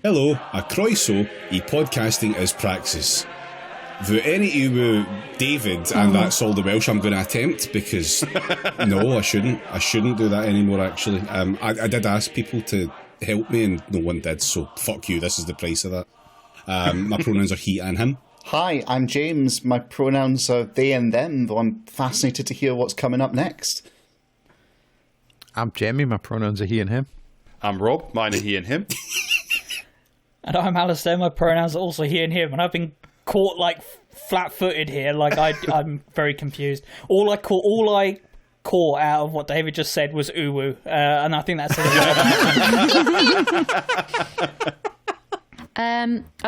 Hello, a croeso I podcasting is praxis. Fy enni yw David, and that's all the Welsh I'm going to attempt, because no, I shouldn't. I shouldn't do that anymore, actually. I did ask people to help me, and no one did, so fuck you, this is the price of that. My pronouns are he and him. Hi, I'm James. My pronouns are they and them, though I'm fascinated to hear what's coming up next. I'm Jamie. My pronouns are he and him. I'm Rob. Mine are he and him. And I'm Alistair. My pronouns are also he and him. And I've been caught like flat-footed here. Like I'm very confused. All I caught out of what David just said was uwu, and I think that's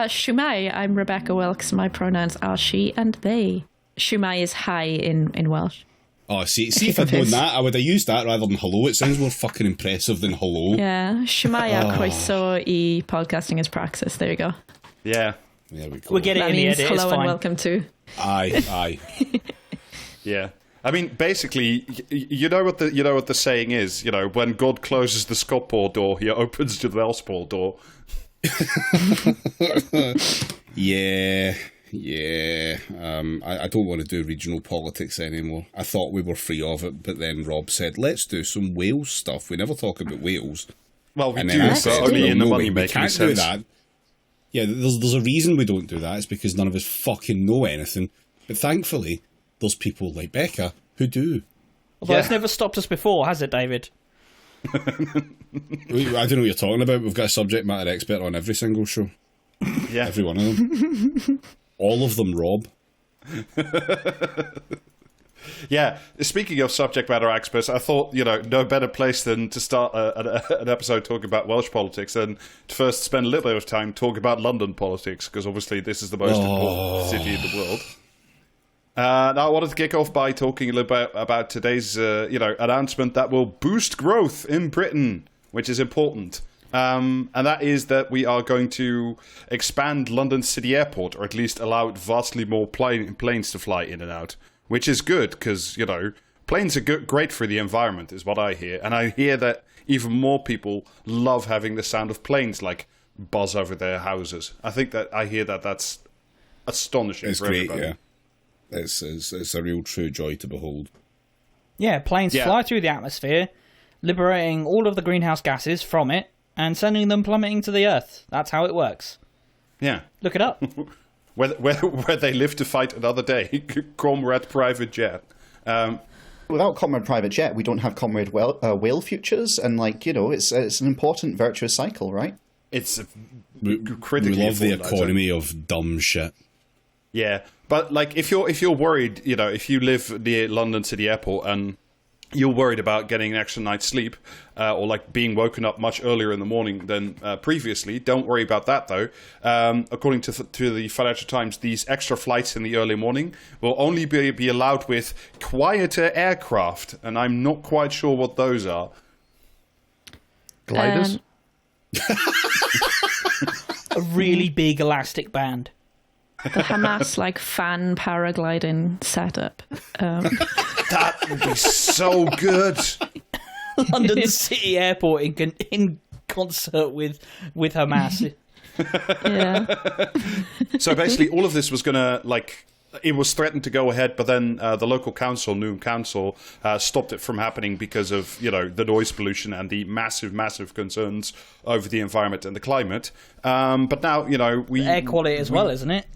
Shumai, I'm Becca Wilks. My pronouns are she and they. Shumai is hi in Welsh. Oh, see if I'd known that, I would have used that rather than hello. It sounds more fucking impressive than hello. Yeah, Shumai a croeso I podcasting is praxis. There you go. Yeah. There we go. We'll get it that in means the edit. hello It's and fine. welcome to. Aye. Yeah. I mean, basically, you know what the saying is. You know, when God closes the scotpol door, he opens the Welspol door. Yeah. I don't want to do regional politics anymore. I thought we were free of it, but then Rob said, let's do some Wales stuff. We never talk about Wales. Well, we And do, then I but said, only well, in the no, money-making can't sense. do that. Yeah, there's a reason we don't do that. It's because none of us fucking know anything. But thankfully, there's people like Becca who do. Although it's never stopped us before, has it, David? I don't know what you're talking about. We've got a subject matter expert on every single show. Yeah. Every one of them. All of them, Rob. Yeah, speaking of subject matter experts, I thought, no better place than to start an episode talking about Welsh politics than to first spend a little bit of time talking about London politics, because obviously this is the most important city in the world. Now, I wanted to kick off by talking a little bit about today's, announcement that will boost growth in Britain, which is important. And that is that we are going to expand London City Airport, or at least allow vastly more planes to fly in and out, which is good because, planes are great for the environment, is what I hear. And I hear that even more people love having the sound of planes, like, buzz over their houses. I hear that that's astonishing. It's for great, everybody. yeah. It's a real true joy to behold. Yeah, planes fly through the atmosphere, liberating all of the greenhouse gases from it, and sending them plummeting to the Earth. That's how it works. Yeah. Look it up. Where they live to fight another day. Comrade Private Jet. Without Comrade Private Jet, we don't have Comrade Whale Futures, and it's an important virtuous cycle, right? It's We critically love the important, economy of dumb shit. Yeah, but if you're worried, if you live near London City Airport and you're worried about getting an extra night's sleep, or being woken up much earlier in the morning than previously, don't worry about that though. According to the Financial Times, these extra flights in the early morning will only be allowed with quieter aircraft, and I'm not quite sure what those are. Gliders? A really big elastic band. The Hamas fan paragliding setup. That would be so good. London City Airport in concert with Hamas. Yeah. So basically, all of this was gonna it was threatened to go ahead, but then the local council, Newham Council, stopped it from happening because of the noise pollution and the massive concerns over the environment and the climate. But now Air quality as well, isn't it?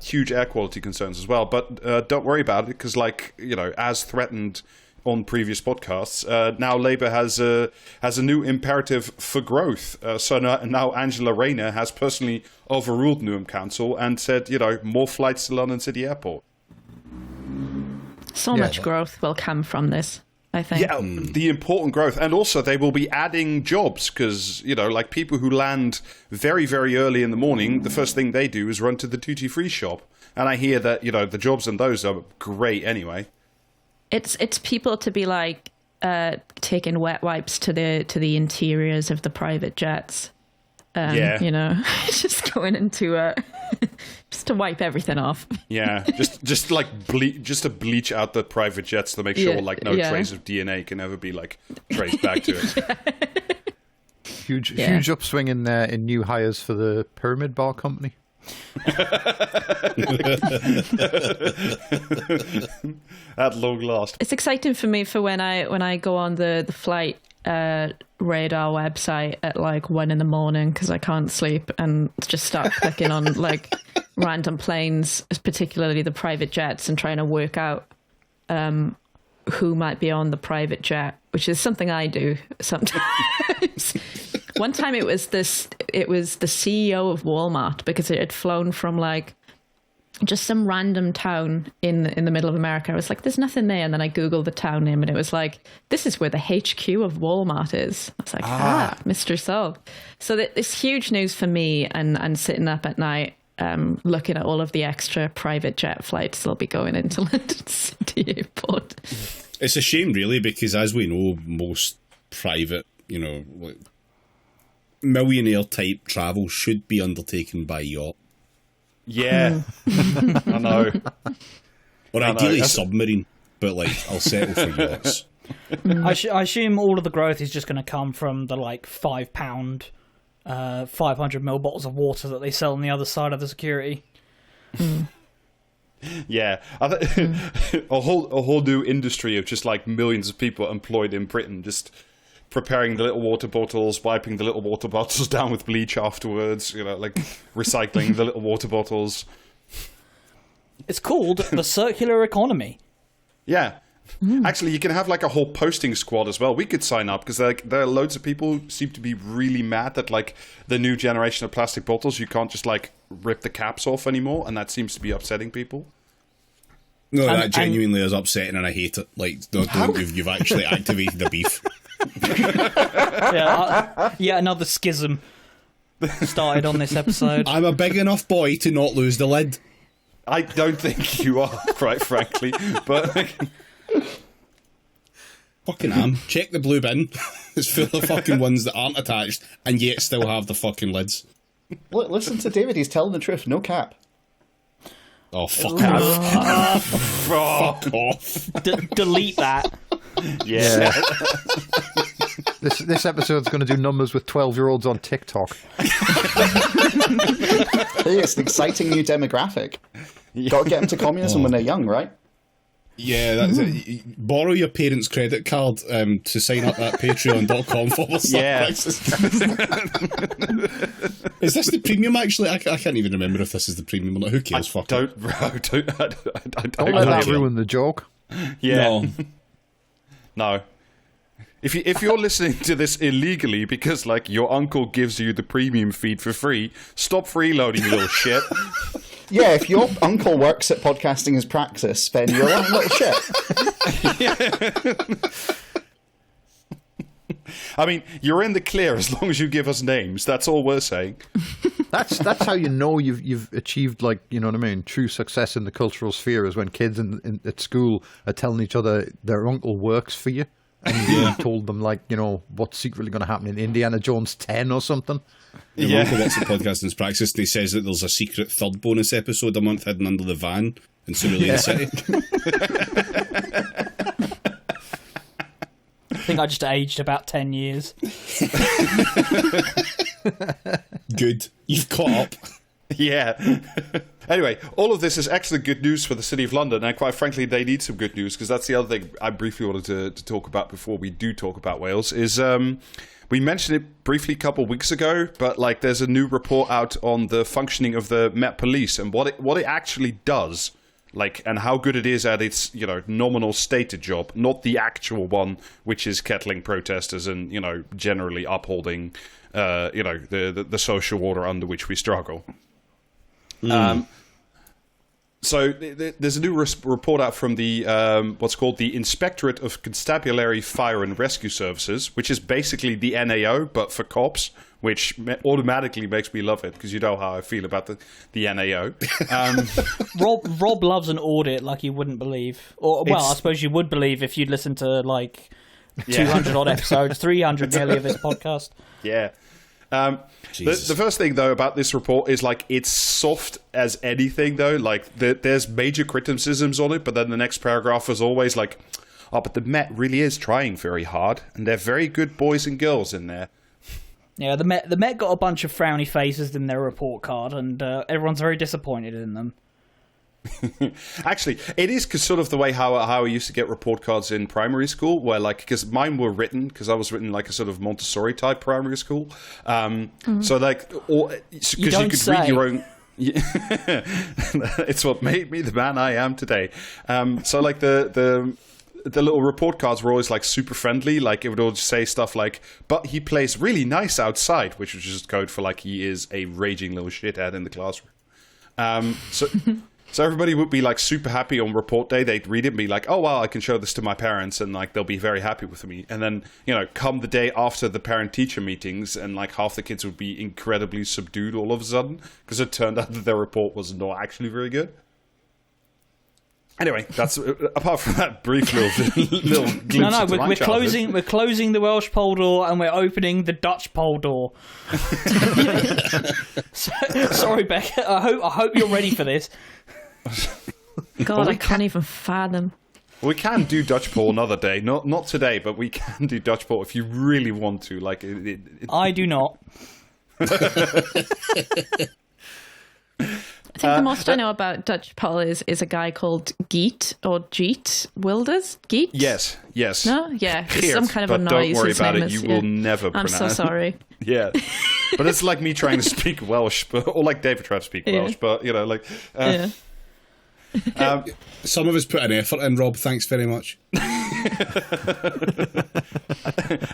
Huge air quality concerns as well. But don't worry about it because, as threatened on previous podcasts, now Labour has a new imperative for growth. So now Angela Rayner has personally overruled Newham Council and said, more flights to London City Airport. So much growth will come from this, I think. Yeah, the important growth. And also they will be adding jobs because, people who land very, very early in the morning, the first thing they do is run to the duty-free shop. And I hear that, the jobs in those are great anyway. It's people to be taking wet wipes to the interiors of the private jets. Just going into just to wipe everything off. Yeah, just to bleach out the private jets to make sure no trace of DNA can ever be traced back to it. Huge upswing in new hires for the Pyramid Bar Company. At long last. It's exciting for me for when I go on the flight radar website at like 1 a.m. because I can't sleep and just start clicking on like random planes, particularly the private jets, and trying to work out who might be on the private jet, which is something I do sometimes. One time it was the CEO of Walmart, because it had flown from like just some random town in the middle of America. I was like, there's nothing there. And then I Googled the town name and it was like, this is where the HQ of Walmart is. I was like, mystery solved. So this huge news for me, and sitting up at night looking at all of the extra private jet flights that'll be going into London City Airport. It's a shame, really, because as we know, most private, like millionaire type travel should be undertaken by yacht. Yeah, I know. Or ideally submarine, but like I'll settle for yachts. I assume all of the growth is just going to come from the like £5, 500ml bottles of water that they sell on the other side of the security. Yeah, a whole new industry of just like millions of people employed in Britain, just preparing the little water bottles, wiping the little water bottles down with bleach afterwards, like recycling the little water bottles. It's called the circular economy. Yeah. Actually, you can have like a whole posting squad as well. We could sign up, because there are loads of people who seem to be really mad that like the new generation of plastic bottles, you can't just like rip the caps off anymore, and that seems to be upsetting people. No, that genuinely is upsetting, and I hate it. Like, you've actually activated the beef. Yeah, another schism started on this episode. I'm a big enough boy to not lose the lid. I don't think you are, quite frankly, but fucking am. Check the blue bin. It's full of fucking ones that aren't attached and yet still have the fucking lids. Listen to David, he's telling the truth, no cap. Oh, fuck off. Fuck off. Delete that. Yeah. This episode's going to do numbers with 12-year-olds on TikTok. Hey, it's an exciting new demographic. Got to get them to communism when they're young, right? Yeah, that's it. Borrow your parents' credit card to sign up at patreon.com/. Yeah. Is this the premium, actually? I can't even remember if this is the premium or not. Who cares? Fuck it. Don't let that ruin the joke. Yeah. No. If you're listening to this illegally because like your uncle gives you the premium feed for free, stop freeloading, you little shit. Yeah, if your uncle works at Podcasting as Praxis, then you're a little shit. I mean, you're in the clear as long as you give us names. That's all we're saying. That's how you know you've achieved, like, you know what I mean, true success in the cultural sphere, is when kids at school are telling each other their uncle works for you, and you told them, like, what's secretly going to happen in Indiana Jones 10 or something. My uncle works at Podcasting's Praxis, and he says that there's a secret third bonus episode a month hidden under the van in Cerulean City. I think I just aged about 10 years. Good. You've caught up. Yeah. Anyway, all of this is excellent good news for the City of London, and quite frankly, they need some good news, because that's the other thing I briefly wanted to talk about before we do talk about Wales, is we mentioned it briefly a couple of weeks ago, but like there's a new report out on the functioning of the Met Police and what it actually does, like, and how good it is at its, nominal stated job, not the actual one, which is kettling protesters and, generally upholding, the social order under which we struggle. So there's a new report out from the what's called the Inspectorate of Constabulary Fire and Rescue Services, which is basically the NAO, but for cops, which automatically makes me love it, because you know how I feel about the NAO. Rob loves an audit like you wouldn't believe. Or, well, I suppose you would believe if you'd listened to, like, 200 odd episodes, 300 nearly of this podcast. Yeah. The first thing, though, about this report is, like, it's soft as anything, though. Like, there's major criticisms on it, but then the next paragraph is always like, oh, but the Met really is trying very hard, and they're very good boys and girls in there. Yeah, the Met got a bunch of frowny faces in their report card, and everyone's very disappointed in them. Actually, it is sort of the way how I used to get report cards in primary school, where like, because mine were written, because I was written like a sort of Montessori type primary school. So like, because you could read your own. It's what made me the man I am today. So like the little report cards were always like super friendly. Like it would all just say stuff like, "But he plays really nice outside," which was just code for like he is a raging little shithead in the classroom. So everybody would be like super happy on report day. They'd read it and be like, "Oh wow, I can show this to my parents," and like they'll be very happy with me. And then come the day after the parent-teacher meetings, and like half the kids would be incredibly subdued all of a sudden because it turned out that their report was not actually very good. Anyway, that's apart from that brief little glimpse. We're closing the Welsh poll door and we're opening the Dutch poll door. Sorry, Becca. I hope you're ready for this. God, I can't even fathom. We can do Dutch poll another day. Not today, but we can do Dutch poll if you really want to. Like, I do not. I think the most I know about Dutch poll is a guy called Geet or Jeet Wilders. Geet? Yes. No? Yeah. It's Geert, some kind of a but noise. Don't worry his about name it. is, You will never pronounce. I'm so sorry. Yeah. But it's like me trying to speak Welsh, or like David trying to speak Welsh, but like. Yeah. Some of us put an effort in, Rob. Thanks very much.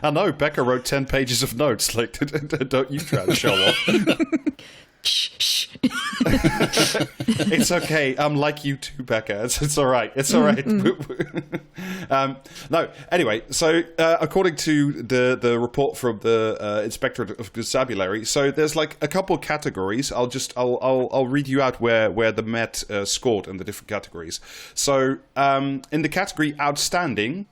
I know, Becca wrote 10 pages of notes. Like, don't you try to show off. Shh. It's okay. I'm like you too, Becca. It's all right. It's all right. No. Anyway, so according to the report from the Inspectorate of Constabulary, so there's like a couple of categories. I'll read you out where the Met scored in the different categories. So in the category outstanding,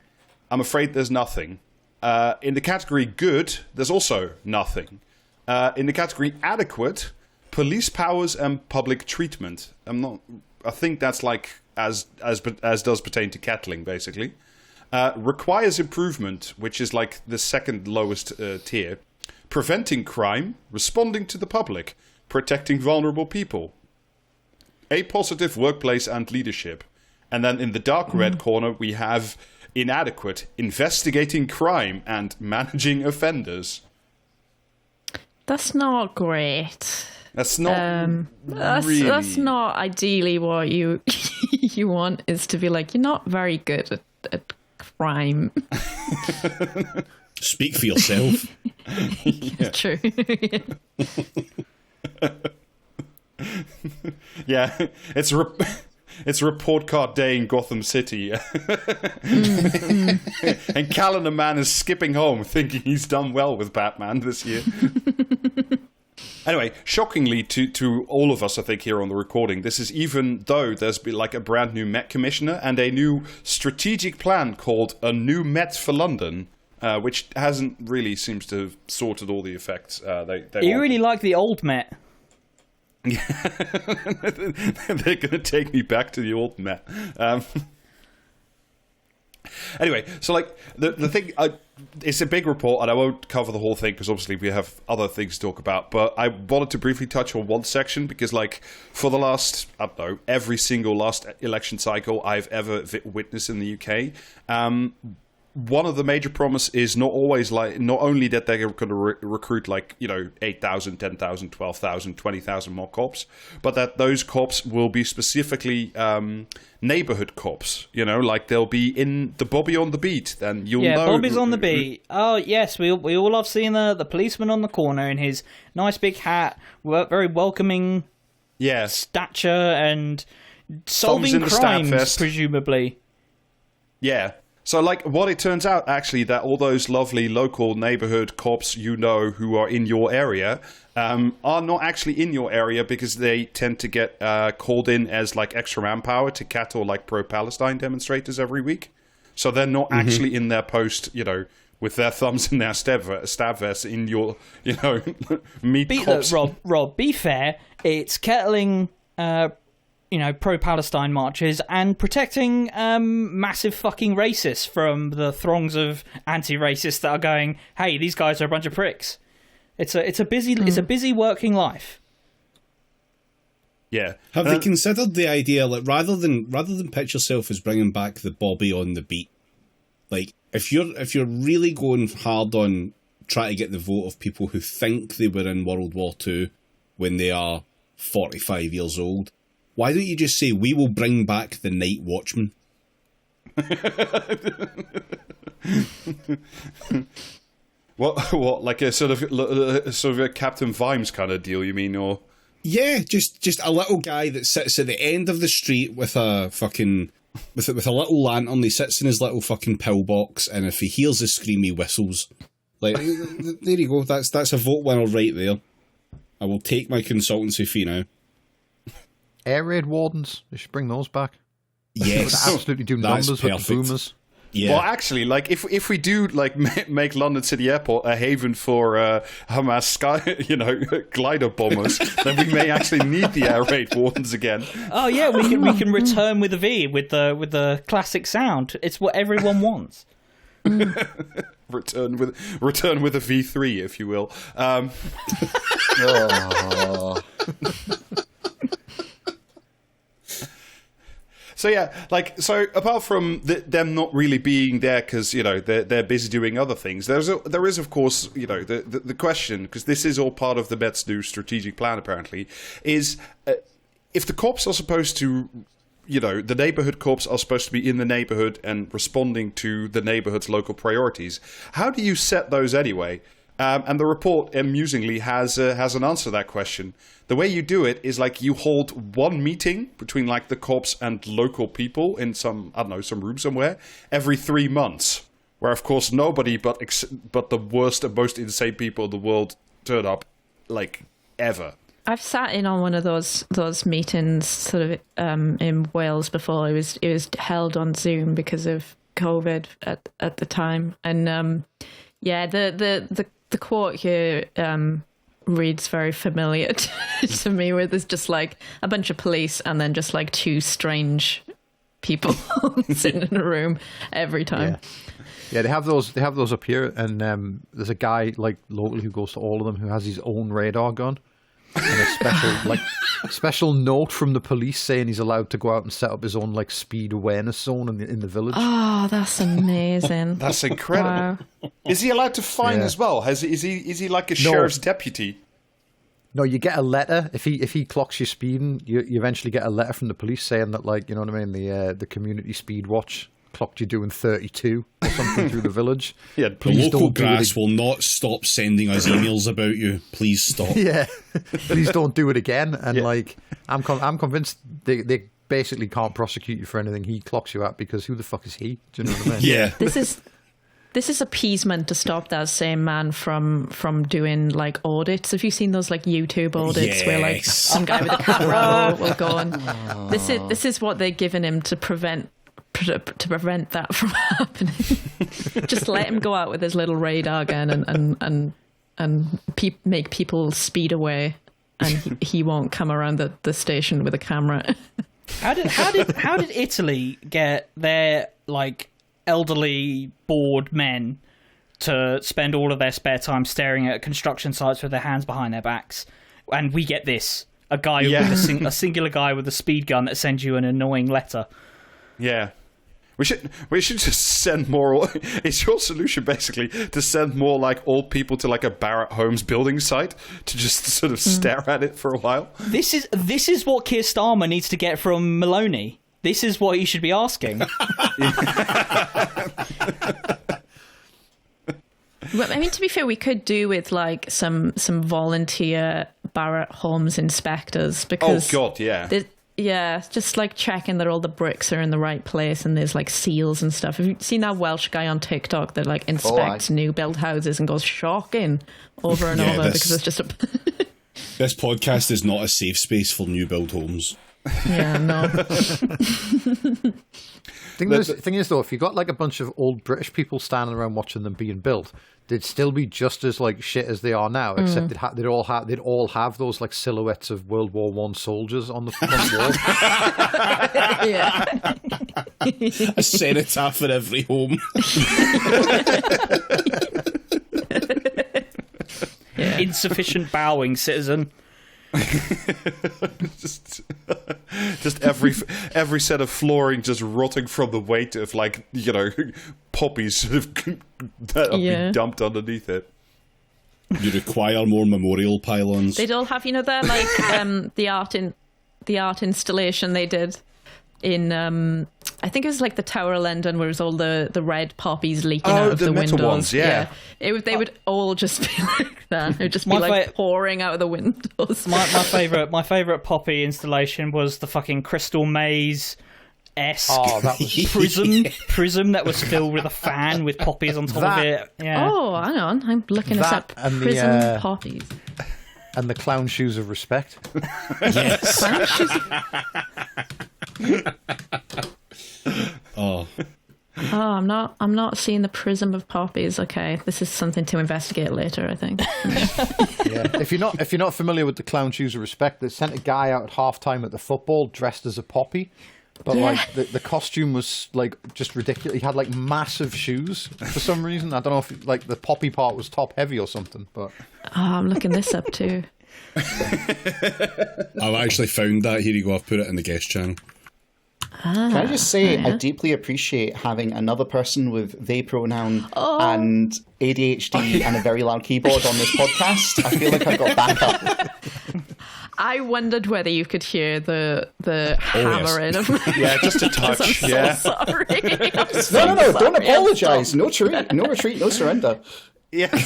I'm afraid there's nothing. In the category good, there's also nothing. In the category adequate, police powers and public treatment. I think that's like as does pertain to Kettling, basically. Requires improvement, which is like the second lowest tier. Preventing crime, responding to the public, protecting vulnerable people. A positive workplace and leadership. And then in the dark red corner, we have inadequate, investigating crime and managing offenders. That's not great. That's not really... That's not ideally what you want, is to be like, you're not very good at crime. Speak for yourself. Yeah. True. Yeah, it's a report card day in Gotham City. And Calendar Man is skipping home thinking he's done well with Batman this year. Anyway, shockingly to all of us, I think, here on the recording, this is even though there's been like a brand new Met Commissioner and a new strategic plan called A New Met for London, which hasn't really seems to have sorted all the effects. You really like the old Met. Yeah. They're going to take me back to the old Met. Anyway, so like the thing, it's a big report, and I won't cover the whole thing because obviously we have other things to talk about. But I wanted to briefly touch on one section because, like, for the last, I don't know, every single last election cycle I've ever witnessed in the UK, one of the major promises is not only that they're going to recruit 8,000, 10,000, 12,000, 20,000 more cops, but that those cops will be specifically neighborhood cops. Like they'll be in the Bobby on the beat. Then you'll know. Yeah, Bobby's on the beat. Oh yes, we all have seen the policeman on the corner in his nice big hat, very welcoming. Yeah, stature and solving crimes, presumably. Yeah. So, like, what it turns out, actually, that all those lovely local neighborhood cops who are in your area are not actually in your area because they tend to get called in as, like, extra manpower to cattle, like, pro-Palestine demonstrators every week. So they're not actually in their post, with their thumbs in their stab vests in your, cops. Rob, be fair. It's kettling... pro-Palestine marches and protecting massive fucking racists from the throngs of anti-racists that are going, hey, these guys are a bunch of pricks. It's a busy working life. Yeah. Have they considered the idea, like, rather than pitch yourself as bringing back the Bobby on the beat, like, if you're really going hard on trying to get the vote of people who think they were in World War II when they are 45 years old, why don't you just say, we will bring back the Night Watchman? What, like a sort of a Captain Vimes kind of deal, you mean, or? Yeah, just a little guy that sits at the end of the street with a fucking with a little lantern. He sits in his little fucking pillbox, and if he hears a scream, he whistles. Like, there you go. That's a vote winner right there. I will take my consultancy fee now. Air raid wardens. They should bring those back. Yes, They would absolutely do numbers with the boomers. Yeah. Well, actually, like if we do like make London City Airport a haven for Hamas glider bombers, then we may actually need the air raid wardens again. Oh yeah, we can return with a V with the classic sound. It's what everyone wants. Return with a V3, if you will. So yeah, so apart from them not really being there because they're busy doing other things, there is of course the question, because this is all part of the Met's new strategic plan apparently, is if the cops are supposed to, the neighborhood cops are supposed to be in the neighborhood and responding to the neighborhood's local priorities, how do you set those anyway? And the report, amusingly, has an answer to that question. The way you do it is like you hold one meeting between like the cops and local people in some room somewhere every 3 months, where of course nobody but the worst and most insane people in the world turn up, like, ever. I've sat in on one of those meetings sort of in Wales before. It was held on Zoom because of COVID at the time, and the quote here reads very familiar to me, where there's just like a bunch of police and then just like two strange people sitting in a room every time. Yeah, they have those up here, and there's a guy like locally who goes to all of them who has his own radar gun and a special note from the police saying he's allowed to go out and set up his own like speed awareness zone in the village. Oh, that's amazing. That's incredible. Wow. Is he allowed to fine as well? Is he like a sheriff's deputy? No, you get a letter if he clocks you speeding. You eventually get a letter from the police saying that, like, you know what I mean, the community speed watch clocked you doing 32 or something through the village. Yeah, the local grass will not stop sending us emails about you. Please stop. Yeah, please don't do it again. And like, I'm convinced they basically can't prosecute you for anything he clocks you at, because who the fuck is he? Do you know what I mean? Yeah. This is appeasement to stop that same man from doing like audits. Have you seen those like YouTube audits where like some guy with a camera will go on? This is what they're giving him to prevent that from happening. Just let him go out with his little radar gun and make people speed away, and he won't come around the station with a camera. How did Italy get their like elderly bored men to spend all of their spare time staring at construction sites with their hands behind their backs, and we get this a guy with a singular guy with a speed gun that sends you an annoying letter? Yeah. We should just send more. Is your solution basically to send more like old people to like a Barratt Homes building site to just sort of stare at it for a while? This is what Keir Starmer needs to get from Maloney. This is what he should be asking. Well, I mean, to be fair, we could do with like some volunteer Barratt Homes inspectors, because yeah, just like checking that all the bricks are in the right place and there's like seals and stuff. Have you seen that Welsh guy on TikTok that like inspects new build houses and goes shocking over and over because it's just a... This podcast is not a safe space for new build homes. Yeah, no. Thing is though, if you got like a bunch of old British people standing around watching them being built, they'd still be just as like shit as they are now, except they'd all have those like silhouettes of World War I soldiers on the front wall. Yeah. A cenotaph for every home. Yeah. insufficient bowing, citizen. just every set of flooring just rotting from the weight of poppies sort of that have been dumped underneath it. You require more memorial pylons. They'd all have, they're like the art installation they did in I think it was like the Tower of London, where it was all the red poppies leaking out of the metal windows. Ones, yeah. They would all just be like that. It would just be pouring out of the windows. My favorite poppy installation was the fucking Crystal Maze-esque prism that was filled with a fan with poppies on top of it. Yeah. Oh, hang on, I'm looking this up. And Prism poppies. And the clown shoes of respect. Yes. Clown shoes. Oh, I'm not seeing the prism of poppies. Okay, this is something to investigate later, I think. Yeah. If you're not familiar with the clown shoes of respect, they sent a guy out at halftime at the football dressed as a poppy, but like the costume was like just ridiculous. He had like massive shoes for some reason. I don't know if like the poppy part was top heavy or something, but I'm looking this up too. I've actually found that. Here you go. I've put it in the guest channel. Can I just say, I deeply appreciate having another person with they pronoun and ADHD and a very loud keyboard on this podcast. I feel like I've got backup. I wondered whether you could hear the hammering of my just a touch. I'm so sorry. No, don't apologise. No retreat, no surrender. Yeah.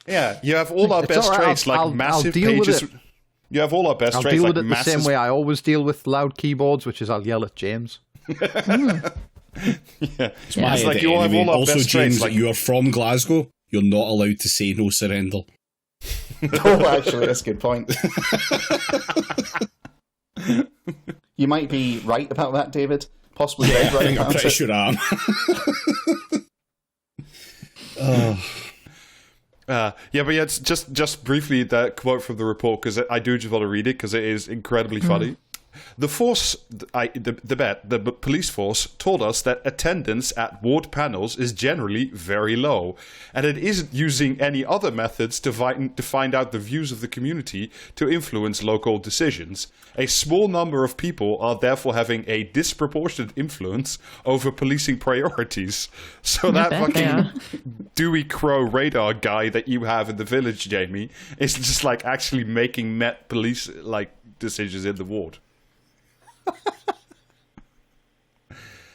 Yeah, you have all our best traits, like massive pages. You have all our best I'll traits, deal like with it the same way I always deal with loud keyboards, which is I'll yell at James. Yeah. It's like you all have all our also, best James, traits. Like, you are from Glasgow. You're not allowed to say no surrender. Oh, actually, that's a good point. You might be right about that, David. Possibly right I think I'm about pretty it. sure I am. it's just briefly that quote from the report, because I do just want to read it because it is incredibly funny. The force, the police force told us that attendance at ward panels is generally very low, and it isn't using any other methods to find out the views of the community to influence local decisions. A small number of people are therefore having a disproportionate influence over policing priorities. So that fucking Dewey Crow radar guy that you have in the village, Jamie, is just like actually making Met police like decisions in the ward.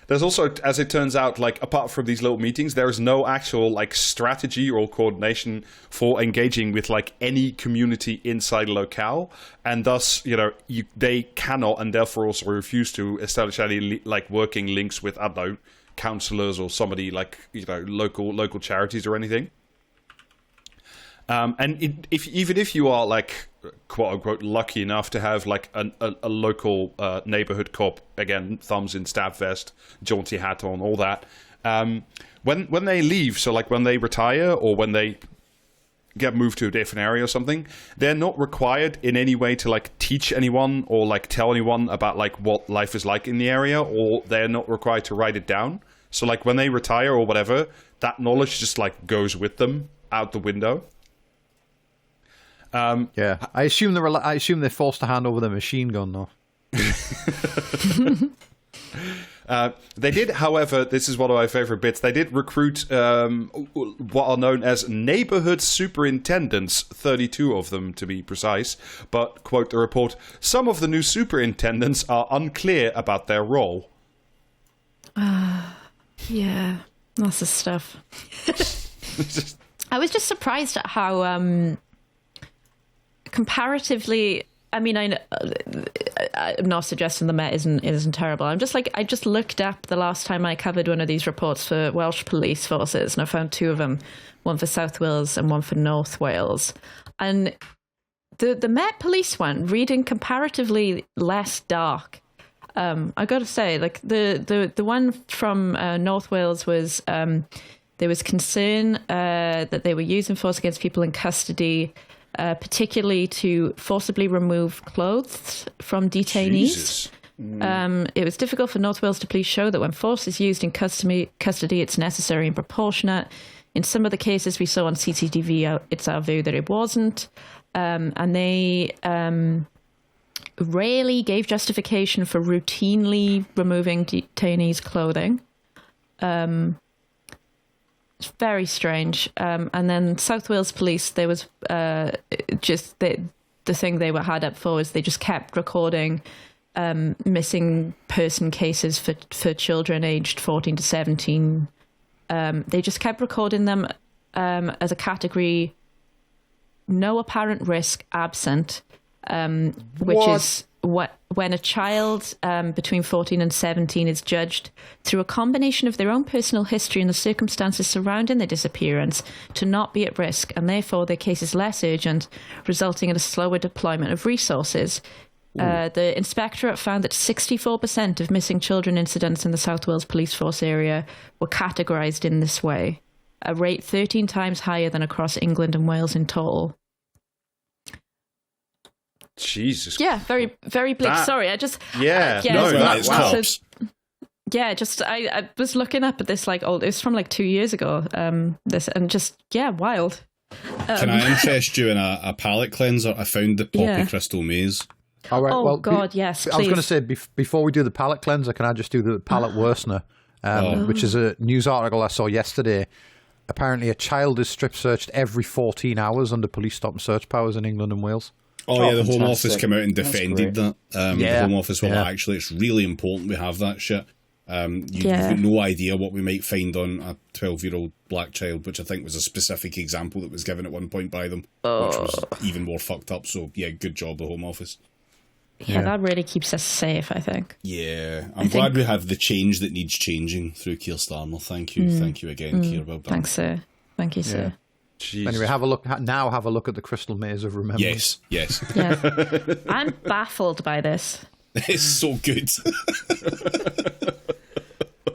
There's also, as it turns out, like apart from these little meetings, there is no actual like strategy or coordination for engaging with like any community inside a locale, and thus they cannot and therefore also refuse to establish any like working links with councillors or somebody like local charities or anything. And even if you are like quote unquote lucky enough to have like a local neighborhood cop, again thumbs in stab vest, jaunty hat on, all that, when they leave, so like when they retire or when they get moved to a different area or something, they're not required in any way to like teach anyone or like tell anyone about like what life is like in the area, or they're not required to write it down. So like when they retire or whatever, that knowledge just like goes with them out the window. I assume they're forced to hand over their machine gun though. They did, however, this is one of my favorite bits. They did recruit what are known as neighborhood superintendents, 32 of them to be precise. But, quote the report, some of the new superintendents are unclear about their role. Yeah, lots of stuff. I was just surprised at how comparatively, I mean, I'm not suggesting the Met isn't terrible. I'm just like, I just looked up the last time I covered one of these reports for Welsh police forces, and I found two of them, one for South Wales and one for North Wales. And the Met police one, reading comparatively less dark. I got to say, like the one from North Wales was there was concern that they were using force against people in custody, particularly to forcibly remove clothes from detainees. It was difficult for North Wales to police show that when force is used in custody, it's necessary and proportionate. in some of the cases we saw on CCTV, it's our view that it wasn't. And they rarely gave justification for routinely removing detainees' clothing. It's very strange. And then South Wales Police, there was just the thing they had up for is they just kept recording missing person cases for children aged 14 to 17. They just kept recording them as a category, no apparent risk absent, which is when a child between 14 and 17 is judged through a combination of their own personal history and the circumstances surrounding their disappearance to not be at risk, and therefore their case is less urgent, resulting in a slower deployment of resources. The inspectorate found that 64% of missing children incidents in the South Wales Police Force area were categorised in this way, a rate 13 times higher than across England and Wales in total. Jesus. Yeah, very, very bleak. Sorry, I just... Yeah, that's cops. Yeah, I was looking up at this, it was from 2 years ago, wild. Can I interest you in a palate cleanser? I found the Poppy Crystal Maze. All right, oh, God, yes, please. I was going to say, before we do the palate cleanser, can I just do the palate worsener, which is a news article I saw yesterday. Apparently, a child is strip searched every 14 hours under police stop and search powers in England and Wales. Oh, yeah, the Home Office came out and defended that. The Home Office were like, actually, it's really important we have that shit. You've got no idea what we might find on a 12-year-old black child, which I think was a specific example that was given at one point by them, which was even more fucked up. So, yeah, good job, the Home Office. Yeah, that really keeps us safe, I think. Yeah, I'm glad we have the change that needs changing through Keir Starmer. Thank you. Thank you again, Keir. Well done. Thanks, sir. Thank you, sir. Jeez. Anyway, have a look at the Crystal Maze of Remembrance. Yes. Yeah. I'm baffled by this. It's so good.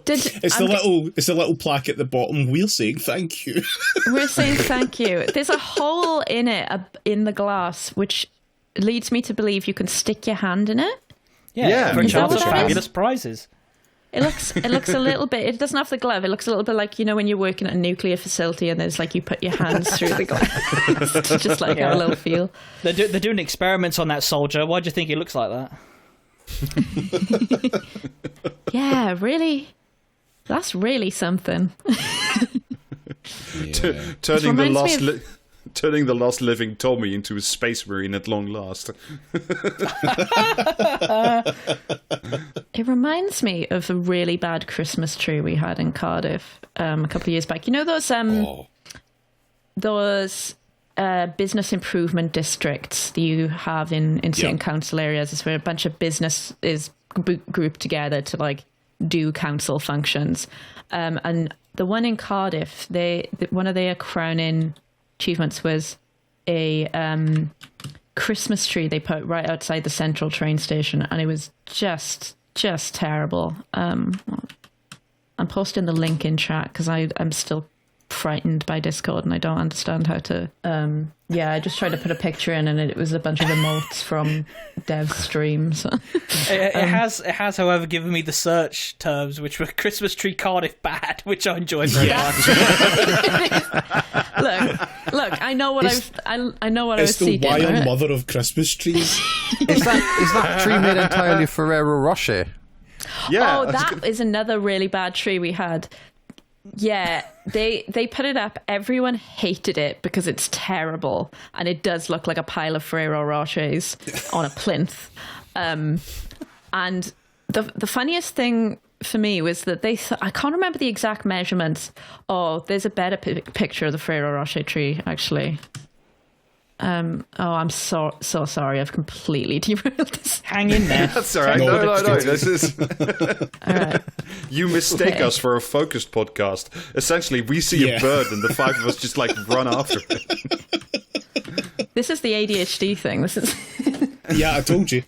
It's the little plaque at the bottom. We're saying thank you. We're saying thank you. There's a hole in it, in the glass, which leads me to believe you can stick your hand in it. Yeah. For a chance of fabulous prizes. It looks a little bit, it doesn't have the glove, it looks a little bit like, when you're working at a nuclear facility and there's you put your hands through the glass to just have a little feel. They're doing experiments on that soldier. Why do you think it looks like that? Yeah, really. That's really something. Turning the last living Tommy into a space marine at long last. It reminds me of a really bad Christmas tree we had in Cardiff a couple of years back. You know those business improvement districts that you have in certain council areas? It's where a bunch of business is grouped together to do council functions. And the one in Cardiff, one of their crowning achievements was a Christmas tree they put right outside the central train station, and it was just terrible. I'm posting the link in chat because I'm still frightened by Discord and I don't understand how to I just tried to put a picture in and it was a bunch of emotes from dev streams. It has however given me the search terms, which were Christmas tree Cardiff bad, which I enjoyed very much. Look, I know what I was seeking. It's the wild mother of Christmas trees. Is that tree made entirely of Ferrero Rocher? Yeah. Oh, that is another really bad tree we had. Yeah, they put it up. Everyone hated it because it's terrible, and it does look like a pile of Ferrero Rochers on a plinth. And the funniest thing for me was that I can't remember the exact measurements. Oh, there's a better picture of the Ferrero Rocher tree actually. I'm so sorry. I've completely derailed this. Hang in there. That's all right. No. This is. All right. You mistake us for a focused podcast. Essentially, we see a bird and the five of us just run after it. This is the ADHD thing. This is. Yeah, I told you.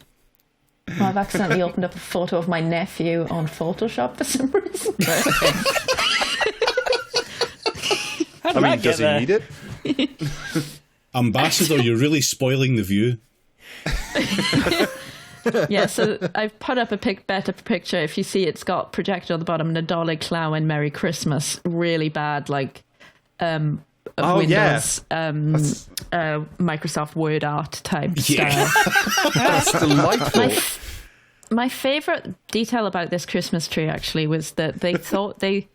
Well, I've accidentally opened up a photo of my nephew on Photoshop for some reason. Does he need it? Ambassador, you're really spoiling the view. Yeah, so I've put up a better picture. If you see, it's got projected on the bottom and a dolly clown Merry Christmas. Really bad, Windows Microsoft Word art type style. That's delightful. My favourite detail about this Christmas tree actually was that they thought they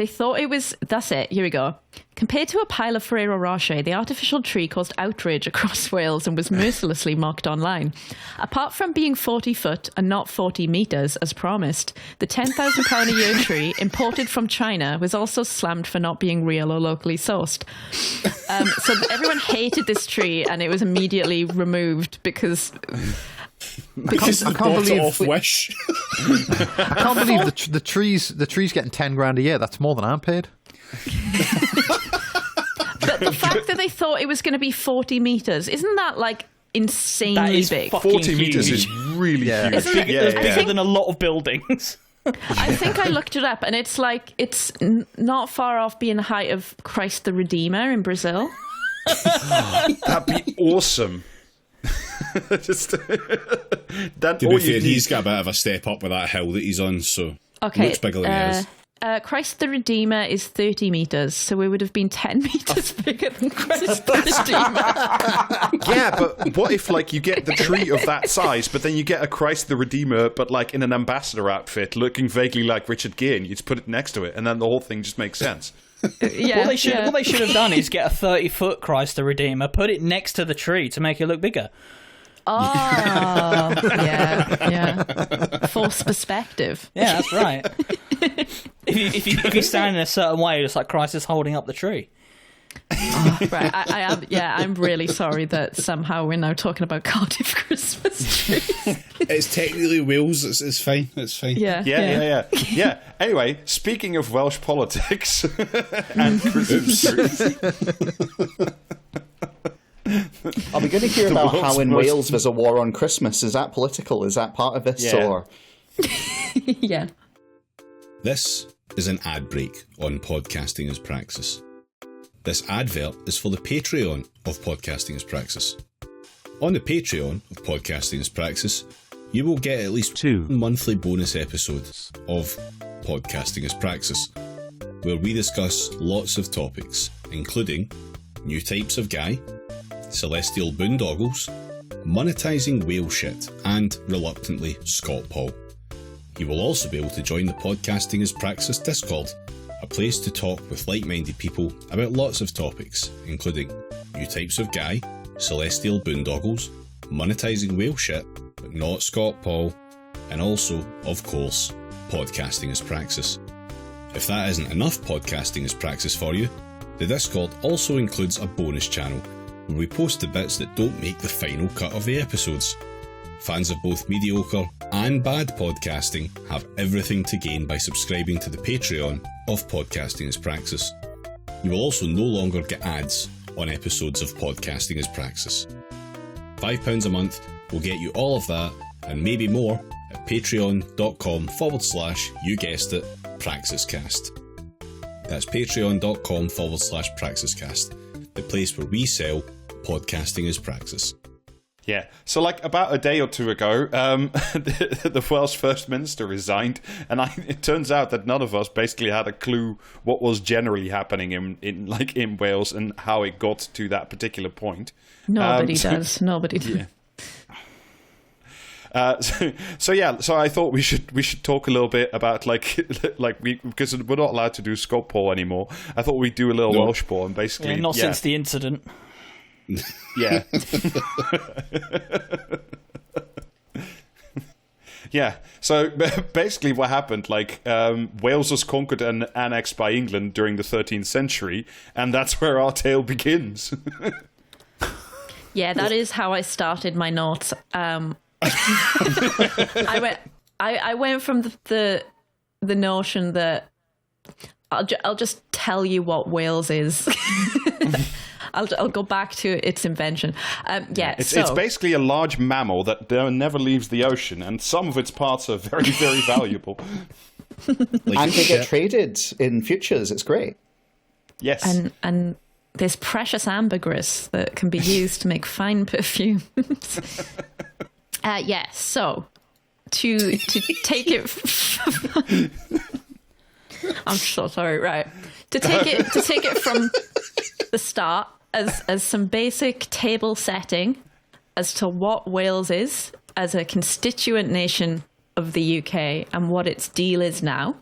thought it was... That's it. Here we go. Compared to a pile of Ferrero Rocher, the artificial tree caused outrage across Wales and was mercilessly mocked online. Apart from being 40 foot and not 40 metres, as promised, the £10,000 a year tree, imported from China, was also slammed for not being real or locally sourced. So everyone hated this tree, and it was immediately removed because I can't believe off Wish. I can't believe the tree's getting 10 grand a year. That's more than I'm paid. But the fact that they thought it was going to be 40 meters, isn't that like insanely big? 40 meters is really huge. It's bigger than a lot of buildings. I think I looked it up, and it's like it's not far off being the height of Christ the Redeemer in Brazil. That'd be awesome. Just to be fair, he's got a bit of a step up with that hill that he's on, so looks bigger than he is. Christ the Redeemer is 30 metres, so we would have been 10 metres bigger than Christ the Redeemer. Yeah, but what if, like, you get the tree of that size, but then you get a Christ the Redeemer, but, like, in an ambassador outfit, looking vaguely like Richard Gere, and you just put it next to it, and then the whole thing just makes sense. What they should have done is get a 30-foot Christ the Redeemer, put it next to the tree to make it look bigger. Oh, yeah. Force perspective. Yeah, that's right. if you stand in a certain way, it's like Christ is holding up the tree. Oh, right, I am. Yeah, I'm really sorry that somehow we're now talking about Cardiff Christmas trees. It's technically Wales. It's fine. It's fine. Yeah. Anyway, speaking of Welsh politics and Christmas trees. Are we going to hear about how in Wales there's a war on Christmas? Is that political? Is that part of this? Yeah. Or? Yeah. This is an ad break on Podcasting as Praxis. This advert is for the Patreon of Podcasting as Praxis. On the Patreon of Podcasting as Praxis, you will get at least 2 monthly bonus episodes of Podcasting as Praxis, where we discuss lots of topics, including new types of guy, celestial boondoggles, monetising whale shit, and, reluctantly, scotpol. You will also be able to join the Podcasting as Praxis Discord, a place to talk with like-minded people about lots of topics, including new types of guy, celestial boondoggles, monetising whale shit, but not scotpol, and also, of course, Podcasting as Praxis. If that isn't enough Podcasting as Praxis for you, the Discord also includes a bonus channel where we post the bits that don't make the final cut of the episodes. Fans of both mediocre and bad podcasting have everything to gain by subscribing to the Patreon of Podcasting as Praxis. You will also no longer get ads on episodes of Podcasting as Praxis. £5 a month will get you all of that and maybe more at patreon.com/ you guessed it, Praxiscast. That's patreon.com/Praxiscast, the place where we sell Podcasting as Praxis. Yeah, so like about a day or two ago, the Welsh First Minister resigned, and it turns out that none of us basically had a clue what was generally happening in Wales and how it got to that particular point. Nobody does. Nobody does. Yeah. So I thought we should talk a little bit about because we're not allowed to do scotpol anymore. I thought we'd do a little Welsh poll and basically not since the incident. Yeah. Yeah. So basically, what happened? Wales was conquered and annexed by England during the 13th century, and that's where our tale begins. Yeah, that is how I started my notes. I went from the notion that I'll just tell you what Wales is. I'll go back to its invention. It's basically a large mammal that never leaves the ocean, and some of its parts are very, very valuable. And they get traded in futures. It's great. Yes. And there's precious ambergris that can be used to make fine perfumes. So to take it I'm so sorry. Right, to take it from the start as some basic table setting as to what Wales is as a constituent nation of the UK and what its deal is now.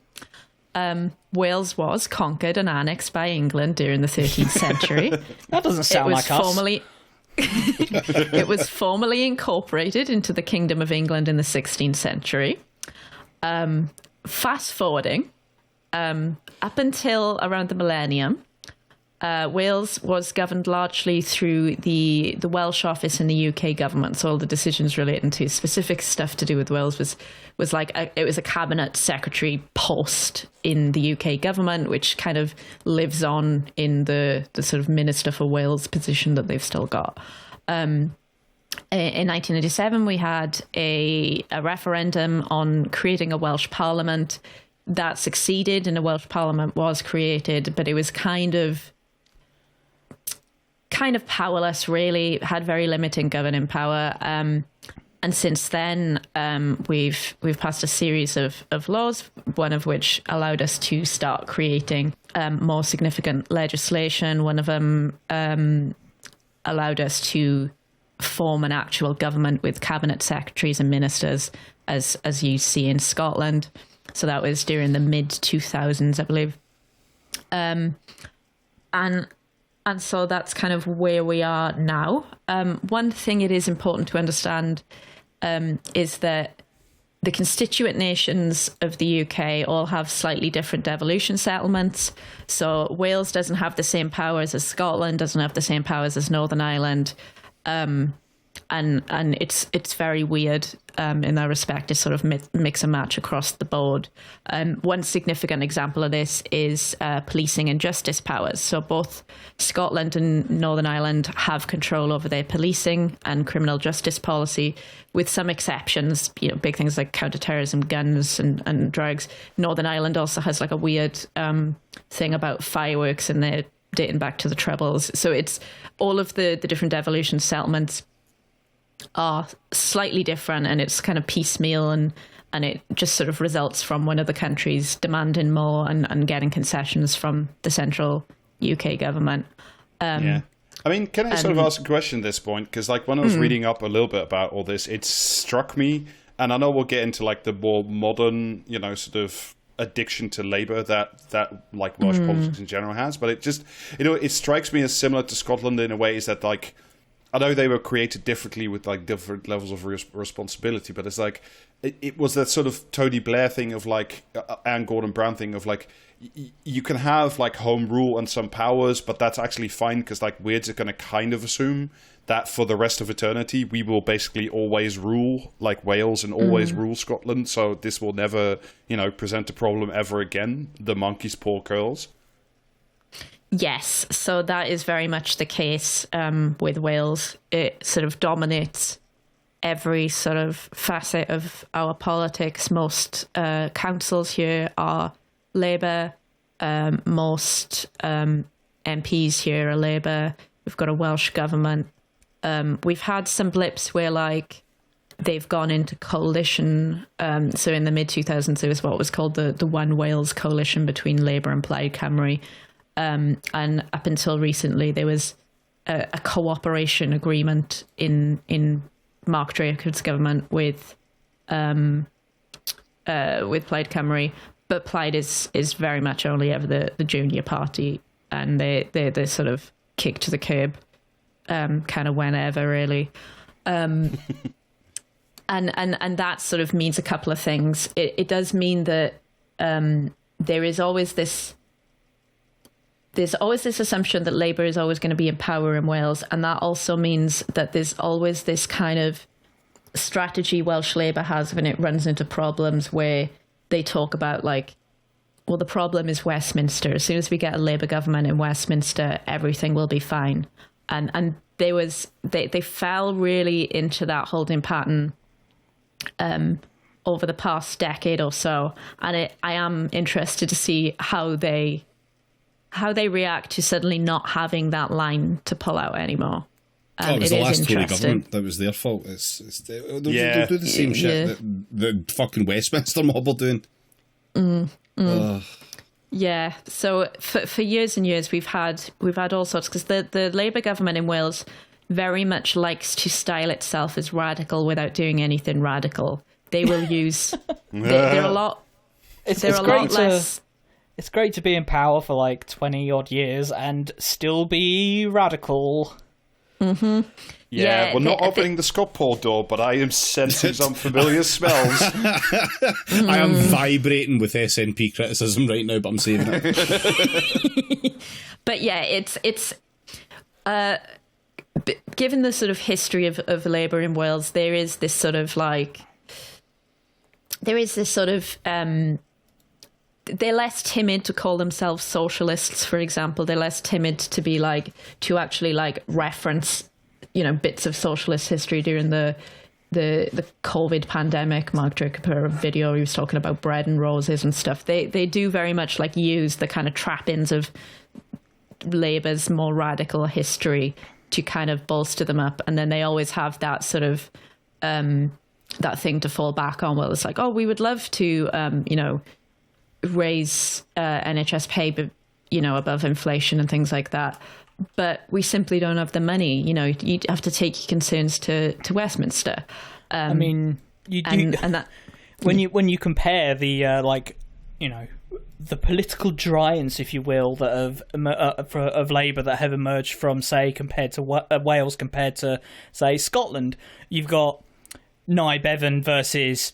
Wales was conquered and annexed by England during the 13th century. That doesn't sound like us. It was formally incorporated into the Kingdom of England in the 16th century. Fast forwarding, up until around the millennium, Wales was governed largely through the Welsh office in the UK government. So all the decisions relating to specific stuff to do with Wales was like it was a cabinet secretary post in the UK government, which kind of lives on in the sort of Minister for Wales position that they've still got. In 1987, we had a referendum on creating a Welsh Parliament that succeeded, and a Welsh Parliament was created, but it was kind of powerless, really, had very limited governing power. And since then, we've passed a series of laws, one of which allowed us to start creating more significant legislation. One of them allowed us to form an actual government with cabinet secretaries and ministers, as you see in Scotland. So that was during the mid-2000s, I believe. And so that's kind of where we are now. One thing it is important to understand is that the constituent nations of the UK all have slightly different devolution settlements. So Wales doesn't have the same powers as Scotland, doesn't have the same powers as Northern Ireland. And it's very weird in that respect to sort of mix and match across the board. One significant example of this is policing and justice powers. So both Scotland and Northern Ireland have control over their policing and criminal justice policy, with some exceptions. You know, big things like counterterrorism, guns, and drugs. Northern Ireland also has like a weird thing about fireworks, and they're dating back to the Troubles. So it's all of the different devolution settlements are slightly different, and it's kind of piecemeal, and it just sort of results from one of the countries demanding more and getting concessions from the central UK government. Yeah. I mean, can I sort of ask a question at this point? Because like when I was reading up a little bit about all this, it struck me, and I know we'll get into like the more modern, you know, sort of addiction to labor that like Welsh politics in general has, but it just, you know, it strikes me as similar to Scotland in a way, is that like, I know they were created differently with like different levels of responsibility, but it's like it was that sort of Tony Blair thing of like Anne Gordon Brown thing of like you can have like home rule and some powers, but that's actually fine because like we're just going to kind of assume that for the rest of eternity we will basically always rule like Wales and always rule Scotland. So this will never, you know, present a problem ever again. The monkey's paw curls. Yes, so that is very much the case with Wales. It sort of dominates every sort of facet of our politics. Most councils here are Labour. Most MPs here are Labour. We've got a Welsh government. We've had some blips where like they've gone into coalition. So in the mid-2000s, there was what was called the One Wales coalition between Labour and Plaid Cymru. And up until recently, there was a cooperation agreement in Mark Drakeford's government with Plaid Cymru, but Plaid is very much only ever the junior party, and they're sort of kicked to the curb, kind of whenever really, and that sort of means a couple of things. It does mean that there is always this. There's always this assumption that Labour is always going to be in power in Wales, and that also means that there's always this kind of strategy Welsh Labour has when it runs into problems where they talk about like, well, the problem is Westminster. As soon as we get a Labour government in Westminster, everything will be fine. And they fell really into that holding pattern over the past decade or so, and I am interested to see how they react to suddenly not having that line to pull out anymore. It was the last Tory government that was their fault. They'll do the same shit that the fucking Westminster mob are doing. Yeah, so for years and years we've had all sorts, because the Labour government in Wales very much likes to style itself as radical without doing anything radical. They will use they're a lot. It's a lot less. It's great to be in power for like 20 odd years and still be radical. Mm-hmm. Yeah, we're not opening the scotpol door, but I am sensing some familiar smells. I am vibrating with SNP criticism right now, but I'm saving it. But yeah, it's given the sort of history of Labour in Wales, there is this sort of they're less timid to call themselves socialists, for example. They're less timid to actually reference, bits of socialist history during the COVID pandemic. Mark Drucker put a video, he was talking about bread and roses and stuff. They do very much use the kind of trappings of Labour's more radical history to kind of bolster them up. And then they always have that sort of that thing to fall back on. Well, it's like, oh, we would love to raise NHS pay, but above inflation and things like that, but we simply don't have the money. You'd have to take your concerns to Westminster. I mean, and that when you compare the the political giants, if you will, that of Labour that have emerged from, say, compared to Wales, compared to, say, Scotland, you've got Nye Bevan versus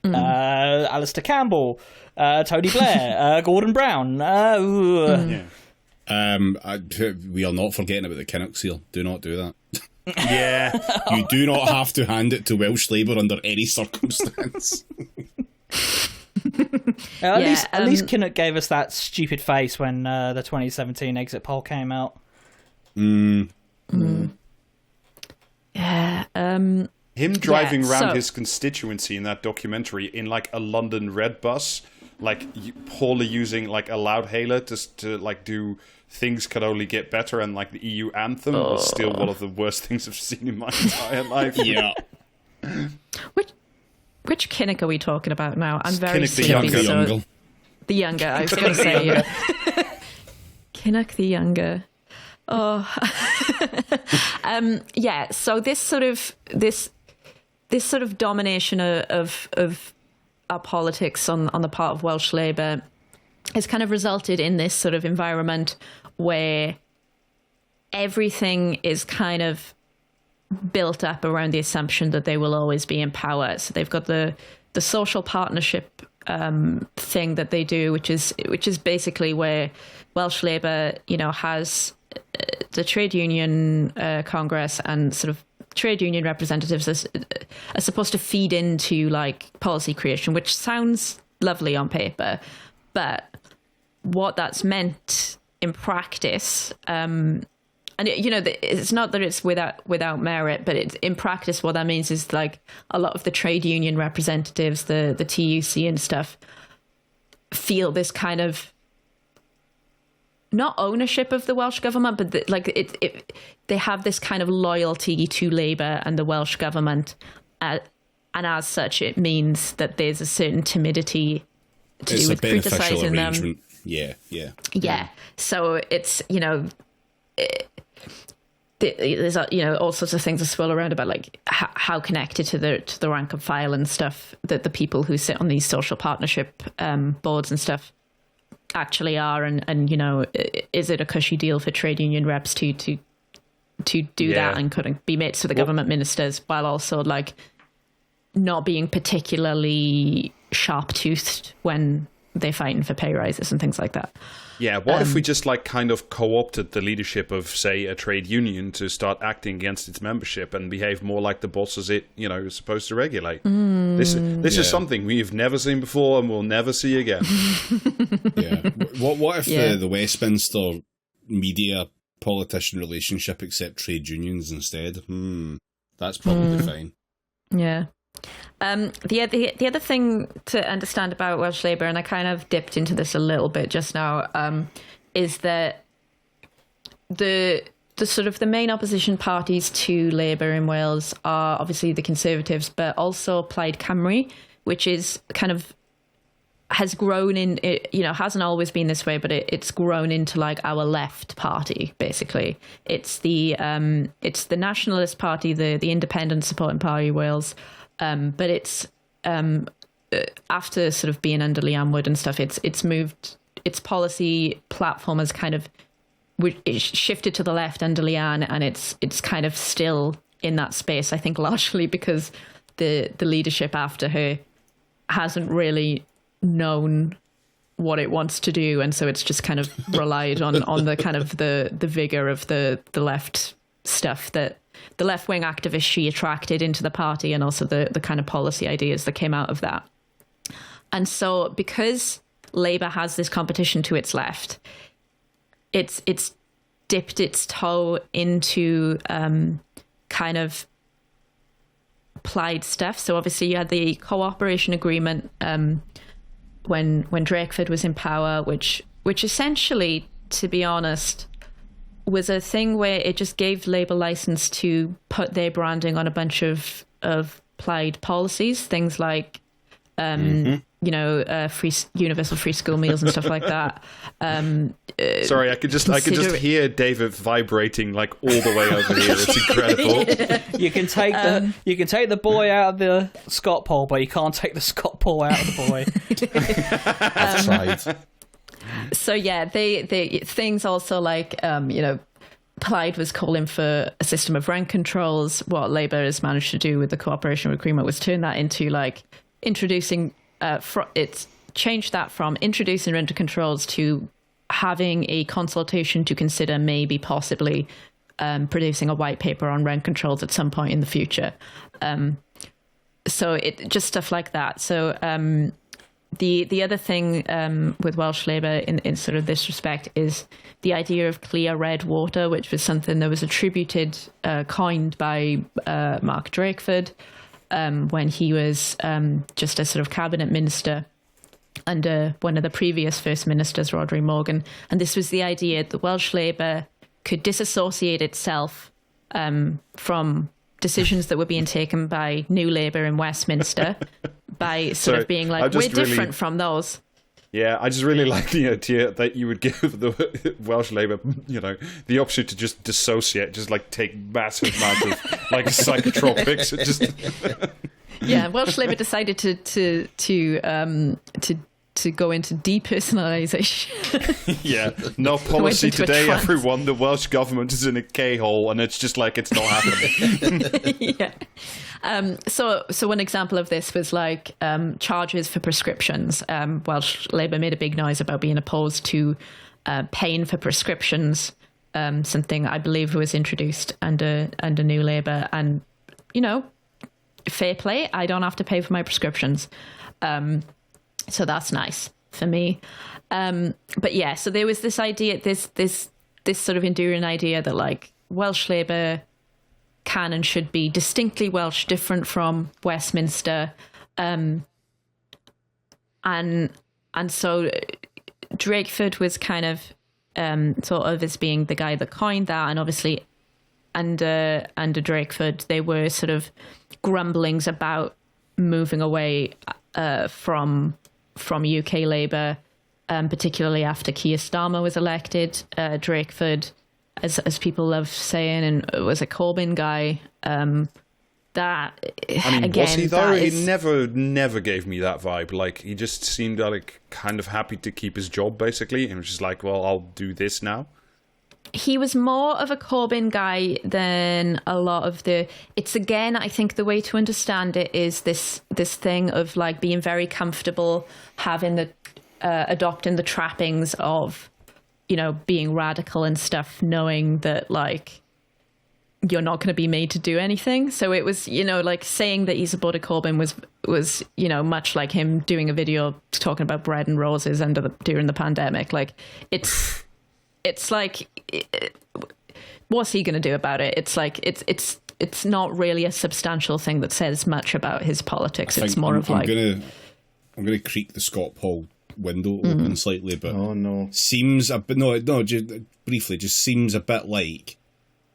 Alistair Campbell, Tony Blair, Gordon Brown. We are not forgetting about the Kinnock seal. Do not do that. Yeah. You do not have to hand it to Welsh Labour under any circumstance. At least Kinnock gave us that stupid face when the 2017 exit poll came out. Yeah. Him driving around his constituency in that documentary in a London red bus, poorly using a loudhailer to do things could only get better, and the EU anthem was still one of the worst things I've seen in my entire life. Yeah. Which Kinnock are we talking about now? I'm very Kinnock sleepy. The younger. The younger, I was going to say. Yeah. Kinnock the younger. Oh. Yeah. So this sort of domination of our politics on the part of Welsh Labour has kind of resulted in this sort of environment where everything is kind of built up around the assumption that they will always be in power. So they've got the social partnership thing that they do, which is basically where Welsh Labour, has the trade union Congress and sort of trade union representatives are supposed to feed into policy creation, which sounds lovely on paper, but what that's meant in practice, and it's not that it's without merit, but in practice what that means is a lot of the trade union representatives, the TUC and stuff, feel this kind of not ownership of the Welsh government, but they have this kind of loyalty to Labour and the Welsh government, and as such, it means that there's a certain timidity to do with criticising them. Yeah. So it's there's all sorts of things that swirl around about how connected to the rank and file and stuff that the people who sit on these social partnership boards and stuff actually are, and is it a cushy deal for trade union reps to do that and couldn't be mates with the government ministers while also not being particularly sharp-toothed when they're fighting for pay rises and things like that. Yeah, what if we just kind of co-opted the leadership of, say, a trade union to start acting against its membership and behave more like the bosses it, is supposed to regulate? This is something we've never seen before and we'll never see again. Yeah. What if the Westminster media politician relationship accept trade unions instead? That's probably fine. Yeah. The other thing to understand about Welsh Labour, and I kind of dipped into this a little bit just now, is that the sort of the main opposition parties to Labour in Wales are obviously the Conservatives, but also Plaid Cymru, which is kind of has grown in it, hasn't always been this way, but it's grown into like our left party. Basically, it's the Nationalist Party, the Independent Supporting Party Wales, but it's after sort of being under Leanne Wood and stuff, it's moved, its policy platform has kind of it's shifted to the left under Leanne, and it's kind of still in that space. I think largely because the leadership after her hasn't really known what it wants to do, and so it's just kind of relied on the kind of the vigor of the left stuff that the left-wing activists she attracted into the party, and also the kind of policy ideas that came out of that. And so because Labour has this competition to its left, it's dipped its toe into kind of applied stuff. So obviously you had the cooperation agreement when Drakeford was in power, which essentially, to be honest, was a thing where it just gave Labour license to put their branding on a bunch of applied policies, things like free universal free school meals and stuff like that. Sorry, I could just hear David vibrating like all the way over here. It's incredible. Yeah. You can take the boy out of the scotpol, but you can't take the scotpol out of the boy. I've tried. So yeah, they things also like Plaid was calling for a system of rent controls. What Labour has managed to do with the cooperation agreement was turn that into like introducing. It's changed that from introducing rent controls to having a consultation to consider maybe possibly producing a white paper on rent controls at some point in the future. So it just stuff like that. So the other thing with Welsh Labour in sort of this respect is the idea of clear red water, which was something that was coined by Mark Drakeford when he was just a sort of cabinet minister under one of the previous First Ministers, Rodri Morgan. And this was the idea that Welsh Labour could disassociate itself from decisions that were being taken by New Labour in Westminster by sort of being like, we're different from those. Yeah, I just really like the idea that you would give the Welsh Labour, the option to just dissociate, just like take massive amounts of like psychotropics. Yeah, Welsh Labour decided to go into depersonalisation. Yeah, no policy today, everyone. The Welsh government is in a K-hole, and it's just like it's not happening. Yeah. So one example of this was like charges for prescriptions. Welsh Labour made a big noise about being opposed to paying for prescriptions, something I believe was introduced under New Labour. And, fair play, I don't have to pay for my prescriptions. So that's nice for me. But yeah, so there was this idea, this sort of enduring idea that like Welsh Labour can and should be distinctly Welsh, different from Westminster. And so Drakeford was kind of thought of as being the guy that coined that. And obviously under Drakeford, there were sort of grumblings about moving away from UK Labour, particularly after Keir Starmer was elected. Drakeford, as people love saying, and was a Corbyn guy. That again, was he though? He never gave me that vibe. Like he just seemed like kind of happy to keep his job, basically, and was just like, "Well, I'll do this now." He was more of a Corbyn guy than a lot of it's again, I think the way to understand it is this thing of like being very comfortable having adopting the trappings of, being radical and stuff, knowing that like you're not going to be made to do anything. So it was, like saying that he supported Corbyn was, much like him doing a video talking about bread and roses during the pandemic. Like it's like, what's he going to do about it? It's like, it's not really a substantial thing that says much about his politics. It's more of like... I'm going to creak the scotpol window open slightly, but oh no, seems a bit, no, just briefly, just seems a bit like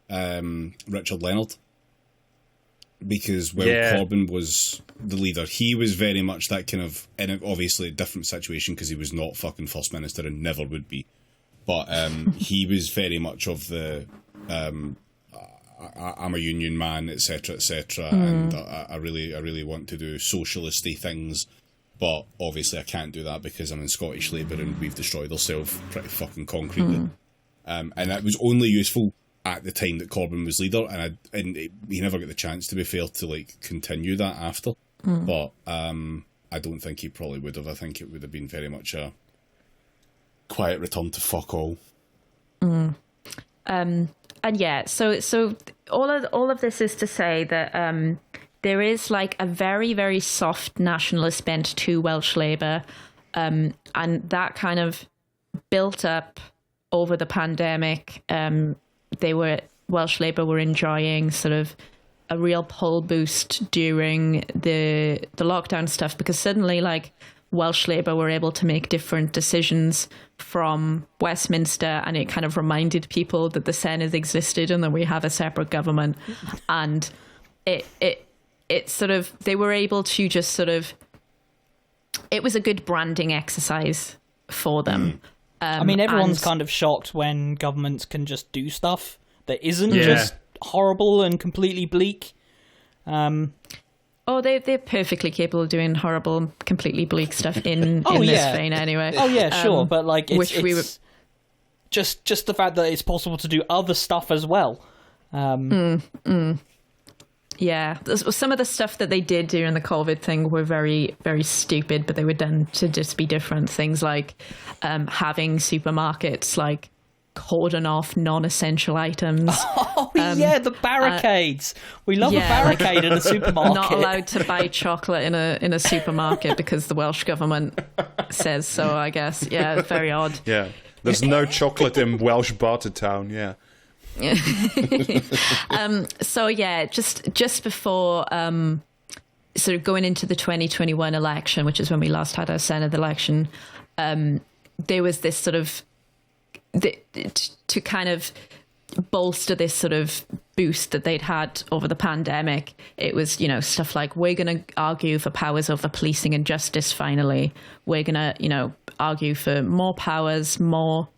Richard Leonard. because while Corbyn was the leader, he was very much that kind of, in obviously a different situation because he was not fucking First Minister and never would be. But he was very much of the I'm a union man, etc., etc., and I really want to do socialisty things, but obviously I can't do that because I'm in Scottish Labour and we've destroyed ourselves pretty fucking concretely. And that was only useful at the time that Corbyn was leader, and he never got the chance, to be fair, to like continue that after. But I don't think he probably would have. I think it would have been very much a quiet return to fuck all. And yeah, so all of this is to say that there is like a very, very soft nationalist bent to Welsh Labour, and that kind of built up over the pandemic. Welsh Labour were enjoying sort of a real poll boost during the lockdown stuff, because suddenly like Welsh Labour were able to make different decisions from Westminster, and it kind of reminded people that the Senedd existed and that we have a separate government. And it sort of, they were able to just sort of, it was a good branding exercise for them. I mean, everyone's kind of shocked when governments can just do stuff that isn't just horrible and completely bleak. They're perfectly capable of doing horrible, completely bleak stuff in this vein anyway. Oh yeah, sure, but like it's just the fact that it's possible to do other stuff as well. Yeah, some of the stuff that they did during the COVID thing were very, very stupid, but they were done to just be different. Things like having supermarkets like cordon off non-essential items. Oh yeah, the barricades. We love a barricade in a supermarket. Not allowed to buy chocolate in a supermarket because the Welsh government says so, I guess. Yeah, very odd. Yeah, there's no chocolate in Welsh Bartertown. Yeah. So yeah, just before sort of going into the 2021 election, which is when we last had our Senedd election, there was this sort of to kind of bolster this sort of boost that they'd had over the pandemic. It was, stuff like, we're going to argue for powers over policing and justice. Finally, we're going to, argue for more powers, more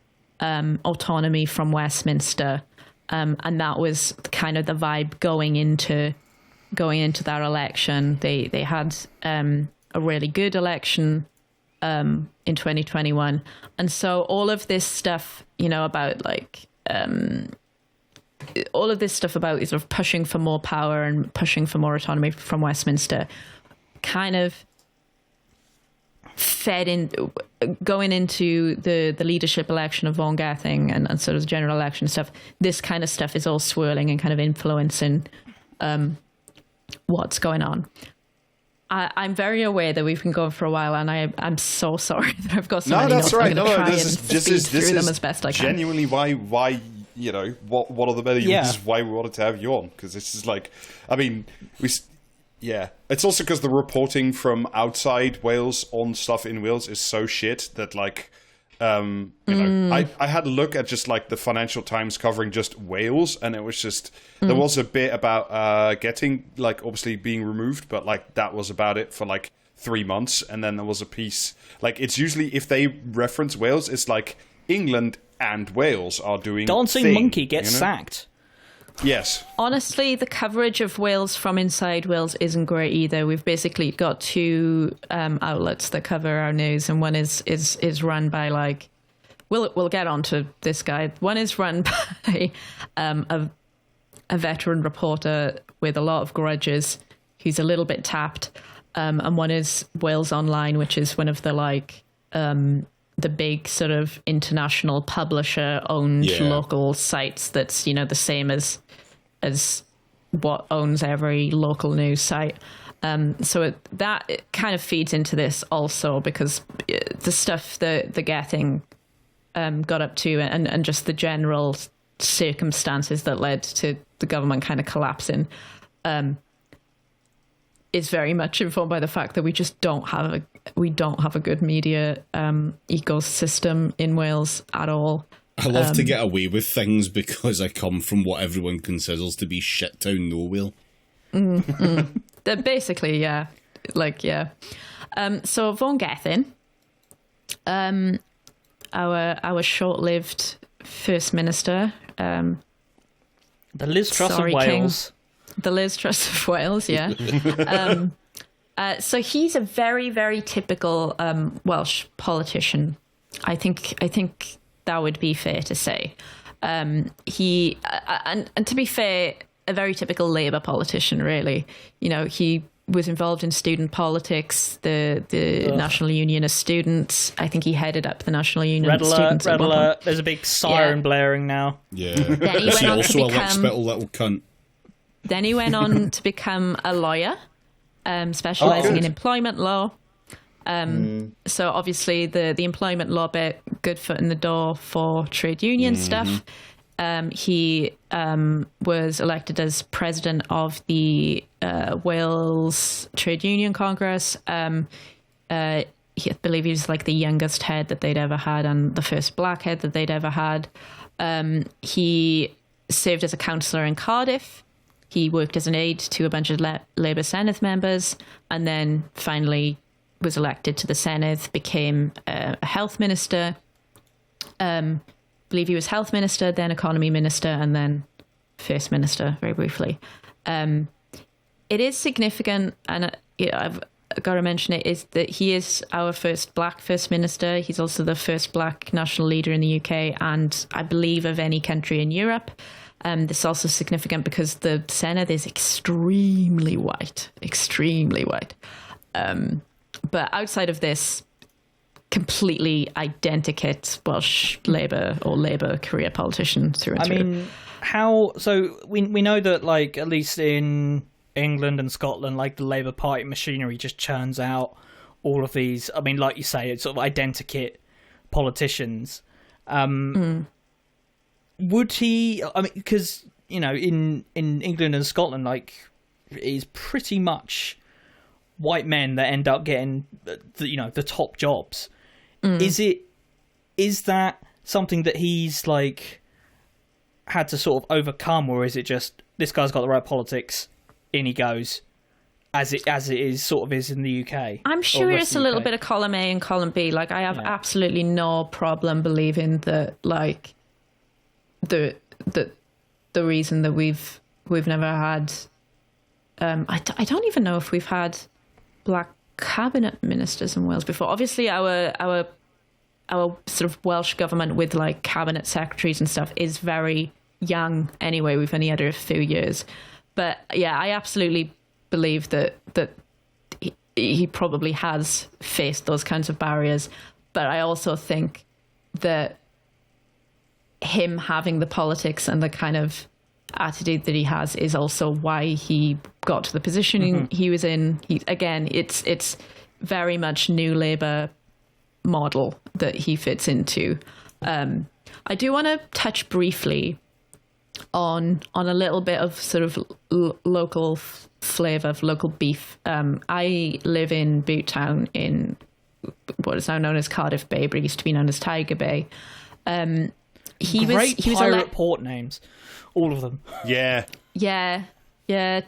autonomy from Westminster. And that was kind of the vibe going into that election. They had a really good election in 2021, and so all of this stuff, about like all of this stuff about sort of pushing for more power and pushing for more autonomy from Westminster, kind of fed in going into the leadership election of Vaughan Gething and sort of general election stuff. This kind of stuff is all swirling and kind of influencing what's going on. I'm very aware that we've been going for a while, and I'm so sorry that I've got so many notes. Right. I'm going to try and speed through them as best I can. Genuinely why what are the many reasons why we wanted to have you on, because this is like, I mean, it's also because the reporting from outside Wales on stuff in Wales is so shit that like I had a look at just like the Financial Times covering just Wales, and it was just there was a bit about getting like obviously being removed, but like that was about it for like 3 months, and then there was a piece like, it's usually if they reference Wales, it's like England and Wales are doing Dancing Monkey gets sacked. Yes. Honestly, the coverage of Wales from inside Wales isn't great either. We've basically got two outlets that cover our news, and one is run by like, we'll get onto this guy. One is run by a veteran reporter with a lot of grudges who's a little bit tapped, and one is Wales Online, which is one of the like the big sort of international publisher owned local sites that's the same as what owns every local news site. So that kind of feeds into this also, because the stuff the Gething got up to and just the general circumstances that led to the government kind of collapsing is very much informed by the fact that we just don't have a good media ecosystem in Wales at all. I love to get away with things because I come from what everyone considers to be shit town nowhere. Basically, yeah. Like, yeah. So Vaughan Gethin, our short-lived First Minister. The Liz Truss of King. Wales. The Liz Truss of Wales, yeah. So he's a very, very typical Welsh politician. I think that would be fair to say. He and to be fair, a very typical Labour politician, really. You know, he was involved in student politics, the National Union of Students. I think he headed up the National Union of Students. Red alert. There's a big siren blaring now. Yeah. Then he Is he went on also to a become, lick-spittle little cunt? Then he went on to become a lawyer, specialising in employment law. So obviously the employment law bit, good foot in the door for trade union stuff. He was elected as president of the Wales Trade Union Congress. I believe he was like the youngest head that they'd ever had and the first black head that they'd ever had. He served as a councillor in Cardiff. He worked as an aide to a bunch of Labour Senedd members, and then finally was elected to the Senedd, became a health minister. Believe he was health minister, then economy minister, and then first minister very briefly. It is significant, and I've got to mention it, is that he is our first black first minister. He's also the first black national leader in the UK, and I believe of any country in Europe. This is also significant because the Senedd is extremely white. But outside of this, completely identikit Welsh Labour or Labour career politician through and through. I mean, how? So we know that, like, at least in England and Scotland, like, the Labour Party machinery just churns out all of these. I mean, like you say, it's sort of identikit politicians. Would he? I mean, because, you know, in England and Scotland, like, it is pretty much white men that end up getting the top jobs. Is that something that he's like had to sort of overcome, or is it just this guy's got the right politics, in he goes, as it is sort of is in the UK? I'm sure it's a little bit of column A and column B. Like, I have absolutely no problem believing that, like, the reason that we've never had I don't even know if we've had black cabinet ministers in Wales before. Obviously, our sort of Welsh government with, like, cabinet secretaries and stuff is very young anyway. We've only had it a few years, but yeah, I absolutely believe that he probably has faced those kinds of barriers. But I also think that him having the politics and the kind of attitude that he has is also why he got to the position he was in. It's very much New Labour model that he fits into. I do want to touch briefly on a little bit of sort of local flavour, of local beef. I live in Boot Town in what is now known as Cardiff Bay, but it used to be known as Tiger Bay. He Great was pirate port names, all of them. Yeah,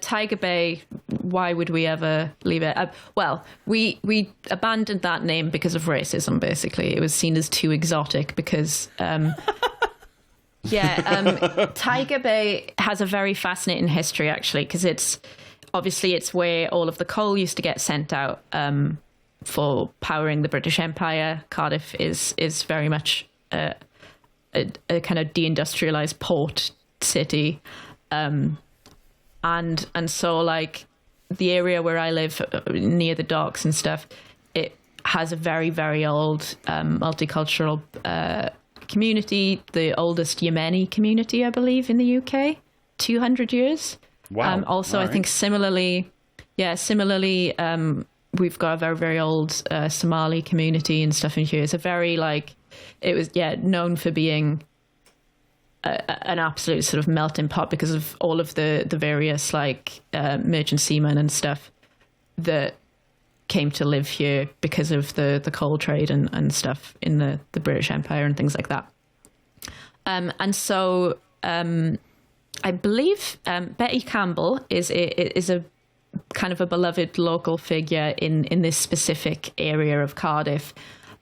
Tiger Bay. Why would we ever leave it? Well, we abandoned that name because of racism. Basically, it was seen as too exotic because. Tiger Bay has a very fascinating history, actually, because it's where all of the coal used to get sent out for powering the British Empire. Cardiff is very much a kind of deindustrialized port city, and so, like, the area where I live near the docks and stuff, it has a very, very old multicultural community, the oldest Yemeni community, I believe, in the UK, 200 years. Wow. Also, I think similarly, we've got a very, very old Somali community and stuff in here. It's a very, like, it was, known for being an absolute sort of melting pot because of all of the various, like, merchant seamen and stuff that came to live here because of the coal trade and stuff in the British Empire and things like that. And so I believe Betty Campbell is a kind of a beloved local figure in this specific area of Cardiff.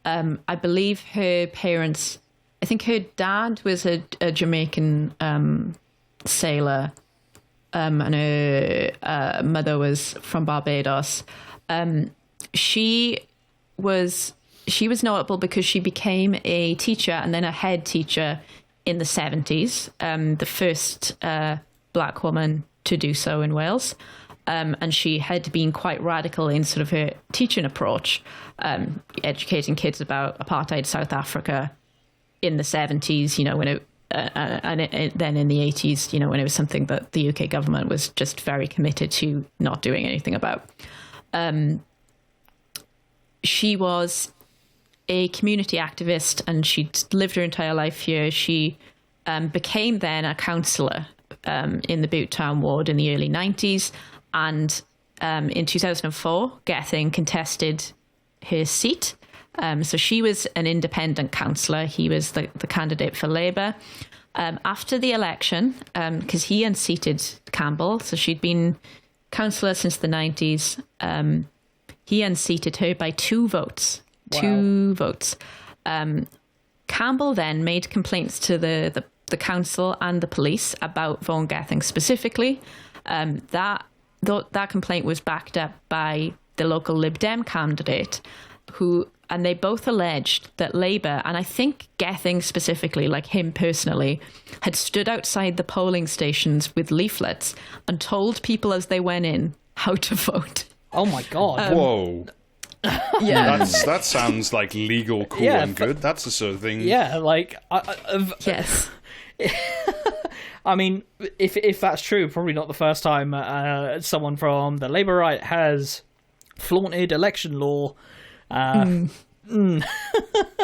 I believe her parents, I think her dad was a Jamaican sailor, and her mother was from Barbados. She was notable because she became a teacher and then a head teacher in the 70s, the first black woman to do so in Wales. And she had been quite radical in sort of her teaching approach, educating kids about apartheid South Africa in the 70s, when then in the 80s, when it was something that the UK government was just very committed to not doing anything about. She was a community activist and she'd lived her entire life here. She became then a councillor in the Boottown ward in the early 90s. And in 2004, Gething contested her seat. So she was an independent councillor. He was the candidate for Labour. After the election, because he unseated Campbell, so she'd been councillor since the 90s, he unseated her by 2 votes. Wow. 2 votes. Campbell then made complaints to the council and the police about Vaughan Gething specifically. That complaint was backed up by the local Lib Dem candidate, and they both alleged that Labour, and I think Gething specifically, like him personally, had stood outside the polling stations with leaflets and told people as they went in how to vote. Oh my God. Whoa. Yeah. That sounds like legal, cool, and good. That's the sort of thing. Yeah, like... Yes. I mean, if that's true, probably not the first time someone from the Labour right has flaunted election law.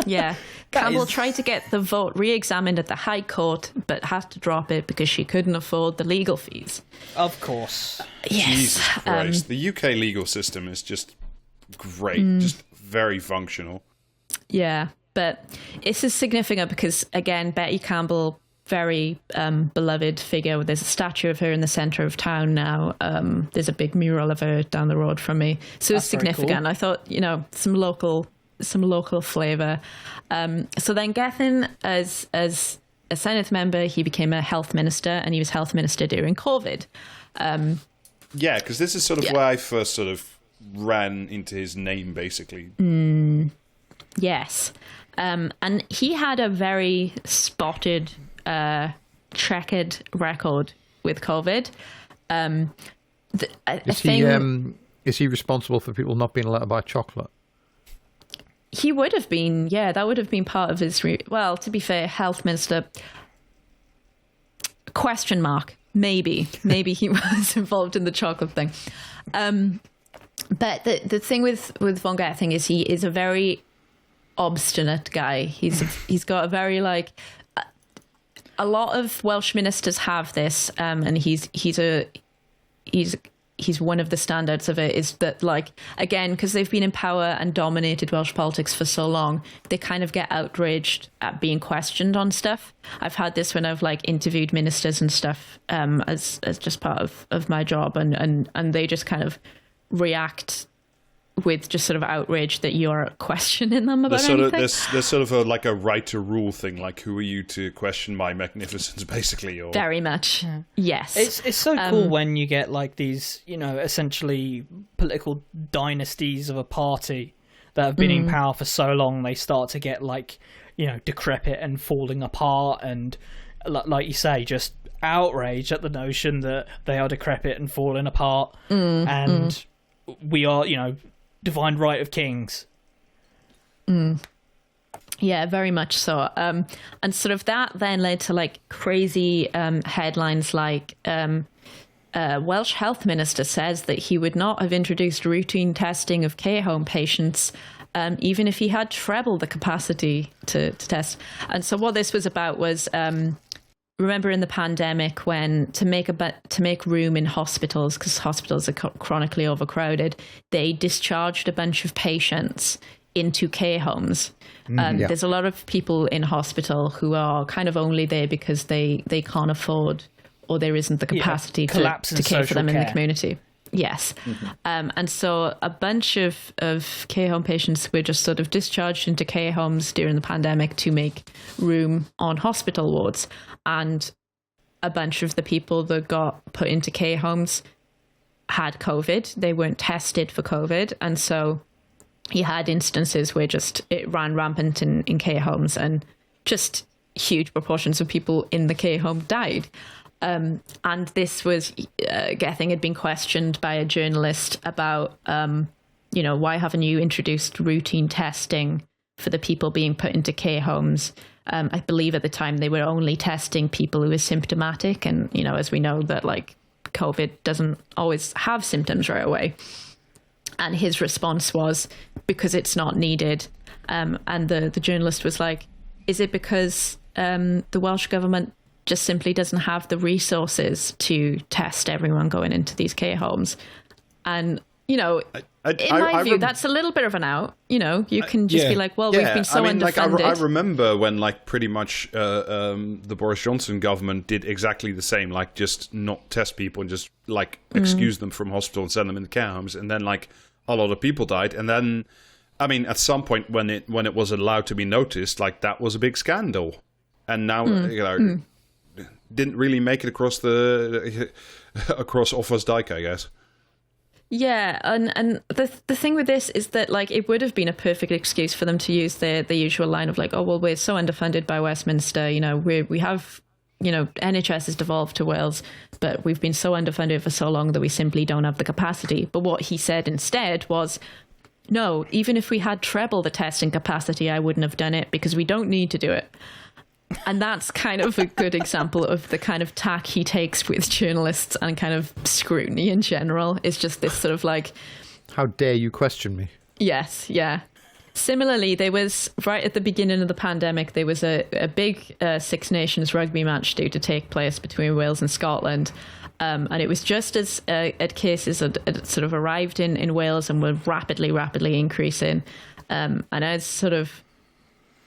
Yeah. Campbell tried to get the vote re-examined at the High Court, but had to drop it because she couldn't afford the legal fees. Of course. Yes. Jesus Christ. The UK legal system is just great, just very functional. Yeah, but this is significant because, again, Betty Campbell, very beloved figure. There's a statue of her in the centre of town now. There's a big mural of her down the road from me. So it's significant. Cool. I thought, some local flavour. So then Gething, as a Senate member, he became a health minister, and he was health minister during COVID. Yeah, because this is sort of where I first sort of ran into his name, basically. Yes. And he had a very spotted, checkered record with COVID. Is he responsible for people not being allowed to buy chocolate? He would have been, yeah, that would have been part of his, well, to be fair, health minister, question mark, maybe he was involved in the chocolate thing. But the thing with Vaughan Gething is he is a very obstinate guy. He's got a very, like, a lot of Welsh ministers have this, and he's one of the standards of it is that, like, again, because they've been in power and dominated Welsh politics for so long, they kind of get outraged at being questioned on stuff. I've had this when I've, like, interviewed ministers and stuff as just part of my job, and they just kind of react with just sort of outrage that you're questioning them about anything. There's sort of like a right to rule thing, like, who are you to question my magnificence, basically? Or... Very much, yes. It's so cool when you get, like, these, essentially political dynasties of a party that have been in power for so long, they start to get, like, decrepit and falling apart, and, like you say, just outrage at the notion that they are decrepit and falling apart, and we are, divine right of kings. Yeah, very much so. And sort of that then led to, like, crazy headlines like Welsh health minister says that he would not have introduced routine testing of care home patients even if he had treble the capacity to test. And so what this was about was remember in the pandemic when to make room in hospitals, because hospitals are chronically overcrowded, they discharged a bunch of patients into care homes. There's a lot of people in hospital who are kind of only there because they can't afford or there isn't the capacity to care for them in the community. Yes. And so a bunch of care home patients were just sort of discharged into care homes during the pandemic to make room on hospital wards. And a bunch of the people that got put into care homes had COVID. They weren't tested for COVID. And so you had instances where just it ran rampant in care homes, and just huge proportions of people in the care home died. And this was, Gething had been questioned by a journalist about, why haven't you introduced routine testing for the people being put into care homes? I believe at the time they were only testing people who were symptomatic. And, as we know that like COVID doesn't always have symptoms right away. And his response was, because it's not needed. And the journalist was like, is it because the Welsh government just simply doesn't have the resources to test everyone going into these care homes? And, in my view, that's a little bit of an out. You can just be like, well, we've been so underfunded. I remember when, pretty much the Boris Johnson government did exactly the same, just not test people and just, excuse them from hospital and send them into care homes. And then, a lot of people died. And then, at some point when it was allowed to be noticed, that was a big scandal. And now, didn't really make it across Offa's Dyke, I guess. Yeah, and the thing with this is that it would have been a perfect excuse for them to use the usual line of we're so underfunded by Westminster, we have NHS has devolved to Wales, but we've been so underfunded for so long that we simply don't have the capacity. But what he said instead was, no, even if we had treble the testing capacity, I wouldn't have done it because we don't need to do it. And that's kind of a good example of the kind of tack he takes with journalists and kind of scrutiny in general. It's just this sort of how dare you question me? Yes, yeah. Similarly, there was, right at the beginning of the pandemic, there was a big Six Nations rugby match due to take place between Wales and Scotland. And it was just as cases had sort of arrived in Wales and were rapidly increasing. And as sort of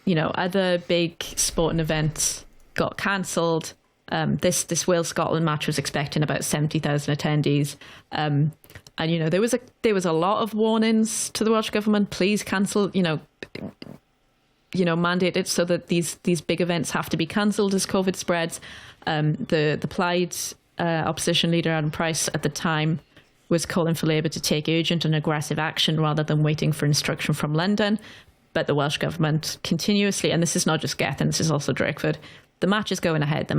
other big sporting events got cancelled. This Wales-Scotland match was expecting about 70,000 attendees. And, there was a lot of warnings to the Welsh government, please cancel, mandate it so that these big events have to be cancelled as COVID spreads. The Plaid opposition leader, Adam Price, at the time was calling for Labour to take urgent and aggressive action rather than waiting for instruction from London. But the Welsh government continuously, and this is not just Gethin, this is also Drakeford, the match is going ahead.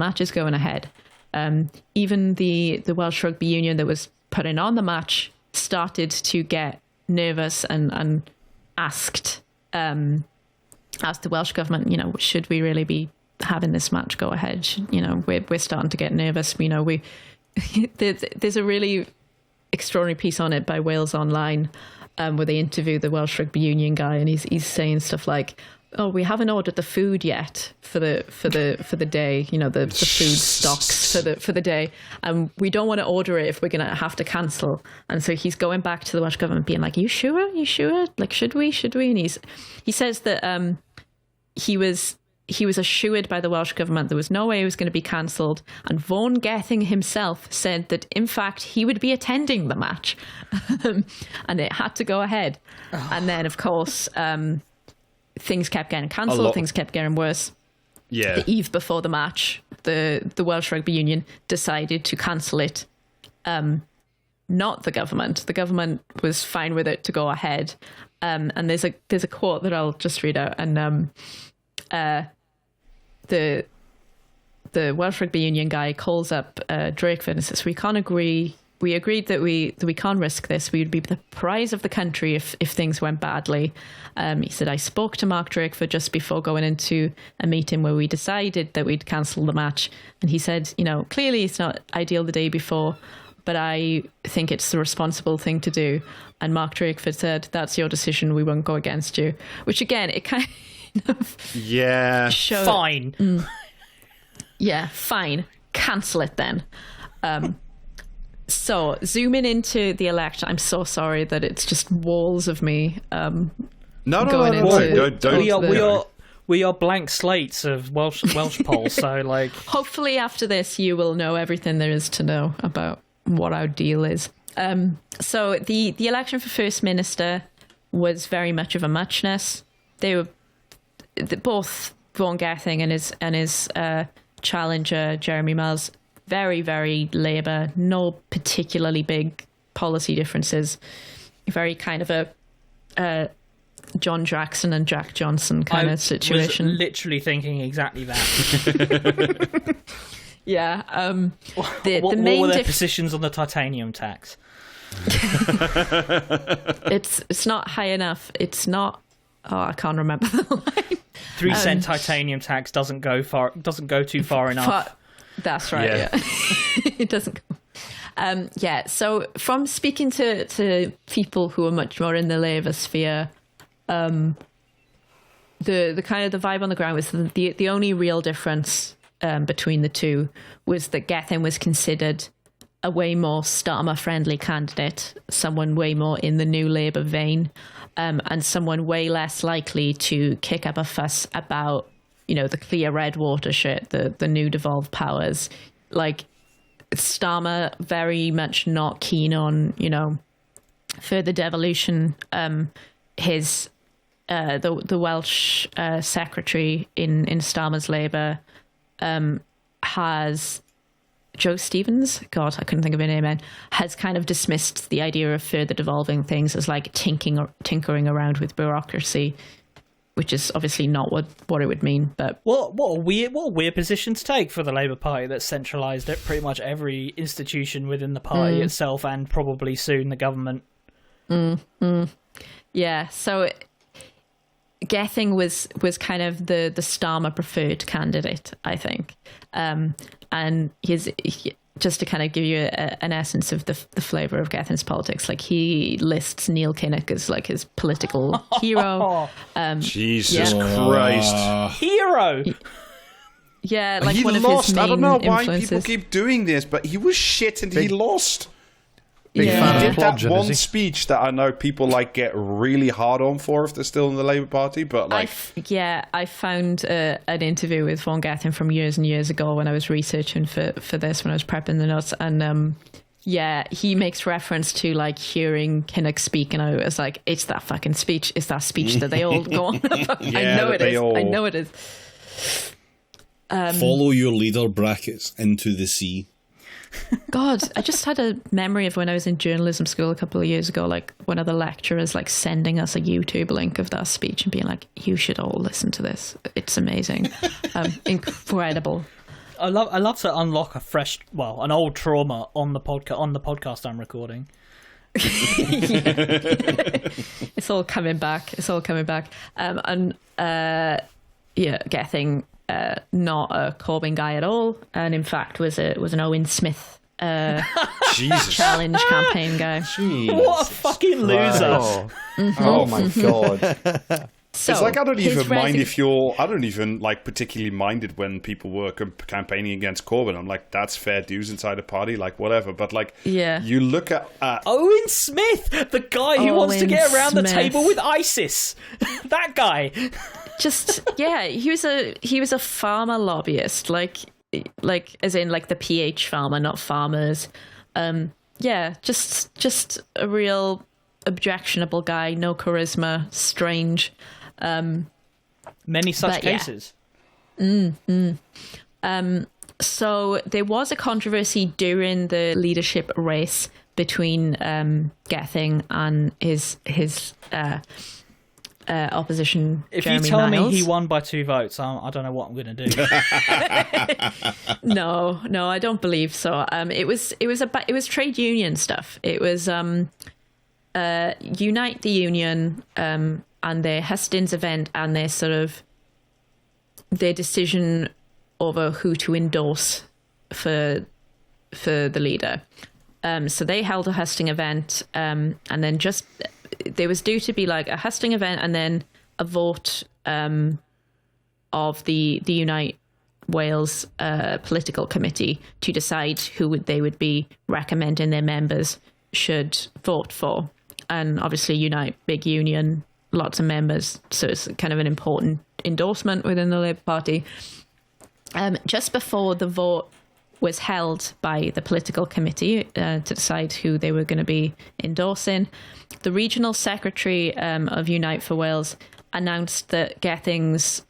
Even the Welsh Rugby Union that was putting on the match started to get nervous and asked the Welsh government, should we really be having this match go ahead? We're starting to get nervous. There's a really extraordinary piece on it by Wales Online, where they interview the Welsh Rugby Union guy, and he's saying stuff like, "Oh, we haven't ordered the food yet for the day. The food stocks for the day, and we don't want to order it if we're gonna have to cancel." And so he's going back to the Welsh government, being like, "You sure? Should we?" And he says that he was assured by the Welsh government there was no way it was going to be cancelled, and Vaughan Gething himself said that in fact he would be attending the match, and it had to go ahead. And then of course things kept getting cancelled, things kept getting worse. Yeah. The eve before the match, the Welsh Rugby Union decided to cancel it. Not the government. The government was fine with it to go ahead. And there's a quote that I'll just read out, and the Welsh Rugby Union guy calls up Drakeford and says, we agreed that we can't risk this. We would be the prize of the country if things went badly. He said, I spoke to Mark Drakeford just before going into a meeting where we decided that we'd cancel the match. And he said, clearly it's not ideal the day before, but I think it's the responsible thing to do. And Mark Drakeford said, that's your decision. We won't go against you. Which again, it kind of... Yeah. Fine. Yeah, fine. Cancel it then. So, zooming into the election, I'm so sorry that it's just walls of me. No, we are blank slates of Welsh polls. So like, hopefully after this, you will know everything there is to know about what our deal is. So the election for First Minister was very much of a muchness. They were both Vaughan Gething and his challenger Jeremy Miles, very, very Labour, no particularly big policy differences. Very kind of a John Jackson and Jack Johnson kind of situation. I was literally thinking exactly that. Yeah. What were their positions on the titanium tax? It's not high enough. It's not. Oh, I can't remember the line. 3 cent titanium tax doesn't go too far enough. That's right. Yeah. It doesn't go. So from speaking to people who are much more in the Labour sphere, the kind of the vibe on the ground was the only real difference between the two was that Gething was considered a way more Starmer-friendly candidate, someone way more in the New Labour vein, and someone way less likely to kick up a fuss about, the clear red water shit, the new devolved powers. Like, Starmer very much not keen on, further devolution. The Welsh secretary in Starmer's Labour has... Joe Stevens, God, I couldn't think of her name then, has kind of dismissed the idea of further devolving things as like tinkering around with bureaucracy, which is obviously not what it would mean. But what a weird position to take for the Labour Party that's centralised at pretty much every institution within the party itself, and probably soon the government. Yeah, so Gething was kind of the Starmer preferred candidate, I think. And just to kind of give you an essence of the flavour of Gething's politics, like he lists Neil Kinnock as like his political hero. Jesus Christ. Hero! Yeah, like he one lost. of his main I don't know why influences. people keep doing this, but he was shit and he lost. Big Yeah. fan He of did that Plodgen, one is he? speech that I know people like get really hard on for if they're still in the Labour Party, but like... I found an interview with Vaughan Gething from years and years ago when I was researching for this, when I was prepping the notes, and he makes reference to like hearing Kinnock speak, and I was like, it's that fucking speech, it's that speech that they all go on about. Yeah, I know it is. all... I know it is. Follow your leader, brackets, into the sea. God, I just had a memory of when I was in journalism school a couple of years ago, like one of the lecturers like sending us a YouTube link of that speech and being like, you should all listen to this. It's amazing. Incredible. I love to unlock an old trauma on the podcast I'm recording. It's all coming back. Gething, not a Corbyn guy at all, and in fact was an Owen Smith challenge campaign guy. What a fucking loser! Oh my god! So, it's like I don't even like particularly minded when people were campaigning against Corbyn. I'm like, that's fair dues inside a party, like whatever. But like, you look at Owen Smith, the guy who wants to get around the table with ISIS. That guy. He was a farmer lobbyist, like as in like the PH farmer, not farmers. Just a real objectionable guy, no charisma, strange. Many such cases. So there was a controversy during the leadership race between Gething and his opposition. If Jeremy you tell Miles. me he won by 2 votes, I don't know what I'm going to do. No, I don't believe so. It was trade union stuff. It was Unite the Union and their Hustings event and their decision over who to endorse for the leader. So they held a husting event, and then there was due to be like a husting event and then a vote of the Unite Wales political committee to decide who they would be recommending their members should vote for. And obviously Unite, big union, lots of members. So it's kind of an important endorsement within the Labour Party. Just before the vote was held by the political committee to decide who they were going to be endorsing, the regional secretary of Unite for Wales announced that Gething's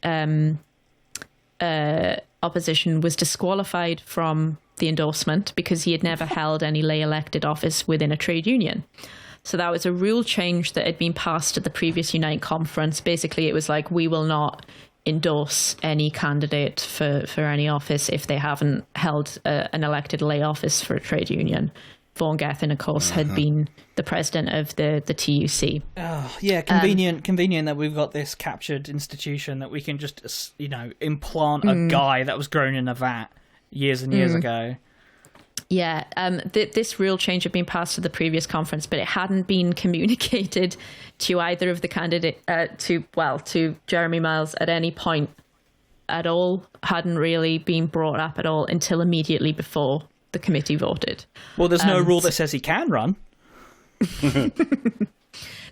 opposition was disqualified from the endorsement because he had never held any lay elected office within a trade union. So that was a rule change that had been passed at the previous Unite conference. Basically, it was like, we will not endorse any candidate for any office if they haven't held an elected lay office for a trade union. Vaughan Gething, of course, had been the president of the TUC. Oh, yeah, convenient that we've got this captured institution that we can just, implant a guy that was grown in a vat years and years ago. Yeah, this rule change had been passed at the previous conference, but it hadn't been communicated to either of the candidate to Jeremy Miles at any point at all. Hadn't really been brought up at all until immediately before the committee voted. Well, there's no rule that says he can run.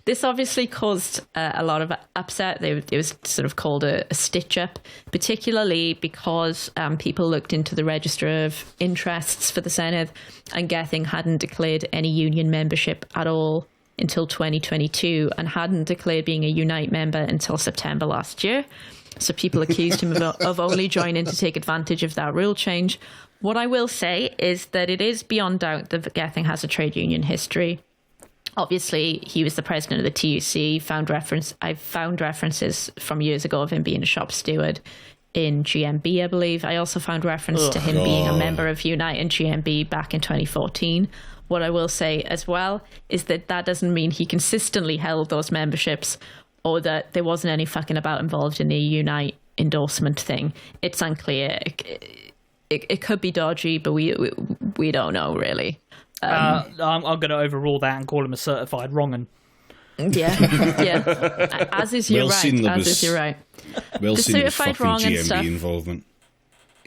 This obviously caused a lot of upset. It was sort of called a stitch-up, particularly because people looked into the register of interests for the Senedd, and Gething hadn't declared any union membership at all until 2022 and hadn't declared being a Unite member until September last year. So people accused him of only joining to take advantage of that rule change. What I will say is that it is beyond doubt that Gething has a trade union history. Obviously, he was the president of the TUC. I've found references from years ago of him being a shop steward in GMB, I believe. I also found reference to him being a member of Unite and GMB back in 2014. What I will say as well is that doesn't mean he consistently held those memberships or that there wasn't any fucking about involved in the Unite endorsement thing. It's unclear. It could be dodgy, but we don't know, really. I'm going to overrule that and call him a certified wrong'un. Yeah. As is your right. Well the seen the certified fucking wrong'un GMB stuff. involvement.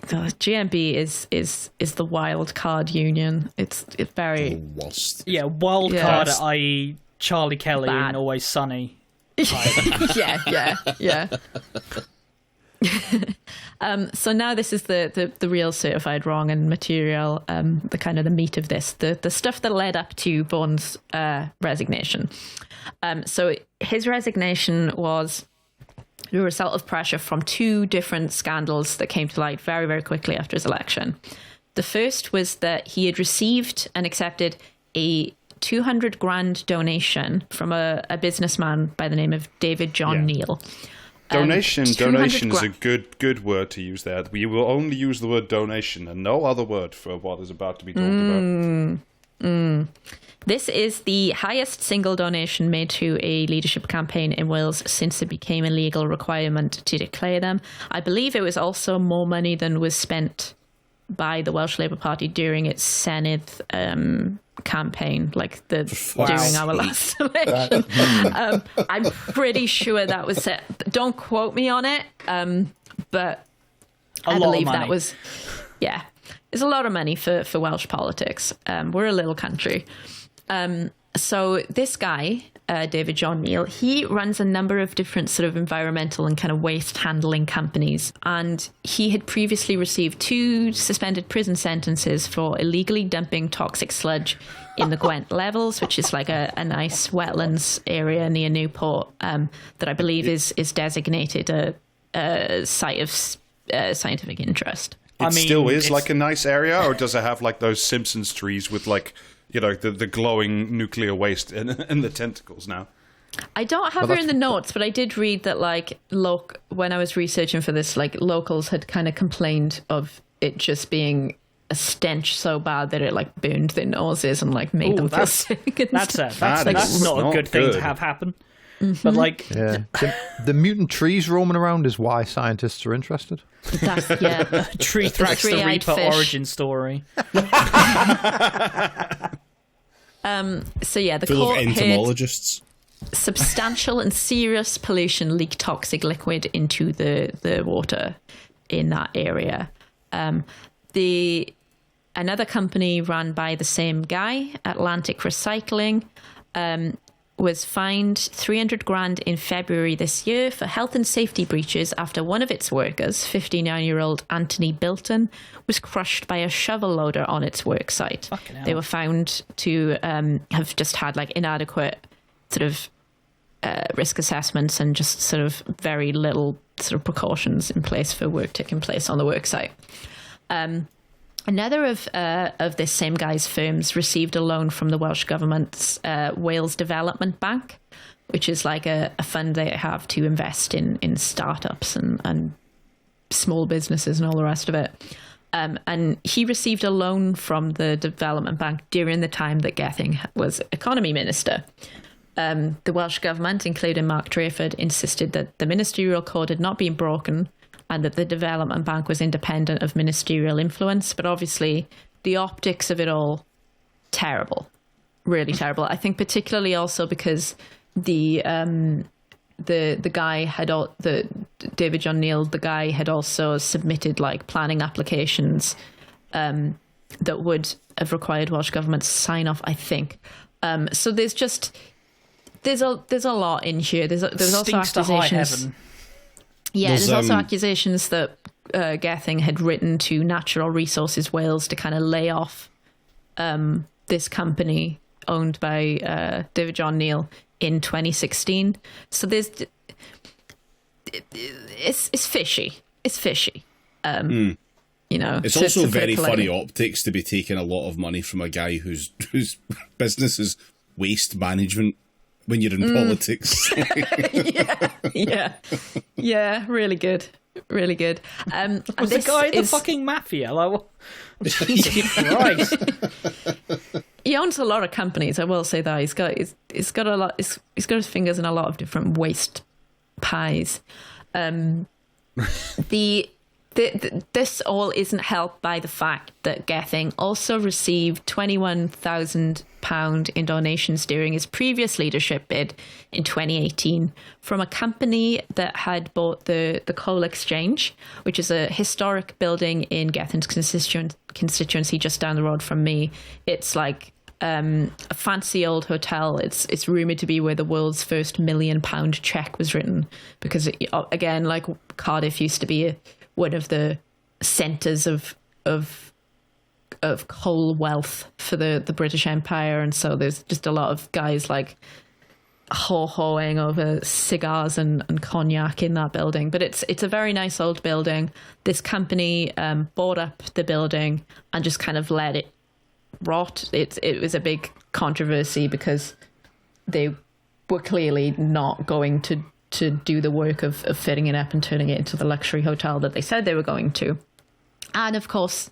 GMB is the wild card union. It's very Worst. Yeah, wild card, i.e. Charlie Kelly Bad. and Always Sunny. yeah. So now this is the real certified wrong and material, the kind of the meat of this, the stuff that led up to Vaughan's resignation. So his resignation was the result of pressure from two different scandals that came to light very, very quickly after his election. The first was that he had received and accepted a 200 grand donation from a businessman by the name of David John Neal. Donation is a good word to use there. We will only use the word donation and no other word for what is about to be talked about. This is the highest single donation made to a leadership campaign in Wales since it became a legal requirement to declare them. I believe it was also more money than was spent by the Welsh Labour Party during its Senedd campaign, like during our last election. I'm pretty sure that was it. Don't quote me on it, but I believe that was, it's a lot of money for Welsh politics. We're a little country. So this guy, David John Neal, he runs a number of different sort of environmental and kind of waste handling companies. And he had previously received 2 suspended prison sentences for illegally dumping toxic sludge in the Gwent Levels, which is like a nice wetlands area near Newport that I believe is designated a site of scientific interest. It still is like a nice area, or does it have like those Simpsons trees with like, the glowing nuclear waste in the tentacles now? I don't have it in the notes, but I did read that, when I was researching for this, locals had kind of complained of it just being a stench so bad that it burned their noses and made them feel sick. That's not a good thing to have happen. Mm-hmm. But the mutant trees roaming around is why scientists are interested. Tree Thrax the Reaper origin story. The full court of entomologists. Substantial and serious pollution leaked toxic liquid into the water in that area. Another company run by the same guy, Atlantic Recycling, was fined 300 grand in February this year for health and safety breaches after one of its workers, 59-year-old Anthony Bilton, was crushed by a shovel loader on its work site. They were found to have just had like inadequate sort of risk assessments and just sort of very little sort of precautions in place for work taking place on the work site. Another of this same guy's firms received a loan from the Welsh Government's Wales Development Bank, which is like a fund they have to invest in startups and small businesses and all the rest of it. And he received a loan from the Development Bank during the time that Gething was Economy Minister. The Welsh Government, including Mark Drayford, insisted that the ministerial code had not been broken and that the Development Bank was independent of ministerial influence. But obviously, the optics of it all, terrible, really terrible. I think particularly also because the guy had David John Neal, the guy had also submitted like planning applications that would have required Welsh Government to sign off, I think. So there's a lot in here. There's also accusations. To high heaven. Yeah, there's also accusations that Gething had written to Natural Resources Wales to kind of lay off this company owned by David John Neal in 2016. So it's fishy. It's fishy. You know, it's also very funny optics to be taking a lot of money from a guy whose business is waste management when you're in politics. yeah, really good. Was the guy the fucking mafia? Like, what? Jesus Christ. He owns a lot of companies, I will say that. He's got a lot. He's got his fingers in a lot of different waste pies. This all isn't helped by the fact that Gething also received £21,000 in donations during his previous leadership bid in 2018 from a company that had bought the Coal Exchange, which is a historic building in Gething's constituency just down the road from me. It's like a fancy old hotel. It's rumoured to be where the world's first £1 million cheque was written, because again, like Cardiff used to be one of the centres of coal wealth for the British Empire, and so there's just a lot of guys like ho-hoing over cigars and cognac in that building. But it's a very nice old building. This company bought up the building and just kind of let it rot. It was a big controversy because they were clearly not going to do the work of fitting it up and turning it into the luxury hotel that they said they were going to. And of course,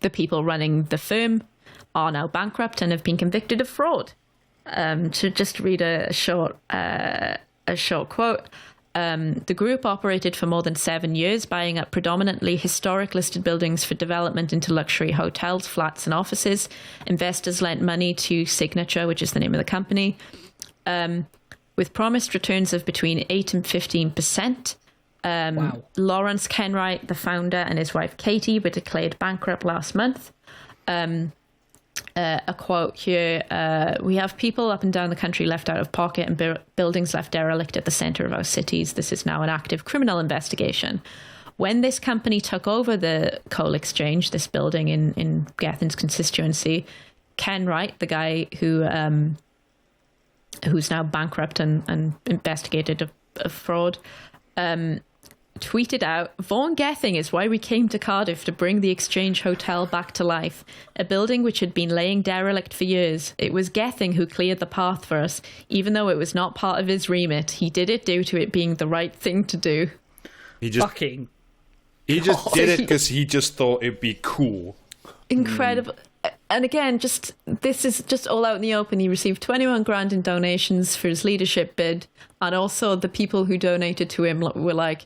the people running the firm are now bankrupt and have been convicted of fraud. To just read a short quote. The group operated for more than 7 years, buying up predominantly historic listed buildings for development into luxury hotels, flats and offices. Investors lent money to Signature, which is the name of the company, with promised returns of between 8 and 15%. Wow. Lawrence Kenwright, the founder, and his wife Katie were declared bankrupt last month. A quote here, we have people up and down the country left out of pocket and buildings left derelict at the centre of our cities. This is now an active criminal investigation. When this company took over the Coal Exchange, this building in Gething's constituency, Kenwright, the guy who's now bankrupt and investigated of fraud, tweeted out, Vaughan Gething is why we came to Cardiff to bring the Exchange Hotel back to life, a building which had been laying derelict for years. It was Gething who cleared the path for us, even though it was not part of his remit. He did it due to it being the right thing to do. He just did it because he just thought it'd be cool. Incredible. And again, this is just all out in the open. He received 21 grand in donations for his leadership bid, and also the people who donated to him were like,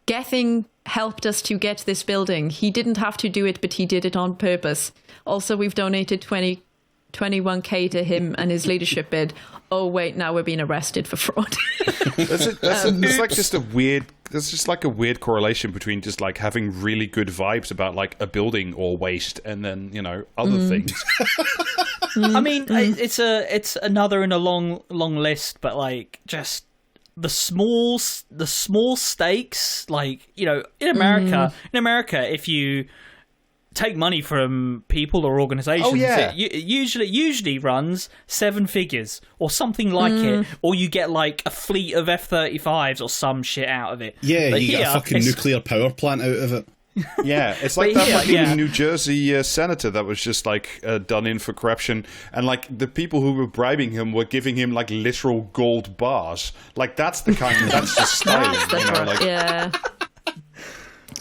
Gething helped us to get this building. He didn't have to do it, but he did it on purpose. Also, we've donated 21k to him and his leadership bid. Oh wait, now we're being arrested for fraud. It's like just a weird. There's just like a weird correlation between just like having really good vibes about like a building or waste, and then other things. I mean, it's another in a long list, but like just the small stakes, like, you know, in America, if you take money from people or organizations, it usually runs 7 figures or something like it, or you get like a fleet of F-35s or some shit out of it. Yeah, but you get a fucking nuclear power plant out of it. Yeah, it's like that fucking New Jersey senator that was just like done in for corruption, and like the people who were bribing him were giving him like literal gold bars. Like that's the kind that's just styling, you know, like yeah.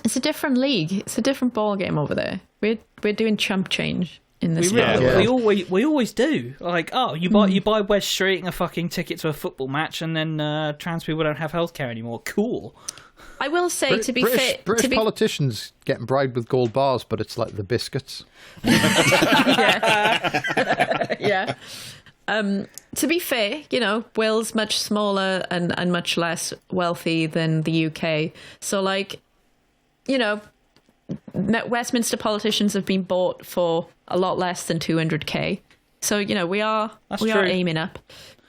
It's a different league. It's a different ball game over there. We're doing chump change in this. We always do. Like, oh, you buy Wedge Street and a fucking ticket to a football match, and then trans people don't have healthcare anymore. Cool. I will say, to be fair, British politicians getting bribed with gold bars, but it's like the biscuits. yeah. To be fair, you know, Wales much smaller and much less wealthy than the UK. So, like, you know, Westminster politicians have been bought for a lot less than 200k. So, you know, we are aiming up.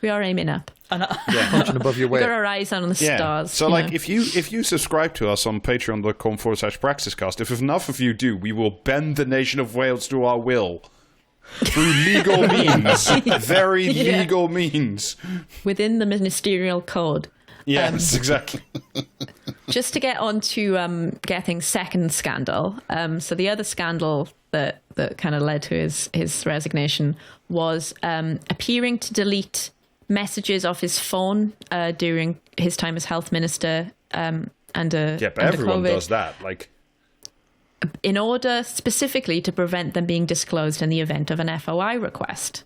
We are aiming up. Punching above your weight. We've got our eyes on the stars. So, like, if you subscribe to us on patreon.com/praxiscast, if enough of you do, we will bend the nation of Wales to our will. Through legal means. Very legal means. Within the ministerial code. Yes, exactly. Just to get on to Gething's second scandal. So the other scandal that kind of led to his resignation was appearing to delete messages off his phone during his time as health minister but everyone does that, like, in order specifically to prevent them being disclosed in the event of an FOI request.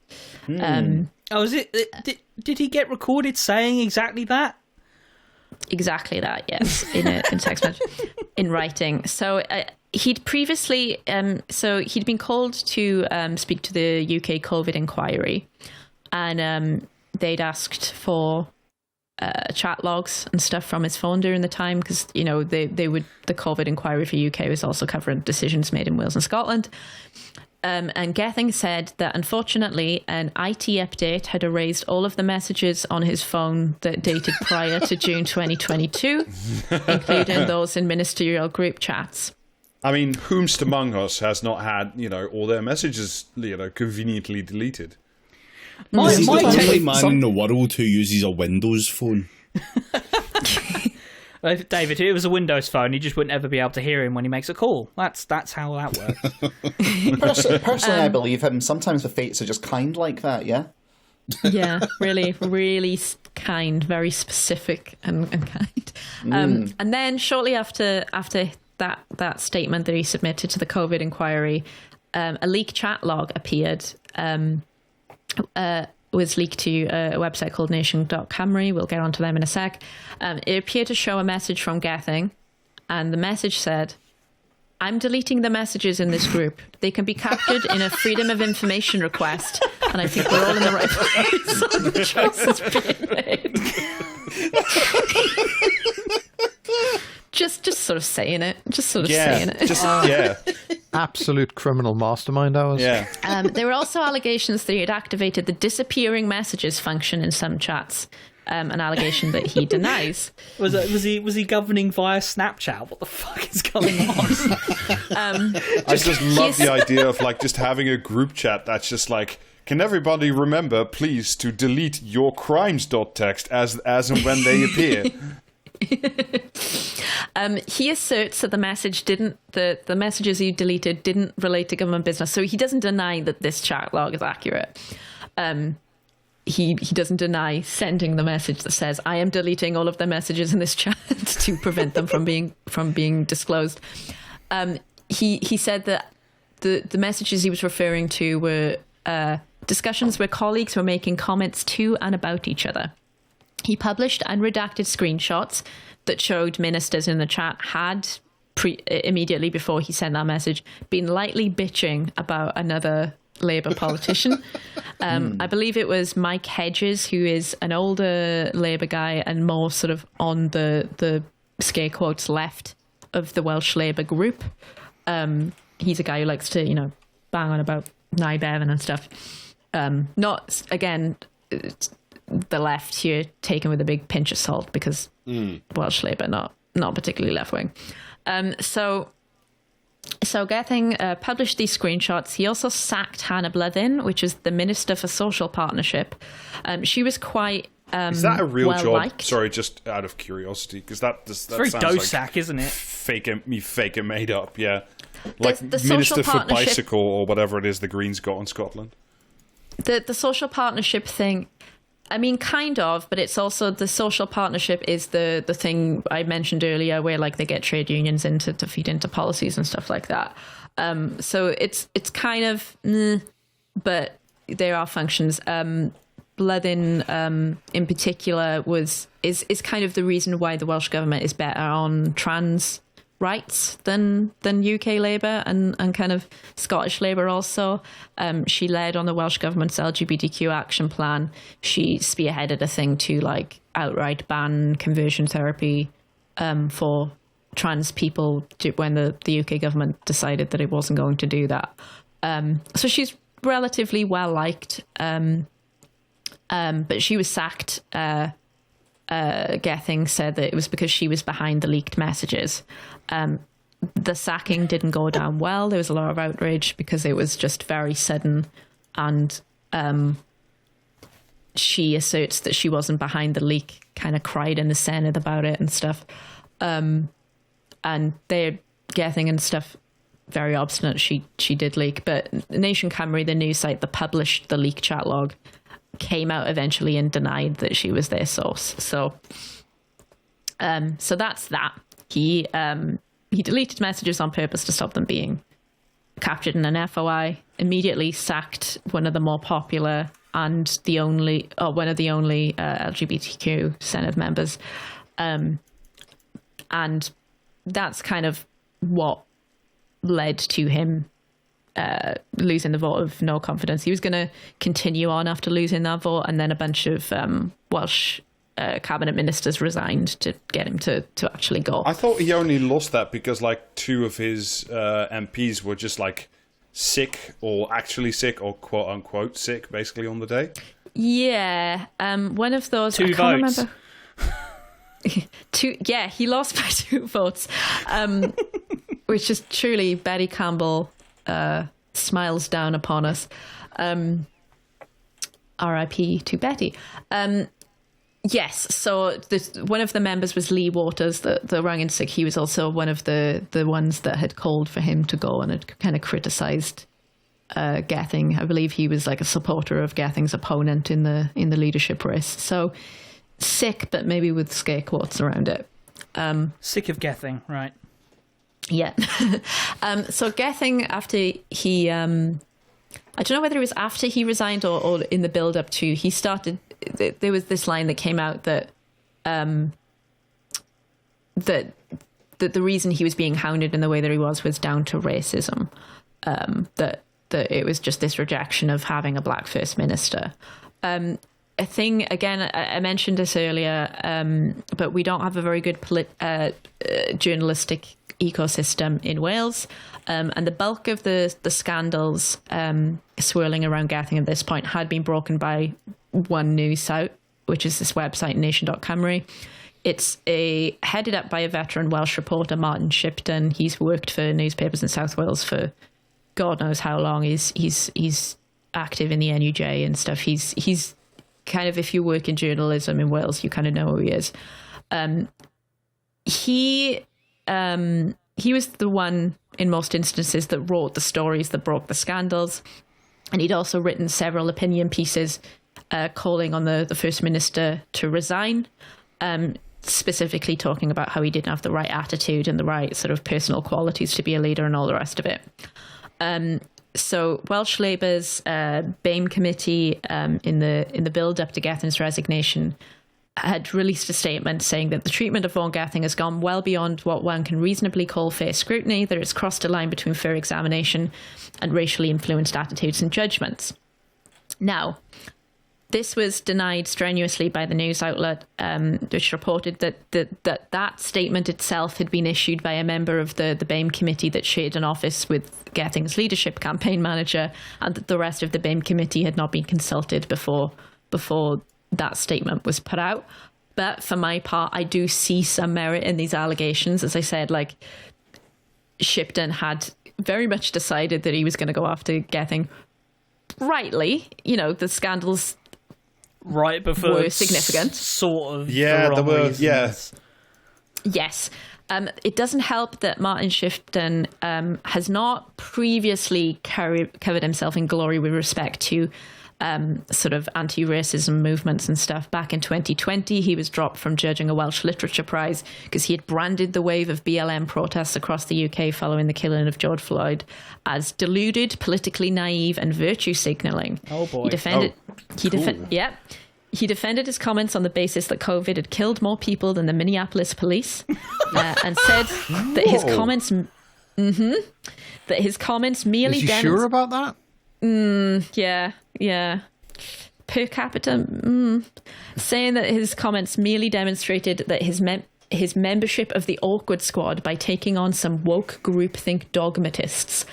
Is it? Did he get recorded saying exactly that? Exactly that, yes, in text message, in writing. So he'd previously, he'd been called to speak to the UK COVID inquiry, and they'd asked for chat logs and stuff from his phone during the time, because, you know, the COVID inquiry for UK was also covering decisions made in Wales and Scotland. And Gething said that, unfortunately, an IT update had erased all of the messages on his phone that dated prior to June 2022, including those in ministerial group chats. I mean, whomst among us has not had, you know, all their messages, you know, conveniently deleted? He's the only man in the world who uses a Windows phone. David, if it was a Windows phone, you just wouldn't ever be able to hear him when he makes a call. That's how that works. Personally, I believe him. Sometimes the fates are just kind like that, yeah? Yeah, really, really kind, very specific and kind. And then shortly after that statement that he submitted to the COVID inquiry, a leaked chat log appeared. Was leaked to a website called nation.camry. We'll get onto them in a sec. It appeared to show a message from Gething, and the message said, "I'm deleting the messages in this group. They can be captured in a Freedom of Information request, and I think we're all in the right place." So the choice is being made. Just sort of saying it. Absolute criminal mastermind hours. Yeah. There were also allegations that he had activated the disappearing messages function in some chats. An allegation that he denies. Was he governing via Snapchat? What the fuck is going on? I just love the idea of like just having a group chat that's just like, can everybody remember, please, to delete your crimes.txt as and when they appear. He asserts that the messages he deleted didn't relate to government business, so he doesn't deny that this chat log is accurate. He doesn't deny sending the message that says, "I am deleting all of the messages in this chat to prevent them from being disclosed." He said that the messages he was referring to were discussions where colleagues were making comments to and about each other. He published unredacted screenshots that showed ministers in the chat had immediately before he sent that message been lightly bitching about another Labour politician. I believe it was Mike Hedges, who is an older Labour guy and more sort of on the scare quotes left of the Welsh Labour group. He's a guy who likes to, you know, bang on about Nye Bevan and stuff. Not, again, the left here taken with a big pinch of salt, because Welsh Labour, not particularly left-wing. So Gething published these screenshots. He also sacked Hannah Blythyn, which is the Minister for Social Partnership. She was quite is that a real job? liked. Sorry, just out of curiosity, because that very sounds like Dosac, isn't it? Fake and made up, yeah. Like The Minister social for Bicycle or whatever it is the Greens got in Scotland. The social partnership thing, I mean, kind of, but it's also, the social partnership is the thing I mentioned earlier, where like they get trade unions in to feed into policies and stuff like that. So it's kind of, but there are functions. Blythyn, in particular, is kind of the reason why the Welsh government is better on trans rights than UK Labour and kind of Scottish Labour also. She led on the Welsh government's LGBTQ action plan. She spearheaded a thing to like outright ban conversion therapy for trans people when the UK government decided that it wasn't going to do that. So she's relatively well liked, but she was sacked. Gething said that it was because she was behind the leaked messages. The sacking didn't go down well. There was a lot of outrage because it was just very sudden, and she asserts that she wasn't behind the leak, kind of cried in the Senate about it and stuff. And they're Gething and stuff very obstinate. She did leak, but Nation Cymru, the news site that published the leak chat log, came out eventually and denied that she was their source. So that's that. He deleted messages on purpose to stop them being captured in an FOI, immediately sacked one of the more popular and one of the only LGBTQ Senate members. And that's kind of what led to him losing the vote of no confidence. He was going to continue on after losing that vote, and then a bunch of Welsh cabinet ministers resigned to get him to actually go. I thought he only lost that because like two of his MPs were just like sick or actually sick or quote unquote sick basically on the day. Yeah, one of those. Two I can't votes. remember. Yeah, he lost by 2 votes, which is truly Betty Campbell smiles down upon us. R.I.P. to Betty. Yes, so one of the members was Lee Waters, the Running Sick. He was also one of the ones that had called for him to go and had kind of criticised Gething. I believe he was like a supporter of Gething's opponent in the leadership race. So sick, but maybe with scare quotes around it. Sick of Gething, right? Yeah. So Gething, after he, I don't know whether it was after he resigned or in the build up to, he started, there was this line that came out that that the reason he was being hounded in the way that he was down to racism. That it was just this rejection of having a black first minister. A thing, again, I mentioned this earlier, but we don't have a very good journalistic ecosystem in Wales, and the bulk of the scandals swirling around Gething at this point had been broken by one news site, which is this website, nation.cymru. It's headed up by a veteran Welsh reporter, Martin Shipton. He's worked for newspapers in South Wales for God knows how long. He's active in the NUJ and stuff. He's kind of, if you work in journalism in Wales, you kind of know who he is. He was the one in most instances that wrote the stories that broke the scandals, and he'd also written several opinion pieces calling on the First Minister to resign, specifically talking about how he didn't have the right attitude and the right sort of personal qualities to be a leader and all the rest of it. So Welsh Labour's BAME committee in the build-up to Gething's resignation had released a statement saying that the treatment of Vaughan Gething has gone well beyond what one can reasonably call fair scrutiny, that it's crossed a line between fair examination and racially influenced attitudes and judgments. Now, This was denied strenuously by the news outlet, which reported that statement itself had been issued by a member of the BAME committee that shared an office with Gething's leadership campaign manager, and that the rest of the BAME committee had not been consulted before that statement was put out. But for my part, I do see some merit in these allegations. As I said, like, Shipton had very much decided that he was going to go after Gething. Rightly, the scandals right before were significant. Sort of. Yeah, there were. Reasons. Yes. It doesn't help that Martin Shipton has not previously covered himself in glory with respect to sort of anti-racism movements and stuff. Back in 2020, he was dropped from judging a Welsh Literature Prize because he had branded the wave of BLM protests across the UK following the killing of George Floyd as deluded, politically naive, and virtue signalling. Oh boy! He defended his comments on the basis that COVID had killed more people than the Minneapolis police, and said that his comments, merely. Is he sure about that? Yeah. Per capita, saying that his comments merely demonstrated that his membership of the awkward squad by taking on some woke groupthink dogmatists.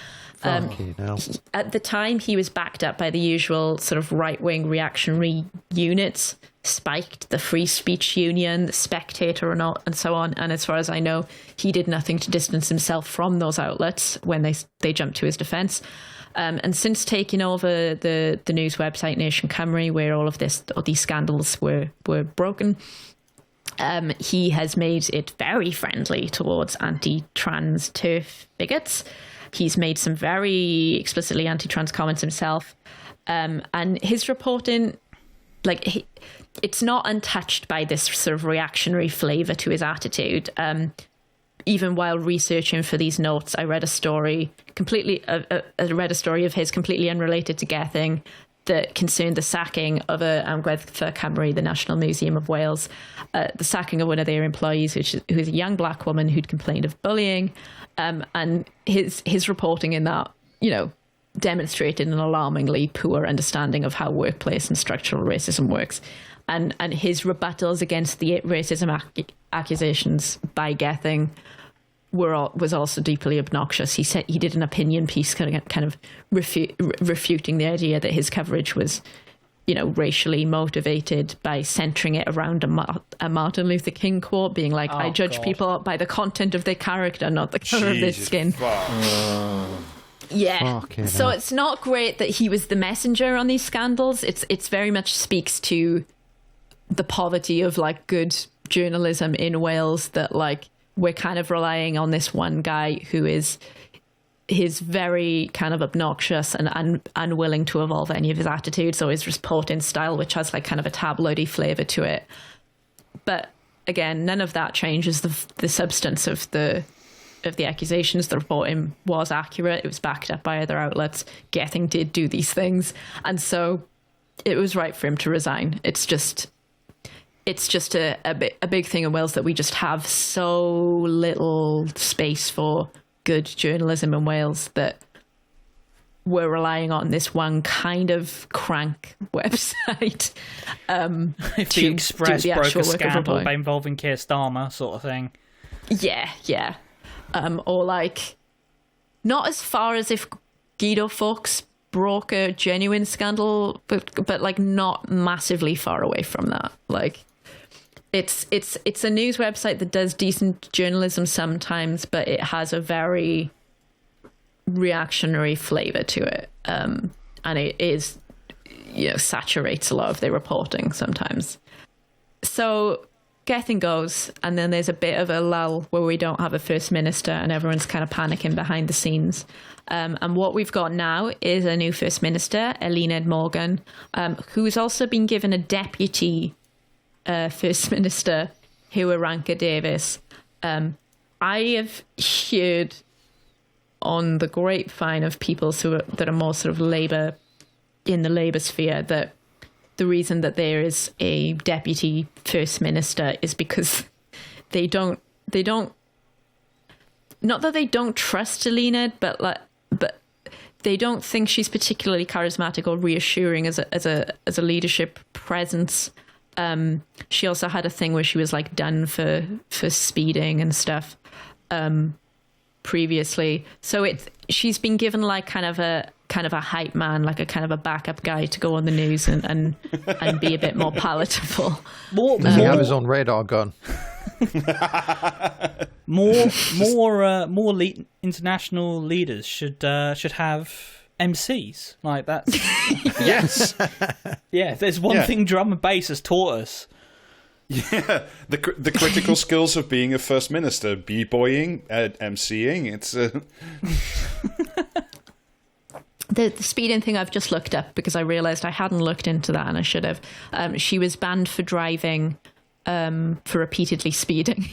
At the time, he was backed up by the usual sort of right-wing reactionary units, Spiked, the Free Speech Union, the Spectator, and so on. And as far as I know, he did nothing to distance himself from those outlets when they jumped to his defence. And since taking over the news website Nation Cymru, where all these scandals were broken, he has made it very friendly towards anti-trans TERF bigots. He's made some very explicitly anti-trans comments himself. And his reporting, it's not untouched by this sort of reactionary flavour to his attitude. Even while researching for these notes, I read a story of his completely unrelated to Gething that concerned the sacking of Amgueddfa Cymru, the National Museum of Wales, the sacking of one of their employees, who's a young black woman who'd complained of bullying, and his reporting in that, demonstrated an alarmingly poor understanding of how workplace and structural racism works. And his rebuttals against the racism accusations by Gething was also deeply obnoxious. He said he did an opinion piece kind of refuting the idea that his coverage was, racially motivated by centering it around a Martin Luther King quote, being like, I judge people by the content of their character, not the color of their skin. Yeah. So it's not great that he was the messenger on these scandals. It's very much speaks to the poverty of good journalism in Wales, that we're kind of relying on this one guy who is very kind of obnoxious and unwilling to evolve any of his attitudes or his reporting style, which has kind of a tabloidy flavour to it. But again, none of that changes the substance of the accusations. The reporting was accurate. It was backed up by other outlets. Gething did do these things, and so it was right for him to resign. It's just a big thing in Wales that we just have so little space for good journalism in Wales, that we're relying on this one kind of crank website. If the Express broke a scandal by involving Keir Starmer, sort of thing. Yeah. Or not as far as if Guido Fawkes broke a genuine scandal, but not massively far away from that. It's a news website that does decent journalism sometimes, but it has a very reactionary flavour to it, and it is, saturates a lot of their reporting sometimes. So Gething goes, and then there's a bit of a lull where we don't have a First Minister, and everyone's kind of panicking behind the scenes. And what we've got now is a new First Minister, Eluned Morgan, who's also been given a deputy First Minister, Iwanka Davies. I have heard on the grapevine of people that are more sort of Labour, in the Labour sphere, that the reason that there is a deputy First Minister is because they don't not that they don't trust Eluned, but they don't think she's particularly charismatic or reassuring as a leadership presence. She also had a thing where she was like done for speeding and stuff previously. So she's been given like kind of a hype man, like a kind of a backup guy to go on the news and be a bit more palatable. Does he have his own radar gun? more international leaders should have MCs like that. Yes. Yeah, there's one thing drum and bass has taught us. Yeah, the critical skills of being a first minister, b-boying, MCing. It's the speeding thing I've just looked up because I realised I hadn't looked into that and I should have. She was banned for driving for repeatedly speeding.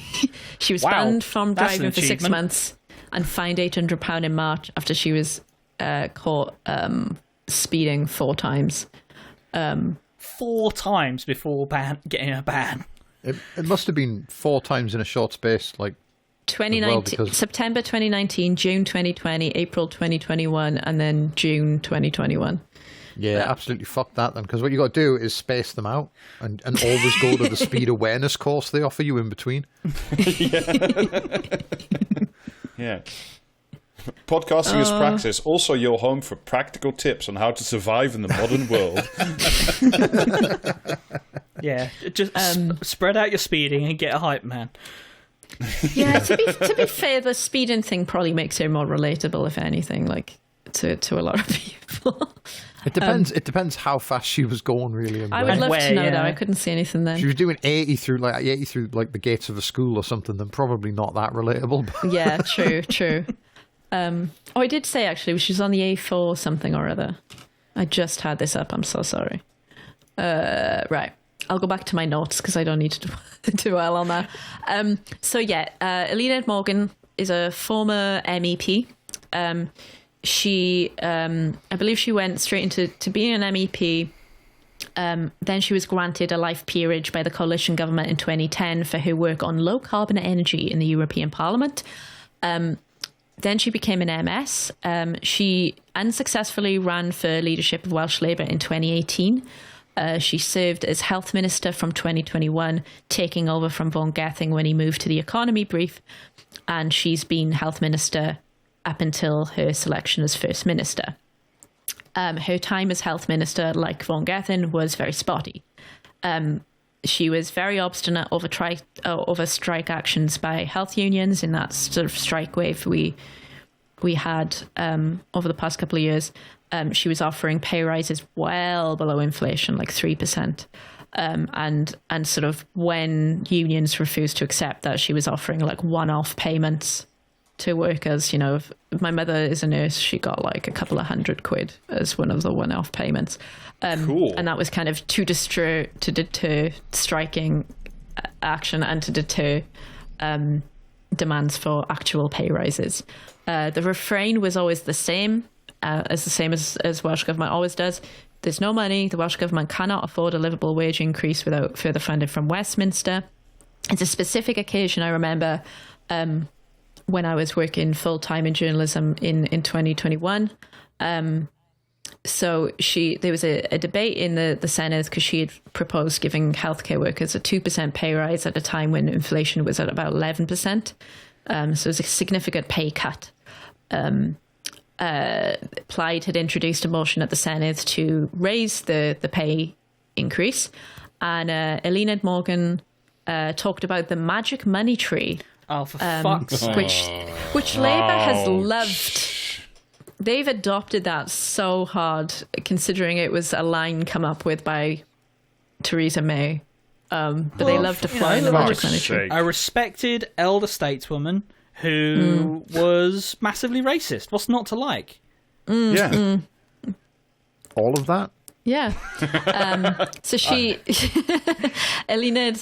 She was banned from driving for 6 months and fined £800 in March after she was caught speeding 4 times. 4 times before getting a ban. It must have been 4 times in a short space, like 2019, September 2019, June 2020, April 2021, and then June 2021. Yeah, absolutely fuck that then, because what you got to do is space them out and always go to the speed awareness course they offer you in between. Yeah. Podcasting is praxis, also your home for practical tips on how to survive in the modern world. Yeah, just spread out your speeding and get a hype man. Yeah, to be fair, the speeding thing probably makes her more relatable, if anything, like to a lot of people. It depends. It depends how fast she was going, really. I would love to know that. I couldn't see anything then. If she was doing 80 through the gates of a school or something, then probably not that relatable. Yeah, true. I did say actually she was on the A4 something or other. I just had this up. I'm so sorry. Right. I'll go back to my notes because I don't need to dwell on that. Elena Morgan is a former MEP. She, I believe she went straight into being an MEP. Then she was granted a life peerage by the coalition government in 2010 for her work on low carbon energy in the European Parliament. Then she became an MS. She unsuccessfully ran for leadership of Welsh Labour in 2018. She served as health minister from 2021, taking over from Vaughan Gething when he moved to the economy brief. And she's been health minister up until her selection as first minister. Her time as health minister, like Vaughan Gething, was very spotty. She was very obstinate over strike actions by health unions in that sort of strike wave we had over the past couple of years. She was offering pay rises well below inflation, like 3%. And sort of when unions refused to accept that, she was offering like one-off payments to workers. You know, if my mother is a nurse, she got like a couple of £100 as one of the one-off payments. Cool. And that was kind of to deter striking action and to deter demands for actual pay rises. The refrain was always the same as Welsh Government always does. There's no money. The Welsh Government cannot afford a livable wage increase without further funding from Westminster. It's a specific occasion I remember when I was working full-time in journalism in 2021. So there was a debate in the Senate because she had proposed giving healthcare workers a 2% pay rise at a time when inflation was at about 11%. So it was a significant pay cut. Plaid had introduced a motion at the Senate to raise the pay increase, and Elena Morgan talked about the magic money tree. Oh, for fuck's sake. Which Labour has loved. They've adopted that so hard, considering it was a line come up with by Theresa May. But they love to fly in the magic money tree. A respected elder stateswoman who was massively racist. What's not to like? Yeah. All of that? Yeah. So Elena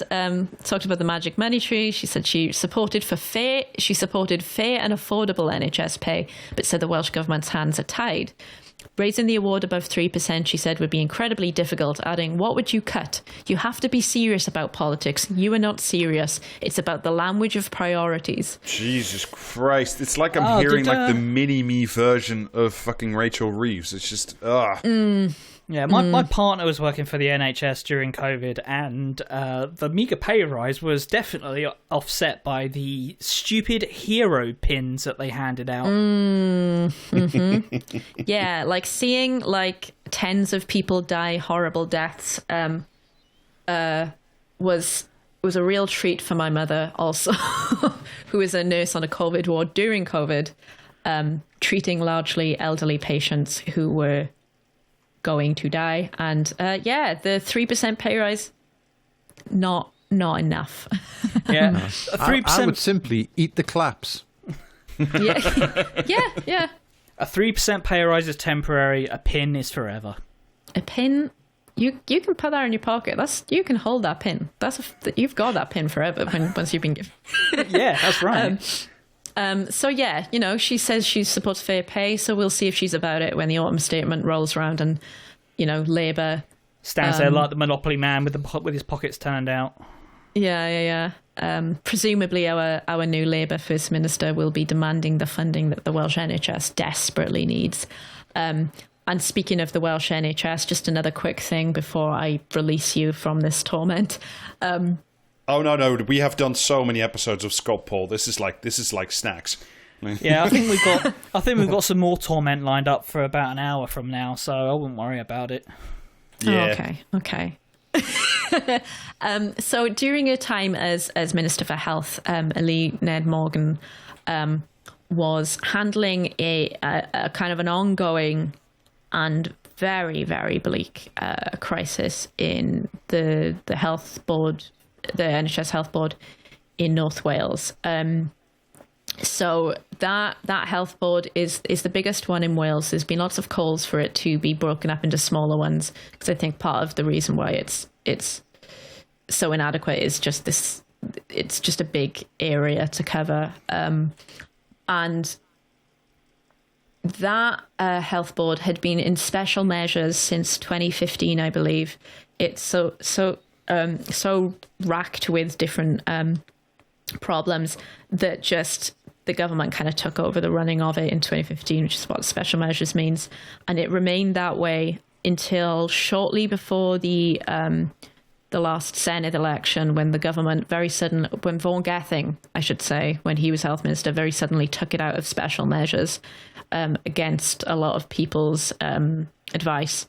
talked about the magic money tree. She said she supported fair and affordable NHS pay, but said the Welsh Government's hands are tied. Raising the award above 3%, she said, would be incredibly difficult, adding, what would you cut? You have to be serious about politics. You are not serious. It's about the language of priorities. Jesus Christ. It's like I'm hearing like the mini-me version of fucking Rachel Reeves. It's just, Yeah, my partner was working for the NHS during COVID, and the meagre pay rise was definitely offset by the stupid hero pins that they handed out. Yeah, like seeing like tens of people die horrible deaths was a real treat for my mother also, who is a nurse on a COVID ward during COVID, treating largely elderly patients who were going to die. And the 3% pay rise, not enough. Yeah, 3%. I would simply eat the claps. Yeah. A 3% pay rise is temporary. A pin is forever. A pin, you can put that in your pocket. You can hold that pin. You've got that pin forever once you've been given. Yeah, that's right. So yeah, she says she supports fair pay. So we'll see if she's about it when the autumn statement rolls around and Labour stands there like the Monopoly man with his pockets turned out. Yeah. Presumably our new Labour First Minister will be demanding the funding that the Welsh NHS desperately needs. And speaking of the Welsh NHS, just another quick thing before I release you from this torment. Oh no! We have done so many episodes of Scott Paul. This is like snacks. Yeah, I think we've got some more torment lined up for about an hour from now, so I wouldn't worry about it. Yeah. Oh, okay. So during her time as Minister for Health, Ellie Ned Morgan was handling a kind of an ongoing and very, very bleak crisis in the health board, the NHS Health Board in North Wales. So that health board is the biggest one in Wales. There's been lots of calls for it to be broken up into smaller ones, because I think part of the reason why it's so inadequate is just this. It's just a big area to cover, and that health board had been in special measures since 2015, I believe. It's so racked with different problems that just the government kind of took over the running of it in 2015, which is what special measures means, and it remained that way until shortly before the last Senedd election, when the government when Vaughan Gething, I should say, when he was health minister, very suddenly took it out of special measures against a lot of people's advice,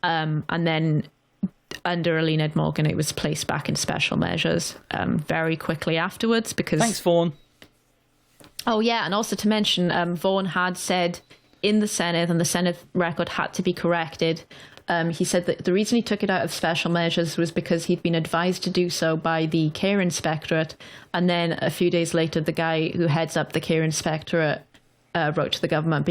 and then under Ellie Ned Morgan, it was placed back in special measures very quickly afterwards. Because thanks, Vaughan. Oh yeah, and also to mention, Vaughan had said in the Senedd, and the Senedd record had to be corrected. He said that the reason he took it out of special measures was because he'd been advised to do so by the Care Inspectorate, and then a few days later, the guy who heads up the Care Inspectorate wrote to the government,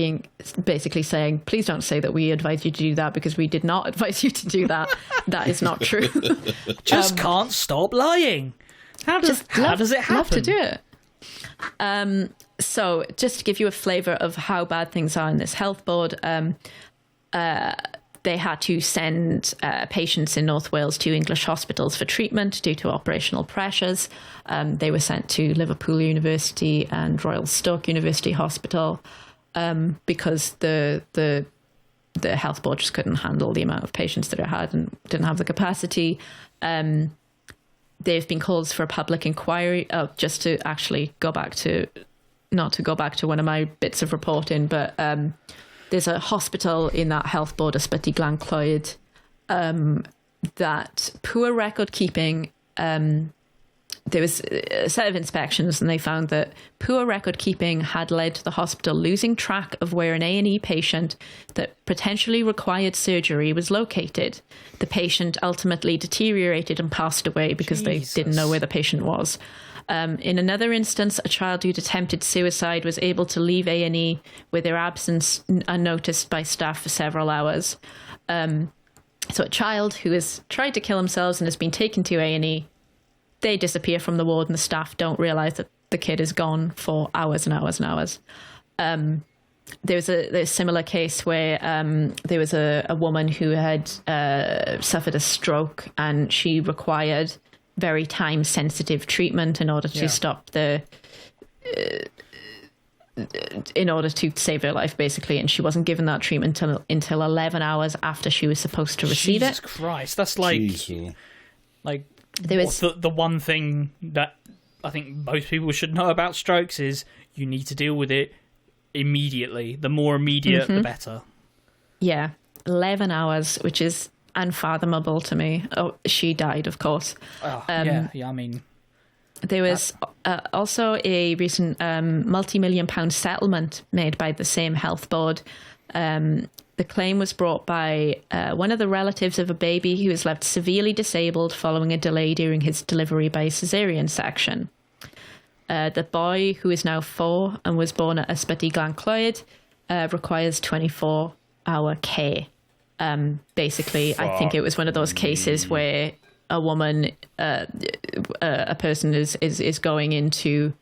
basically saying, "Please don't say that we advised you to do that, because we did not advise you to do that. That is not true." Just can't stop lying. How does it happen? Love to do it. So just to give you a flavour of how bad things are in this health board, they had to send patients in North Wales to English hospitals for treatment due to operational pressures. They were sent to Liverpool University and Royal Stoke University Hospital because the health board just couldn't handle the amount of patients that it had and didn't have the capacity. There have been calls for a public inquiry. Just to actually go back to, not to go back to one of my bits of reporting, but there's a hospital in that health board, Ysbyty Glan Clwyd, that poor record keeping. There was a set of inspections, and they found that poor record keeping had led to the hospital losing track of where an A&E patient that potentially required surgery was located. The patient ultimately deteriorated and passed away because they didn't know where the patient was. In another instance, a child who'd attempted suicide was able to leave A&E with their absence unnoticed by staff for several hours. So a child who has tried to kill themselves and has been taken to A&E, they disappear from the ward, and the staff don't realise that the kid is gone for hours and hours and hours. There's a similar case where there was a woman who had suffered a stroke, and she required very time-sensitive treatment in order to stop in order to save her life, basically, and she wasn't given that treatment until 11 hours after she was supposed to receive Jesus it. Christ, that's like There was the one thing that I think most people should know about strokes is you need to deal with it immediately. The more immediate, the better. Yeah, 11 hours, which is unfathomable to me. Oh, she died, of course. Yeah, I mean... There was also a recent multi-million pound settlement made by the same health board. The claim was brought by one of the relatives of a baby who was left severely disabled following a delay during his delivery by caesarean section. The boy, who is now 4 and was born at Ysbyty Glan Clwyd, requires 24-hour care. Basically, I think it was one of those cases where a woman, a person is going into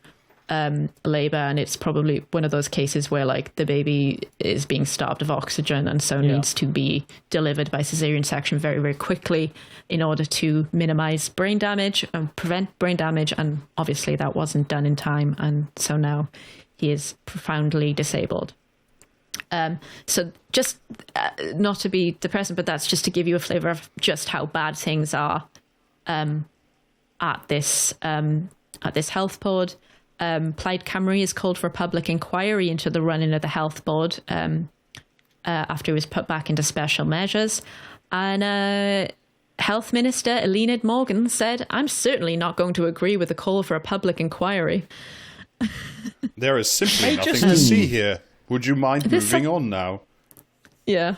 labour, and it's probably one of those cases where like the baby is being starved of oxygen and so needs to be delivered by caesarean section very, very quickly in order to minimise brain damage and prevent brain damage, and obviously that wasn't done in time, and so now he is profoundly disabled. So just not to be depressing, but that's just to give you a flavour of just how bad things are at this health board. Plaid Cymru has called for a public inquiry into the running of the health board after it was put back into special measures. And Health Minister Eluned Morgan said, "I'm certainly not going to agree with the call for a public inquiry." There is simply nothing to see here. Would you mind moving on now? Yeah.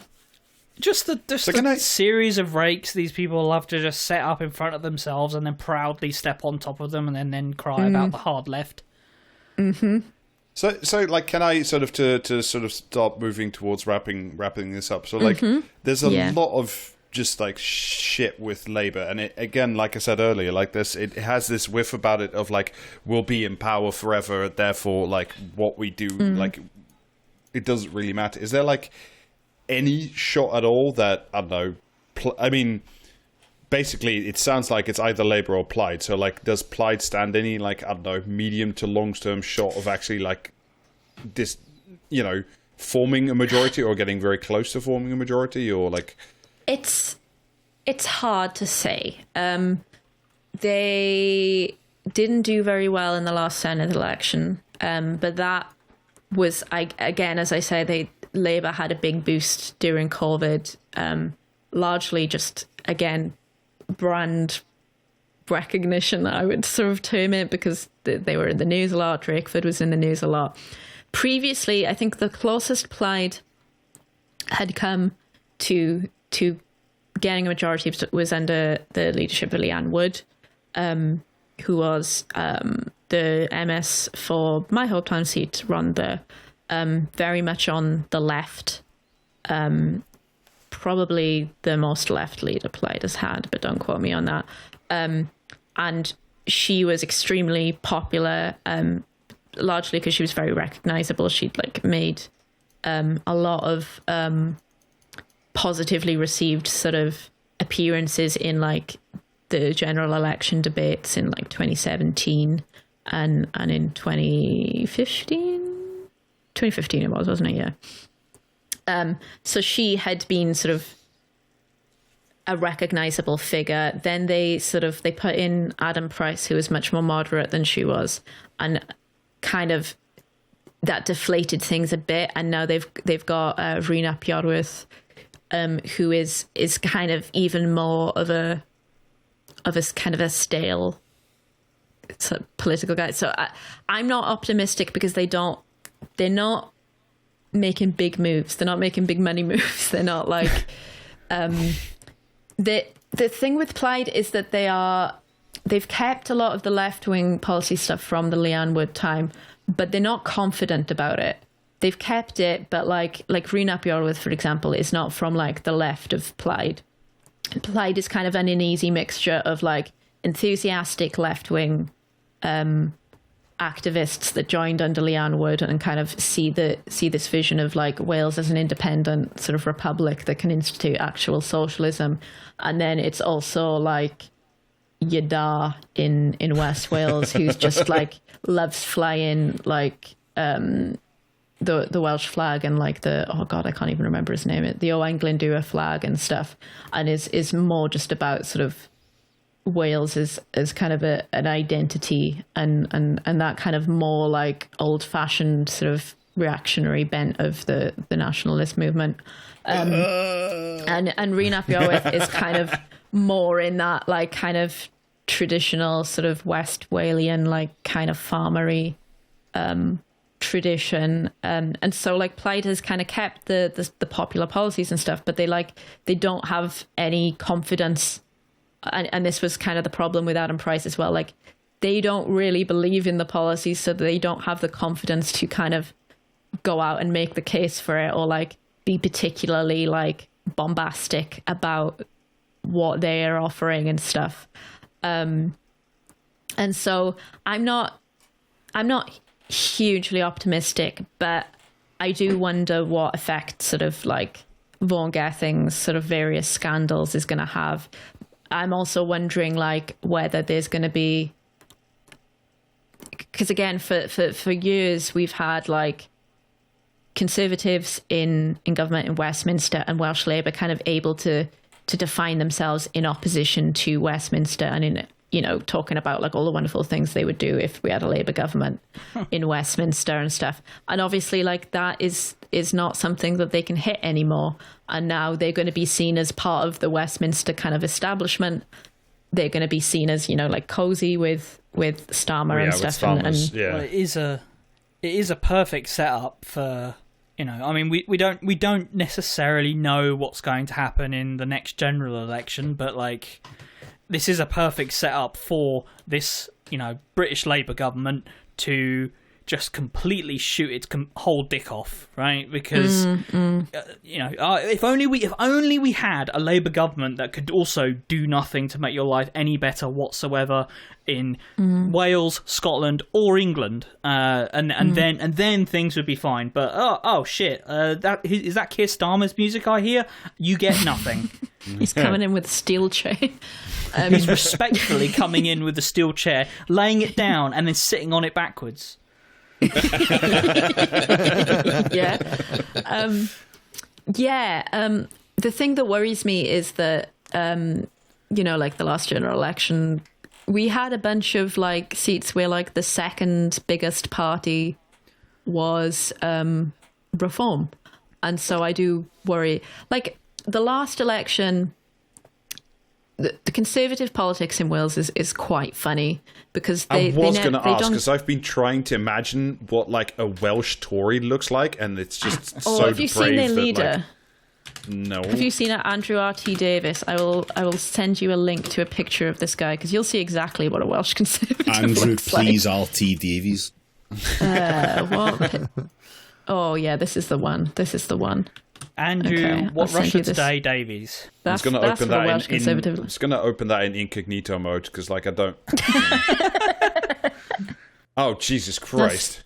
Just the series of rakes these people love to just set up in front of themselves and then proudly step on top of them and then cry about the hard left. Mm-hmm. So like, can I sort of to sort of start moving towards wrapping this up? So like, there's a lot of just like shit with Labour, and it, again, like I said earlier, like this, it has this whiff about it of like, we'll be in power forever, therefore like what we do, like it doesn't really matter. Is there like any shot at all that, I don't know, I mean, basically it sounds like it's either Labour or Plaid, so like, does Plaid stand any like, I don't know, medium to long term shot of actually like this, you know, forming a majority or getting very close to forming a majority, or like... It's hard to say. They didn't do very well in the last Senate election, but that was, again, as I say, Labour had a big boost during COVID, largely just, again, brand recognition, I would sort of term it, because they were in the news a lot. Drakeford was in the news a lot. Previously, I think the closest Plaid had come to getting a majority was under the leadership of Leanne Wood, who was the MS for my hometown seat, Rhondda, very much on the left, probably the most left leader Plaid has had, but don't quote me on that. And she was extremely popular, largely because she was very recognisable. She'd like made a lot of positively received sort of appearances in like the general election debates in like 2017 and in 2015 it was, wasn't it? Yeah. So she had been sort of a recognizable figure. Then they put in Adam Price, who was much more moderate than she was, and kind of that deflated things a bit. And now they've got Rhys Iorwerth, who is kind of even more of a kind of a stale sort of political guy. So I'm not optimistic because they're not making big moves. They're not making big money moves. They're not like the thing with Plaid is that they've kept a lot of the left wing policy stuff from the Leanne Wood time, but they're not confident about it. They've kept it, but like Rhys Iorwerth, for example, is not from like the left of Plaid. Plaid is kind of an uneasy mixture of like enthusiastic left wing, and activists that joined under Leanne Wood and kind of see this vision of like Wales as an independent sort of republic that can institute actual socialism. And then it's also like Yada in West Wales, who's just like loves flying like the Welsh flag and like the, oh god, I can't even remember his name, the O Englandua flag and stuff, and is more just about sort of Wales as kind of an identity and that kind of more like old-fashioned sort of reactionary bent of the nationalist movement. And Rhun ap Iorwerth is kind of more in that like kind of traditional sort of West Walian like kind of farmery tradition, and so like Plaid has kind of kept the popular policies and stuff, but they don't have any confidence. And this was kind of the problem with Adam Price as well. Like, they don't really believe in the policies, so they don't have the confidence to kind of go out and make the case for it, or like be particularly like bombastic about what they are offering and stuff. And so I'm not hugely optimistic, but I do wonder what effect sort of like Vaughan Gething's sort of various scandals is going to have. I'm also wondering like whether there's going to be, because again, for years we've had like Conservatives in government in Westminster and Welsh Labour kind of able to define themselves in opposition to Westminster and in, you know, talking about like all the wonderful things they would do if we had a Labour government in Westminster and stuff. And obviously like that is not something that they can hit anymore. And now they're going to be seen as part of the Westminster kind of establishment. They're going to be seen as, you know, like cozy with Starmer and stuff. Well, it is a perfect setup for, you know, I mean, we don't necessarily know what's going to happen in the next general election, but like, this is a perfect setup for this, you know, British Labour government to just completely shoot its whole dick off, right? Because you know, if only we had a Labour government that could also do nothing to make your life any better whatsoever in Wales, Scotland, or England, and then things would be fine. But oh shit, is that Keir Starmer's music I hear? You get nothing. He's coming in with a steel chair. He's respectfully coming in with a steel chair, laying it down, and then sitting on it backwards. Yeah. The thing that worries me is that, you know, like the last general election, we had a bunch of like seats where like the second biggest party was Reform. And so I do worry, like the last election, the Conservative politics in Wales is quite funny because I was going to ask, because I've been trying to imagine what like a Welsh Tory looks like, and it's just so have you seen their leader? No. Have you seen Andrew R.T. Davis? I will send you a link to a picture of this guy because you'll see exactly what a Welsh Conservative Andrew, looks please, like. R.T. Davies. What? Oh yeah, this is the one. Andrew, Okay, what I'll Russia send you Today, Davies? I'm just going to open that I'm just going to open that in incognito mode because, like, I don't. Oh Jesus Christ!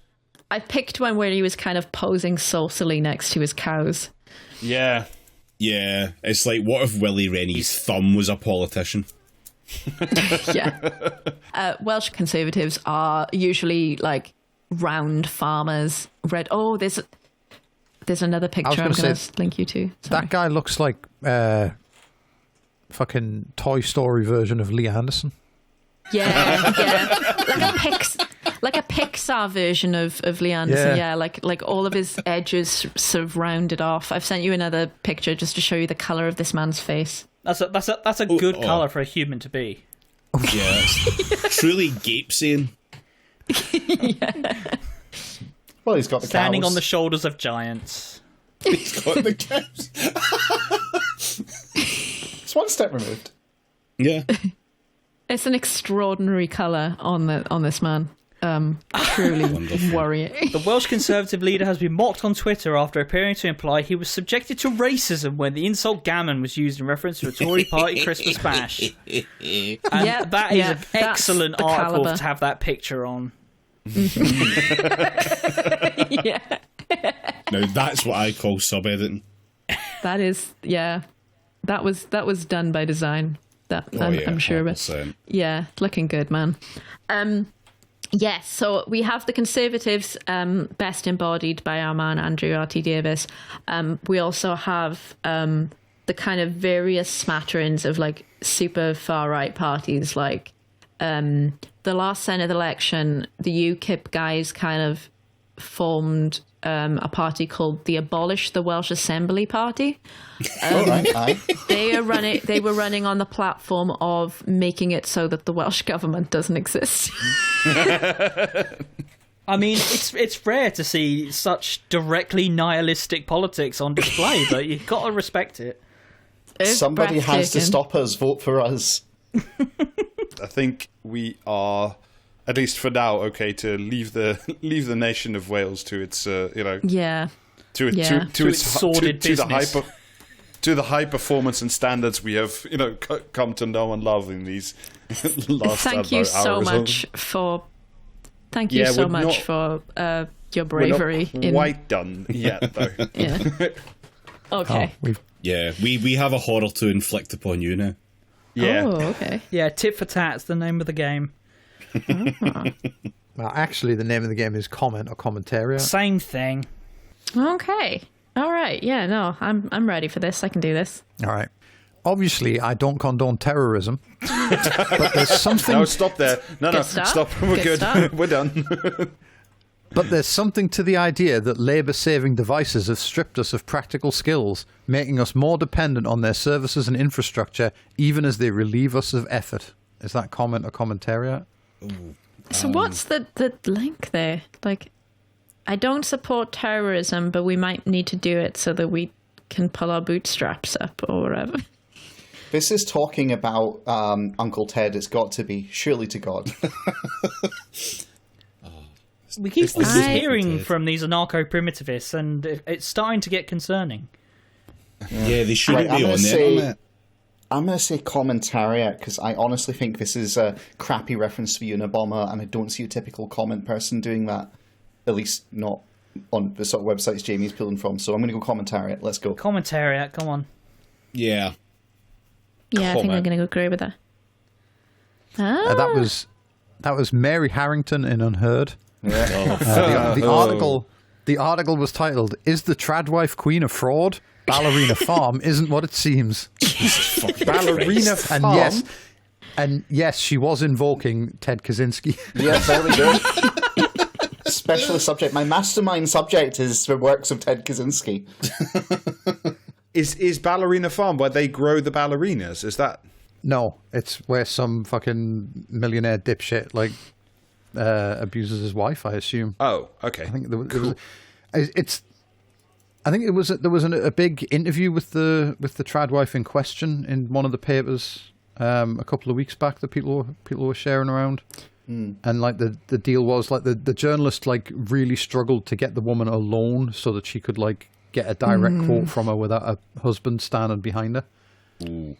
I picked one where he was kind of posing saucily next to his cows. Yeah. Yeah, it's like, what if Willie Rennie's thumb was a politician? Yeah. Welsh Conservatives are usually like round farmers. There's another picture I'm going to link you to. Sorry. That guy looks like fucking Toy Story version of Lee Anderson. Yeah. Like a Pixar version of Lee Anderson. Yeah, like all of his edges sort of rounded off. I've sent you another picture just to show you the colour of this man's face. That's a good colour for a human to be. Yeah, truly gape-saying. Yeah. Well, he's got the Standing cows. on the shoulders of giants. He's got the cows. It's one step removed. Yeah. It's an extraordinary colour on this man. Truly worrying. The Welsh Conservative leader has been mocked on Twitter after appearing to imply he was subjected to racism when the insult gammon was used in reference to a Tory party Christmas bash. And that is an excellent article to have that picture on. Yeah. Now that's what I call sub-editing. That is, yeah. That was done by design. I'm sure of it. 100%. Yeah, looking good, man. Yes, so we have the Conservatives best embodied by our man Andrew R.T. Davis. We also have the kind of various smatterings of like super far right parties, like the last Senate election, the UKIP guys kind of formed a party called the Abolish the Welsh Assembly Party. They were running on the platform of making it so that the Welsh government doesn't exist. I mean, it's rare to see such directly nihilistic politics on display, but you've got to respect it. Somebody has to stop us. Vote for us. I think we are, at least for now, okay to leave the nation of Wales to its to its sordid business. To the high performance and standards we have come to know and love in these last Thank you so much for your bravery. We're not quite done yet, though. Yeah. Okay. We have a horror to inflict upon you now. Yeah. Oh, okay. Yeah, tit for tat's the name of the game. Well, actually, the name of the game is Comment or Commentariat. Same thing. Okay. All right. Yeah, no, I'm ready for this. I can do this. All right. Obviously, I don't condone terrorism, but there's something... No, stop there. No, start. Stop. We're good. We're done. But there's something to the idea that labour-saving devices have stripped us of practical skills, making us more dependent on their services and infrastructure, even as they relieve us of effort. Is that Comment or Commentariat? So what's the link there? Like, I don't support terrorism, but we might need to do it so that we can pull our bootstraps up or whatever. This is talking about Uncle Ted. It's got to be. Surely to God. We keep hearing from these anarcho-primitivists, and it's starting to get concerning. Yeah, they shouldn't be on the internet. I'm going to say Commentariat, because I honestly think this is a crappy reference to the Unabomber, and I don't see a typical comment person doing that. At least not on the sort of websites Jamie's pulling from. So I'm going to go Commentariat. Let's go. Commentariat, come on. Yeah. Yeah, I think I'm going to agree with that. That was Mary Harrington in Unheard. Yeah. The article was titled, "Is the Tradwife Queen a fraud? Ballerina Farm isn't what it seems." Ballerina Farm? And yes, she was invoking Ted Kaczynski. Yeah, there we go. Specialist subject. My mastermind subject is the works of Ted Kaczynski. Is Ballerina Farm where they grow the ballerinas? Is that... No, it's where some fucking millionaire dipshit abuses his wife, I assume. Oh, okay. I think there was a big interview with the Tradwife in question in one of the papers a couple of weeks back that people were sharing around. And like the deal was like the journalist like really struggled to get the woman alone so that she could like get a direct quote from her without her husband standing behind her. Ooh.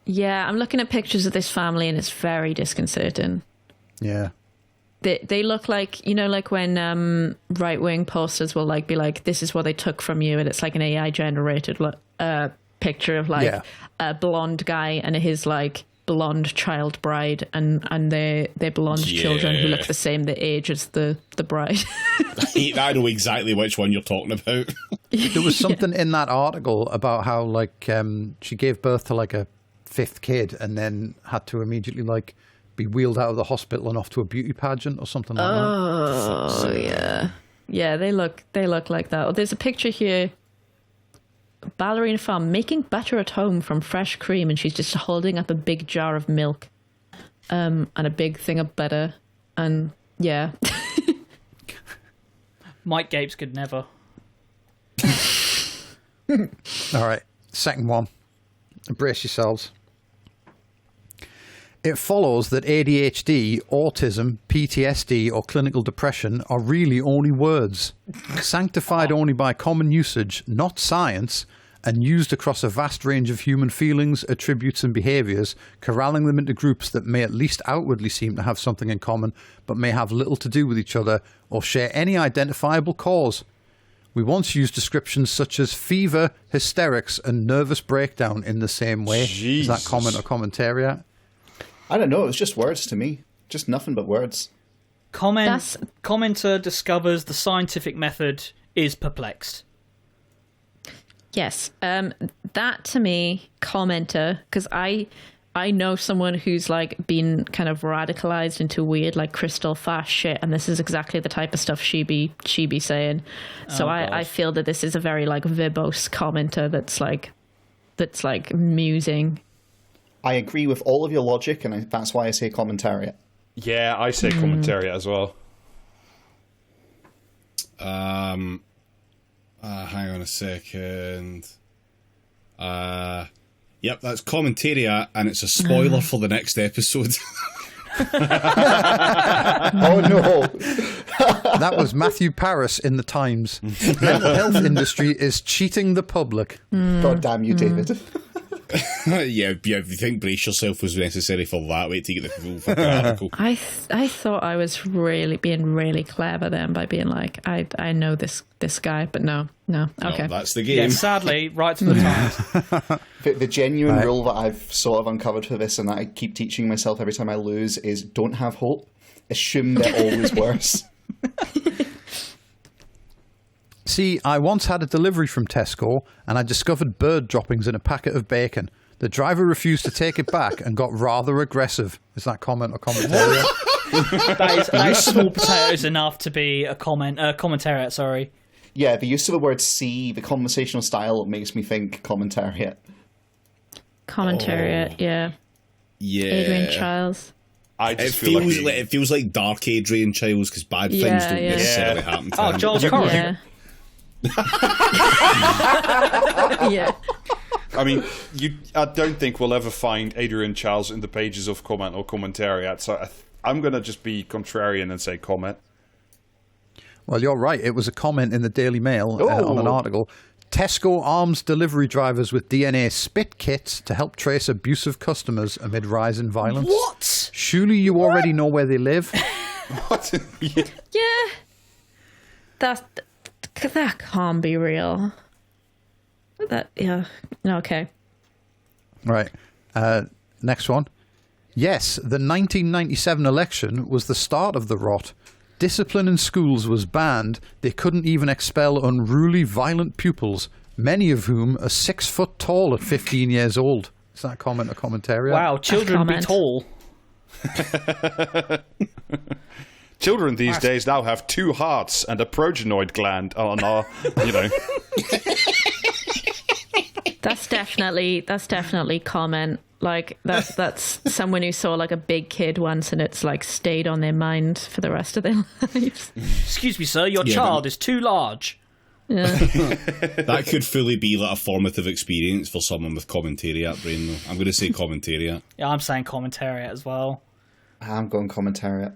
Yeah, I'm looking at pictures of this family and it's very disconcerting. Yeah. They look like, like when right-wing posters will like be like, this is what they took from you, and it's like an AI generated picture of like a blonde guy and his like blonde child bride and their blonde children who look the same the age as the bride. I know exactly which one you're talking about. There was something in that article about how like she gave birth to like a fifth kid and then had to immediately like be wheeled out of the hospital and off to a beauty pageant or something like that. Oh yeah, they look like that. Oh, there's a picture here. Ballerina Farm making butter at home from fresh cream, and she's just holding up a big jar of milk and a big thing of butter, and yeah. Mike Gapes could never. All right, second one. Brace yourselves. It follows that ADHD, autism, PTSD, or clinical depression are really only words, sanctified only by common usage, not science, and used across a vast range of human feelings, attributes, and behaviours, corralling them into groups that may at least outwardly seem to have something in common, but may have little to do with each other or share any identifiable cause. We once used descriptions such as fever, hysterics, and nervous breakdown in the same way. Jesus. Is that comment or commentariat? I don't know. It was just words to me. Just nothing but words. Commenter discovers the scientific method is perplexed. Yes, that to me, commenter, because I know someone who's like been kind of radicalized into weird like crystal fast shit, and this is exactly the type of stuff she be saying. So I feel that this is a very like verbose commenter that's like musing. I agree with all of your logic, and that's why I say commentariat. Yeah, I say commentariat as well. Hang on a second. Yep, that's commentariat, and it's a spoiler for the next episode. Oh no! That was Matthew Paris in the Times. Mental health industry is cheating the public. God damn you, David. yeah, if you think brace yourself was necessary for that, wait till you get the full fucking article. I thought I was being really clever then by being like, I know this guy, but no, okay. No, that's the game. Yeah, sadly, right to the times. The genuine rule that I've sort of uncovered for this, and that I keep teaching myself every time I lose, is don't have hope. Assume they're always worse. See, I once had a delivery from Tesco and I discovered bird droppings in a packet of bacon. The driver refused to take it back and got rather aggressive. Is that comment or commentary? that is small potatoes enough to be a commentariat, sorry. Yeah, the use of the word see, the conversational style makes me think commentariat. Commentariat, yeah. Yeah. Adrian Childs. It feels like dark Adrian Childs, because bad things don't necessarily happen to him. Giles Corey. Yeah. Yeah. I mean, I don't think we'll ever find Adrian Childs in the pages of comment or commentariat, so I'm going to just be contrarian and say comment. Well, you're right. It was a comment in the Daily Mail on an article. Tesco arms delivery drivers with DNA spit kits to help trace abusive customers amid rise in violence. What? Surely you already know where they live. What? Yeah. That can't be real. Okay. Right. Next one. Yes, the 1997 election was the start of the rot. Discipline in schools was banned. They couldn't even expel unruly, violent pupils, many of whom are 6 foot tall at 15 years old. Is that a comment or commentary? Wow, children be tall. Children these days now have 2 hearts and a progenoid gland on our, That's definitely comment. Like that's someone who saw like a big kid once and it's like stayed on their mind for the rest of their lives. Excuse me, sir, your child is too large. Yeah. That could fully be like a formative experience for someone with commentariat brain, though. I'm going to say commentariat. Yeah, I'm saying commentariat as well. I'm going commentariat.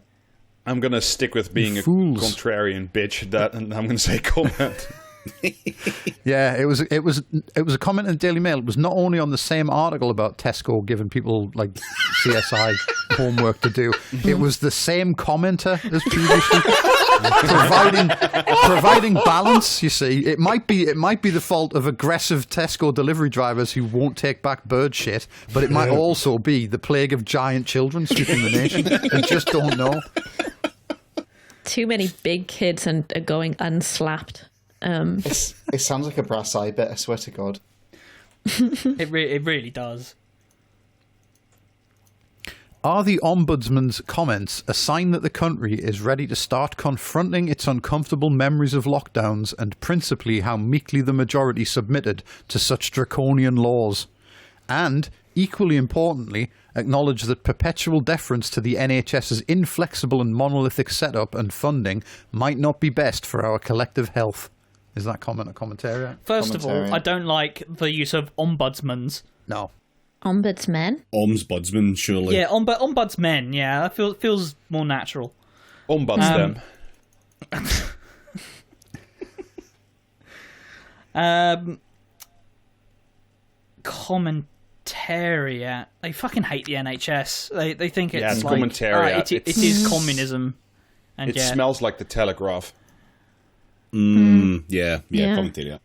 I'm going to stick with being a contrarian bitch, and I'm going to say comment. Yeah, it was a comment in the Daily Mail. It was not only on the same article about Tesco giving people like CSI homework to do. It was the same commenter as previously, providing balance. You see, it might be the fault of aggressive Tesco delivery drivers who won't take back bird shit, but it might also be the plague of giant children sweeping the nation. We just don't know. Too many big kids and are going unslapped. It sounds like a brass eye bit, I swear to God. It really does. Are the Ombudsman's comments a sign that the country is ready to start confronting its uncomfortable memories of lockdowns and principally how meekly the majority submitted to such draconian laws? And, equally importantly, acknowledge that perpetual deference to the NHS's inflexible and monolithic setup and funding might not be best for our collective health. Is that comment or commentary? First of all, I don't like the use of ombudsmans. No. Ombudsman? Ombudsman, surely. Yeah, ombudsmen, yeah. That feels more natural. Ombuds them. commentariat. They fucking hate the NHS. They think it's like commentariat. It is communism. And it smells like the Telegraph. Yeah, commentariat.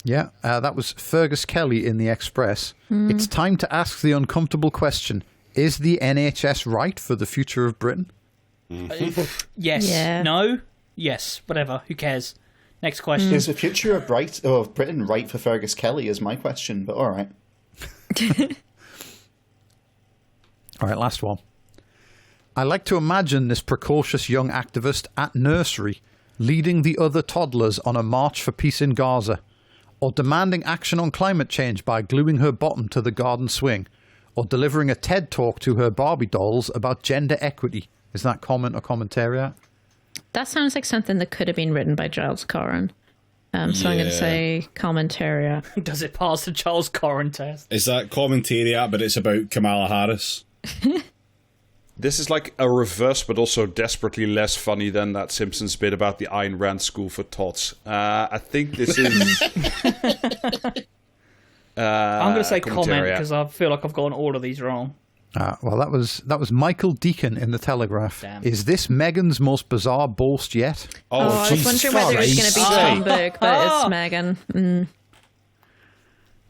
Yeah, that was Fergus Kelly in The Express. It's time to ask the uncomfortable question. Is the NHS right for the future of Britain? Yes. Yeah. No? Yes. Whatever. Who cares? Next question. Is the future of Britain right for Fergus Kelly is my question, but all right. All right, last one. I like to imagine this precocious young activist at nursery leading the other toddlers on a march for peace in Gaza, or demanding action on climate change by gluing her bottom to the garden swing, or delivering a TED talk to her Barbie dolls about gender equity. Is that comment or commentariat? That sounds like something that could have been written by Giles Corran. So I'm going to say commentariat. Does it pass the Giles Corran test? Is that commentariat, but it's about Kamala Harris? This is like a reverse, but also desperately less funny than that Simpsons bit about the Ayn Rand School for Tots. I think this is... I'm going to say comment because I feel like I've gotten all of these wrong. Well, that was Michael Deacon in the Telegraph. Damn. Is this Meghan's most bizarre boast yet? I was wondering whether it was going to be Thunberg, but it's Meghan.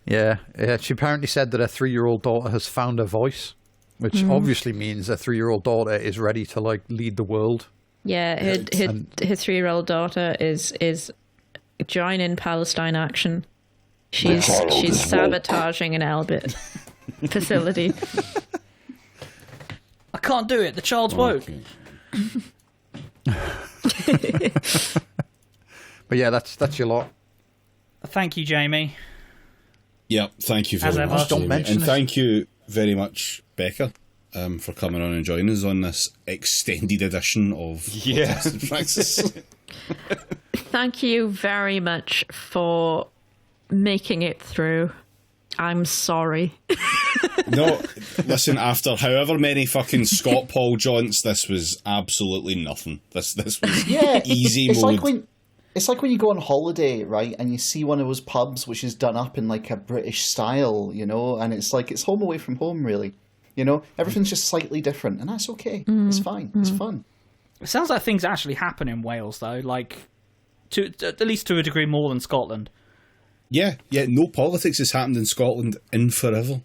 Yeah, she apparently said that her 3-year-old daughter has found her voice, which obviously means her 3-year-old daughter is ready to lead the world. Yeah, her 3-year-old daughter is joining Palestine action. She's sabotaging an Elbit facility. I can't do it. The child's woke. But yeah, that's your lot. Thank you, Jamie. Yep, thank you very much, Jamie. And thank you very much, Becca, for coming on and joining us on this extended edition of Praxis. Thank you very much for making it through. I'm sorry. No, listen, after however many fucking Scott Paul jaunts, this was absolutely nothing. This was easy mode. It's like when you go on holiday, right, and you see one of those pubs which is done up in like a British style, you know, and it's like it's home away from home, really. You know, everything's just slightly different, and that's okay. It's fine. It's fun. It sounds like things actually happen in Wales, though, like at least to a degree more than Scotland. Yeah, no politics has happened in Scotland in forever.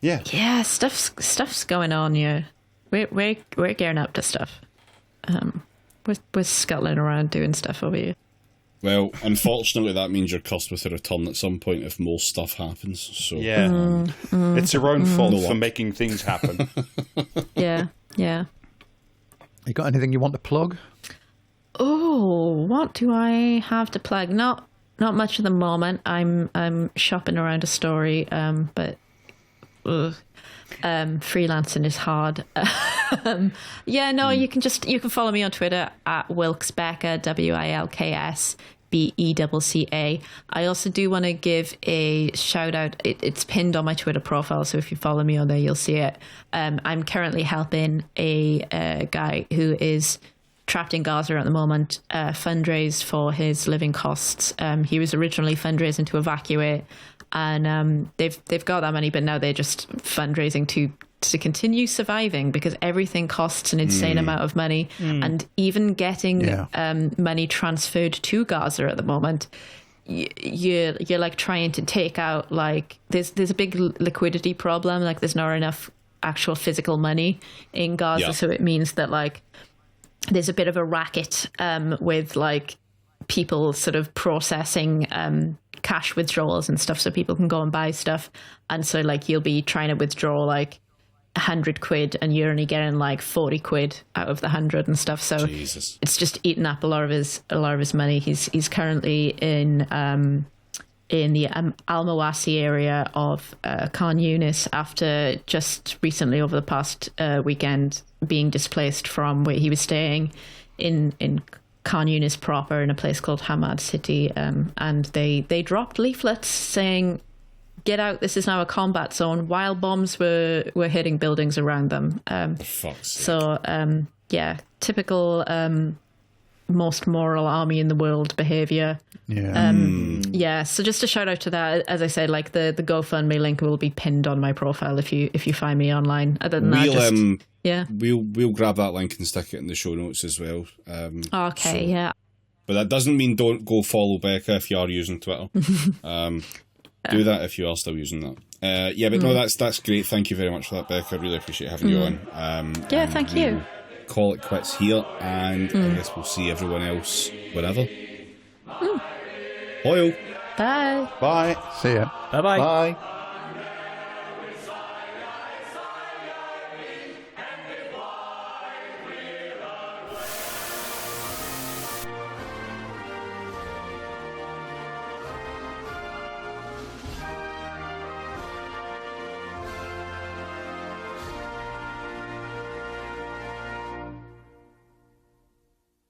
Yeah, stuff's going on. Yeah, we're gearing up to stuff. We're scuttling around doing stuff over here. Well, unfortunately, that means you're cursed with a return at some point if more stuff happens. So it's your own fault for making things happen. Yeah. You got anything you want to plug? Oh, what do I have to plug? Not much at the moment. I'm shopping around a story, but freelancing is hard. You can follow me on Twitter at WilksBecca, WILKSBECCA. I also do want to give a shout out. It's pinned on my Twitter profile, so if you follow me on there, you'll see it. I'm currently helping a guy who is trapped in Gaza at the moment, fundraise for his living costs. He was originally fundraising to evacuate, and they've got that money, but now they're just fundraising to continue surviving because everything costs an insane amount of money, and even getting money transferred to Gaza at the moment, you're like trying to take out, like there's a big liquidity problem. Like there's not enough actual physical money in Gaza, so it means that like there's a bit of a racket with like people sort of processing cash withdrawals and stuff so people can go and buy stuff. And so like you'll be trying to withdraw like 100 quid and you're only getting like 40 quid out of the 100 and stuff. So it's just eating up a lot of his money. He's currently in the Al Mawasi area of Khan Yunis after just recently over the past weekend being displaced from where he was staying in Khan Yunis proper in a place called Hamad City, and they dropped leaflets saying, "Get out! This is now a combat zone." While bombs were hitting buildings around them. Typical most moral army in the world behavior. Yeah. So just a shout out to that. As I said, like the GoFundMe link will be pinned on my profile if you find me online. Other than that, we'll grab that link and stick it in the show notes as well. Yeah. But that doesn't mean don't go follow Becca if you are using Twitter. Do that if you are still using that. That's great. Thank you very much for that, Becca. I really appreciate having you on. Thank you. Call it quits here, and I guess we'll see everyone else whenever. Hoyo. Bye. Bye. See ya. Bye-bye. Bye.